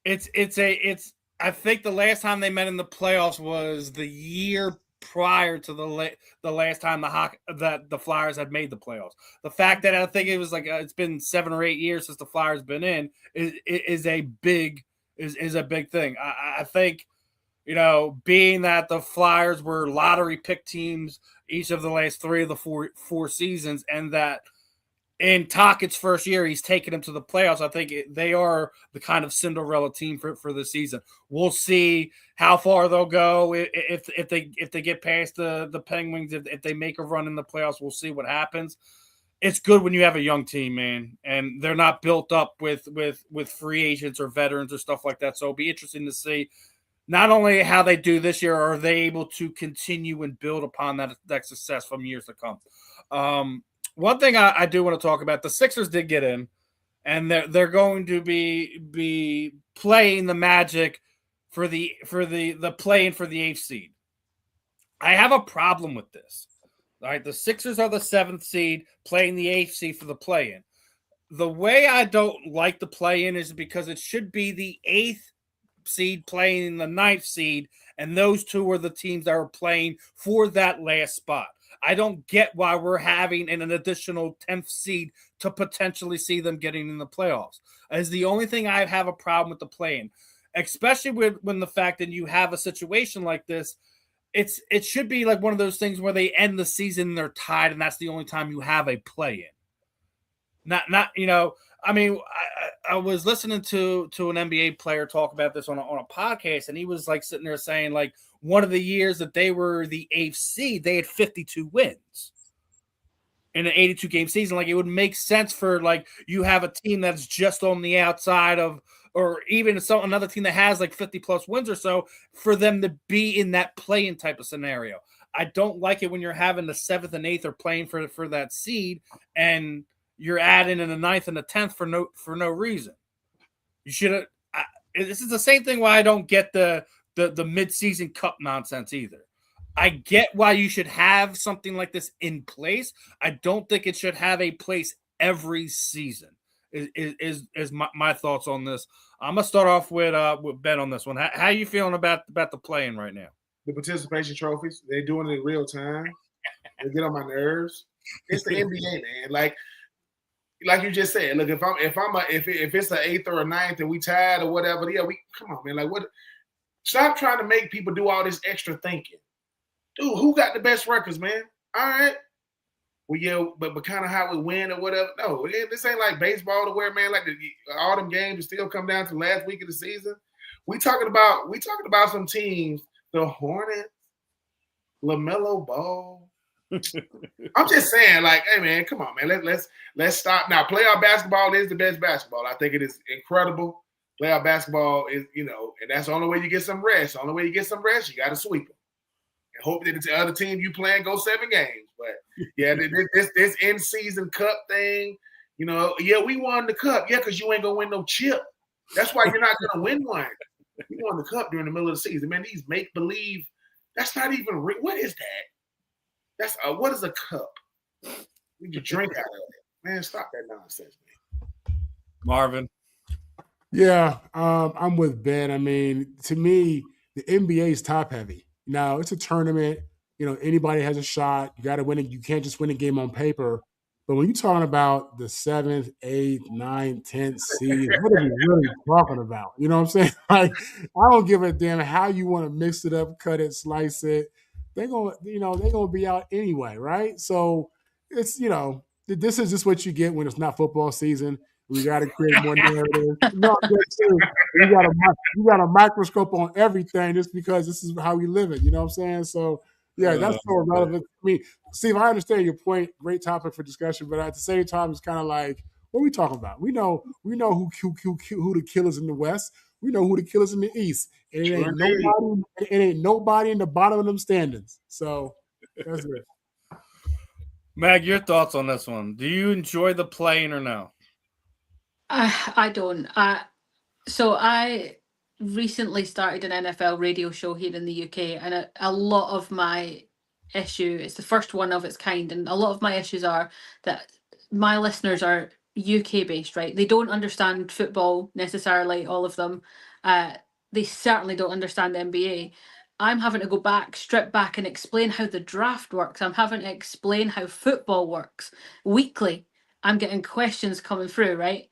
think the last time they met in the playoffs was the year prior to the last time that the Flyers had made the playoffs. The fact that I think it was like it's been 7 or 8 years since the Flyers been in is a big thing. I think, being that the Flyers were lottery pick teams each of the last 3 of the four seasons, and that in Tockett's first year, he's taken them to the playoffs. I think they are the kind of Cinderella team for the season. We'll see how far they'll go if they get past the Penguins. If they make a run in the playoffs, we'll see what happens. It's good when you have a young team, man, and they're not built up with free agents or veterans or stuff like that. So it'll be interesting to see not only how they do this year, are they able to continue and build upon that success from years to come. One thing I do want to talk about, the Sixers did get in, and they're going to be playing the Magic for the play-in for the 8th seed. I have a problem with this. All right, the Sixers are the 7th seed, playing the 8th seed for the play-in. The way I don't like the play-in is because it should be the 8th seed playing the 9th seed, and those two are the teams that are playing for that last spot. I don't get why we're having an additional 10th seed to potentially see them getting in the playoffs. Is the only thing I have a problem with the play-in, especially when the fact that you have a situation like this. It should be like one of those things where they end the season and they're tied, and that's the only time you have a play-in. I mean, I was listening to an NBA player talk about this on a podcast, and he was like sitting there saying, like, one of the years that they were the 8th seed, they had 52 wins in an 82-game season. Like, it would make sense for, like, you have a team that's just on the outside of, or even another team that has like 50-plus wins or so, for them to be in that play-in type of scenario. I don't like it when you're having the 7th and 8th are playing for that seed, and you're adding in the 9th and the 10th for no reason. You should. This is the same thing why I don't get the mid-season cup nonsense either. I get why you should have something like this in place. I don't think it should have a place every season. Is my thoughts on this. I'm gonna start off with Ben on this one. How are you feeling about the play-in right now? The participation trophies, they're doing it in real time. They get on my nerves. It's the NBA, man. Like you just said, look, if it's an 8th or a 9th and we tied or whatever, yeah, come on, man. Like, what? Stop trying to make people do all this extra thinking. Dude, who got the best records, man? All right. Well, yeah, but kind of how we win or whatever. No, this ain't like baseball to where, man, like all them games still come down to the last week of the season. We talking about some teams, the Hornets, LaMelo Ball. I'm just saying, like, hey man, come on, man. Let's stop. Now, playoff basketball is the best basketball. I think it is incredible. Playoff basketball is, and that's the only way you get some rest. The only way you get some rest, you got to sweep them. And hope that the other team you playing go 7 games. But yeah, this in-season cup thing, yeah, we won the cup. Yeah, because you ain't gonna win no chip. That's why you're not gonna win one. We won the cup during the middle of the season. Man, these make-believe, that's not even real. What is that? That's what is a cup? We can drink out of it. Man, stop that nonsense, man. Marvin. Yeah, I'm with Ben. I mean, to me, the NBA is top heavy. Now, it's a tournament. Anybody has a shot. You got to win it. You can't just win a game on paper. But when you're talking about the 7th, 8th, 9th, 10th seed, what are we really talking about? You know what I'm saying? Like, I don't give a damn how you want to mix it up, cut it, slice it. They're gonna be out anyway, right? So it's this is just what you get when it's not football season. We got to create more narrative. No, you got a microscope on everything just because this is how we live it. You know what I'm saying? So yeah, that's so relevant. I mean, Steve, I understand your point. Great topic for discussion, but at the same time, it's kind of like, what are we talking about? We know who the killers in the West. We know who the killers in the East. And it ain't nobody in the bottom of them standings. So that's it. Mag, your thoughts on this one? Do you enjoy the playing or no? I don't. So I recently started an NFL radio show here in the UK, and a lot of my issue, it's the first one of its kind, and a lot of my issues are that my listeners are UK based, right? They don't understand football necessarily, all of them. They certainly don't understand the NBA. I'm having to go back, strip back, and explain how the draft works. I'm having to explain how football works weekly. I'm getting questions coming through, right?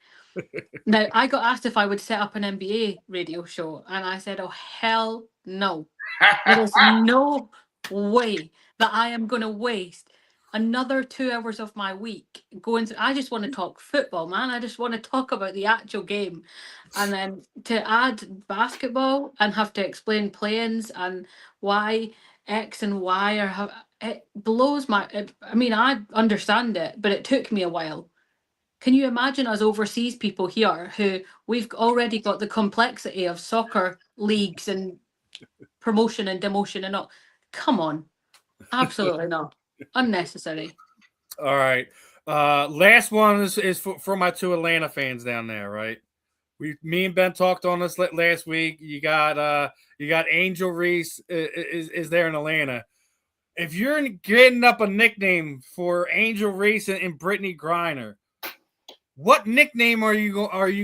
Now, I got asked if I would set up an NBA radio show, and I said, oh, hell no. There is no way that I am going to waste another 2 hours of my week going through. I just want to talk football, man. I just want to talk about the actual game. And then to add basketball and have to explain play-ins and why X and Y are, it blows my, I mean, I understand it, but it took me a while. Can you imagine us overseas people here who we've already got the complexity of soccer leagues and promotion and demotion and all? Come on. Absolutely not. Unnecessary. All right. Last one is for my 2 Atlanta fans down there, right? Me and Ben talked on this last week. You got Angel Reese is there in Atlanta. If you're getting up a nickname for Angel Reese and Brittany Griner, what nickname are you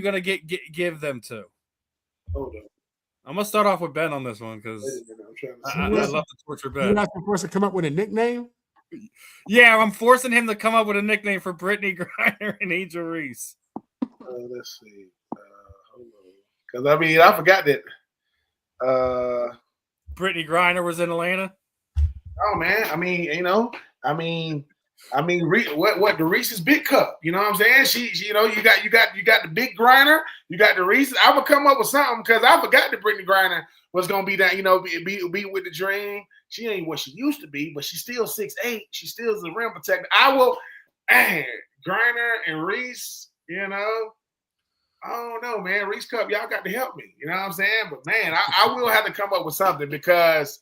gonna give them to? Hold on. I'm gonna start off with Ben on this one because I love to torture Ben. You're asking for us to come up with a nickname? Yeah, I'm forcing him to come up with a nickname for Brittany Griner and Angel Reese. Let's see. Hold on. Because I forgot that Brittany Griner was in Atlanta. Oh man, what the Reese's Big Cup? You know what I'm saying? She you got the big Griner, you got the Reese's. I would come up with something because I forgot that Brittany Griner was gonna be that, be with the dream. She ain't what she used to be, but she's still 6'8". She still is a rim protector. I will, Griner and Reese. I don't know, man. Reese Cup, y'all got to help me. You know what I'm saying? But man, I will have to come up with something because.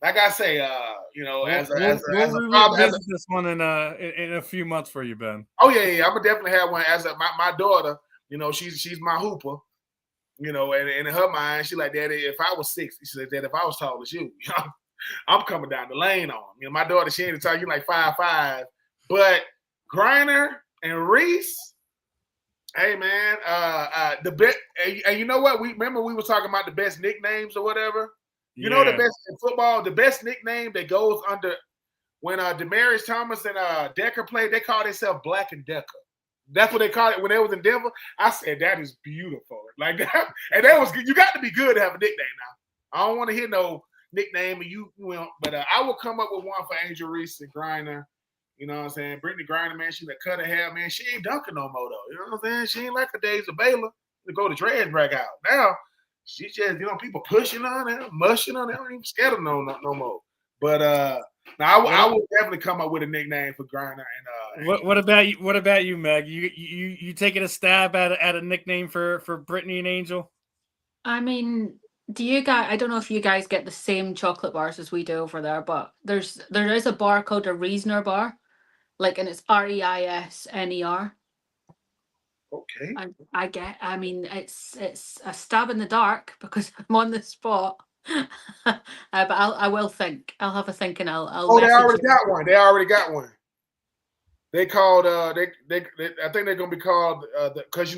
Like I say, we'll revisit this one in a few months for you, Ben. Oh yeah, I'm gonna definitely have one. My daughter, she's my hooper, and in her mind, she like, Daddy, if I was 6, she said, Daddy, if I was tall as you, I'm coming down the lane on. My daughter, she ain't tall, you like 5'5", but Griner and Reese. Hey man, the best, and you know what? We were talking about the best nicknames or whatever. You know the best in football, the best nickname that goes under when Demaryius Thomas and Decker played, they called themselves Black and Decker. That's what they called it when they was in Denver. I said that is beautiful, like that, and that was you got to be good to have a nickname now. I don't want to hear no nickname, but I will come up with one for Angel Reese and Griner. You know what I'm saying? Brittany Griner, man, she that cut her hair, man. She ain't dunking no more, though. You know what I'm saying? She ain't like her days of Baylor to go to dreads break out. Now, she just, people pushing on her, mushing on her. They don't even scared of no more. But now I will definitely come up with a nickname for Griner. And what about you, Meg? You taking a stab at a nickname for Brittany and Angel? I mean, do you guys? I don't know if you guys get the same chocolate bars as we do over there, but there is a bar called a Reisner bar, and it's Reisner. Okay. I mean, it's a stab in the dark because I'm on the spot. But I will think. I'll have a think and I'll. They already got one. They already got one. They called. They I think they're gonna be called because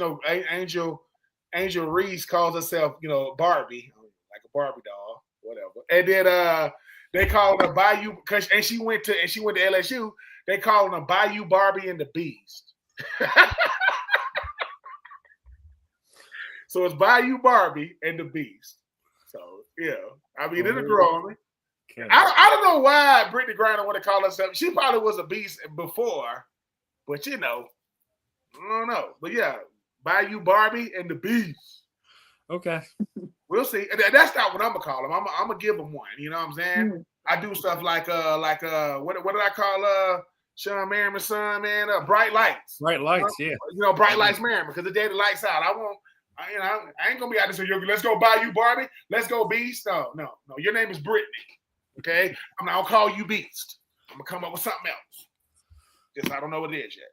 Angel Reese calls herself Barbie, like a Barbie doll, whatever. And then they called her Bayou and she went to LSU. They called her Bayou Barbie and the Beast. So it's Bayou Barbie and the Beast. So yeah, I mean it'll grow on me. Okay. I don't know why Brittany Griner want to call herself. She probably was a beast before, but I don't know. But yeah, Bayou Barbie and the Beast. Okay, we'll see. That's not what I'm gonna call them. I'm gonna give them one. You know what I'm saying? Mm. I do stuff like what did I call Sean Merriman's son, man? Bright Lights. Bright Lights, yeah. Bright Lights Merriman, because the day the lights out, I ain't gonna be out there. So let's go Bayou Barbie. Let's go Beast. No. Your name is Brittany. Okay, I'm not gonna call you Beast. I'm gonna come up with something else. Just I don't know what it is yet.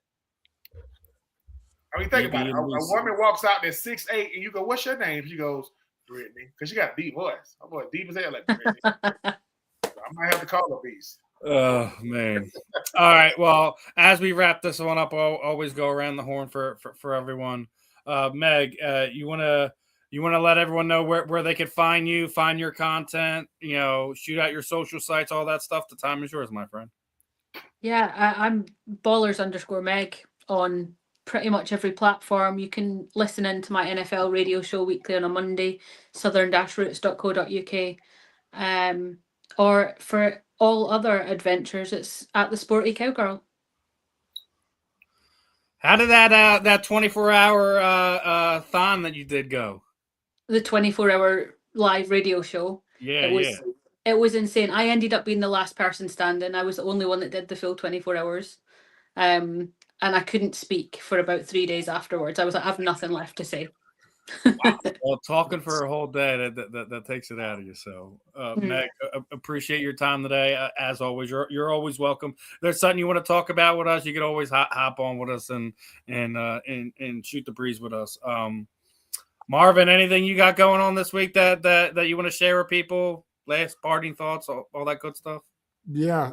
I mean, think about it. A woman walks out there 6'8", and you go, "What's your name?" She goes, "Brittany," because she got a deep voice. I'm going deep as hell like Brittany. I might have to call her Beast. Oh man! All right. Well, as we wrap this one up, I'll always go around the horn for everyone. Meg, you wanna let everyone know where they could find you, find your content, shoot out your social sites, all that stuff. The time is yours, my friend. Yeah, I'm ballers_Meg on pretty much every platform. You can listen into my NFL radio show weekly on a Monday, southern-roots.co.uk. Or for all other adventures, it's at the Sporty Cowgirl. How did that 24-hour thon that you did go? The 24-hour live radio show. Yeah, It was insane. I ended up being the last person standing. I was the only one that did the full 24 hours. And I couldn't speak for about 3 days afterwards. I was like, I have nothing left to say. Wow. Well, talking for a whole day, that takes it out of you. So, Meg, appreciate your time today. As always, you're always welcome. If there's something you want to talk about with us, you can always hop on with us and shoot the breeze with us. Marvin, anything you got going on this week that you want to share with people? Last parting thoughts, all that good stuff. Yeah.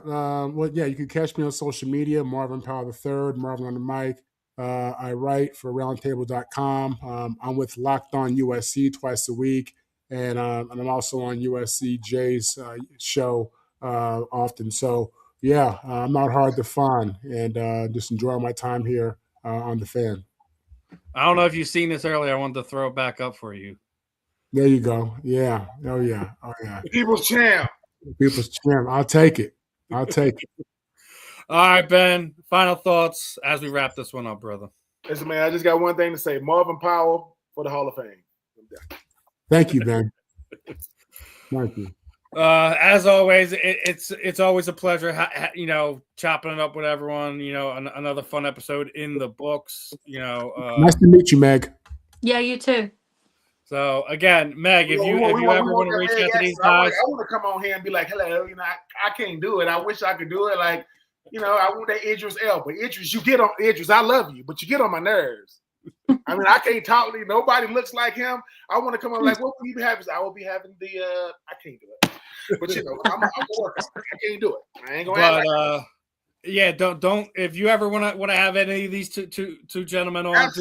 You can catch me on social media, Marvin Powell III, Marvin on the mic. I write for roundtable.com. I'm with Locked On USC twice a week, and I'm also on USC Jay's show often. So, yeah, I'm not hard to find, and just enjoy my time here on The Fan. I don't know if you've seen this earlier. I wanted to throw it back up for you. There you go. Yeah. Oh, yeah. People's champ. I'll take it. All right, Ben. Final thoughts as we wrap this one up, brother. Listen, man, I just got one thing to say. Marvin Powell for the Hall of Fame. Thank you, Ben. Thank you. As always, it's always a pleasure, chopping it up with everyone. Another fun episode in the books. Nice to meet you, Meg. Yeah, you too. So again, Meg, if you ever want to reach out to these guys, I want to come on here and be like, hello. I can't do it. I wish I could do it. Like, I want that Idris Elba. Idris, you get on Idris. I love you, but you get on my nerves. I mean, I can't talk to you. Nobody looks like him. I want to come on like, what will you be having? I will be having the. I can't do it. But I'm working. I can't do it. I ain't gonna. Yeah, don't. If you ever want to have any of these two gentlemen on,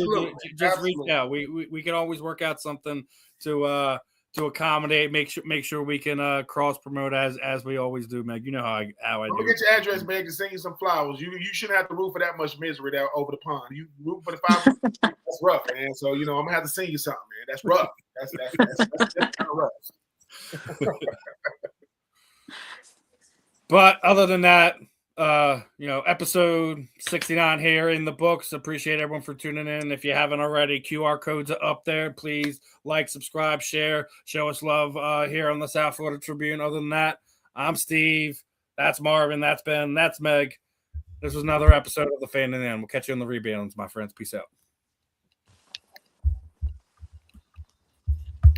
just reach out. We can always work out something to accommodate. Make sure we can cross promote as we always do, Meg. You know how I do. I'm gonna get your address, Meg, and send you some flowers. You shouldn't have to root for that much misery down over the pond. You root for the 5. That's rough, man. So I'm gonna have to send you something, man. That's rough. That's kind of rough. But other than that, episode 69 here in the books. Appreciate everyone for tuning in. If you haven't already, QR codes are up there. Please like, subscribe, share, show us love here on the South Florida Tribune. Other than that, I'm Steve. That's Marvin. That's Ben. That's Meg. This was another episode of The Fan and the End. We'll catch you on the rebounds, my friends. Peace out.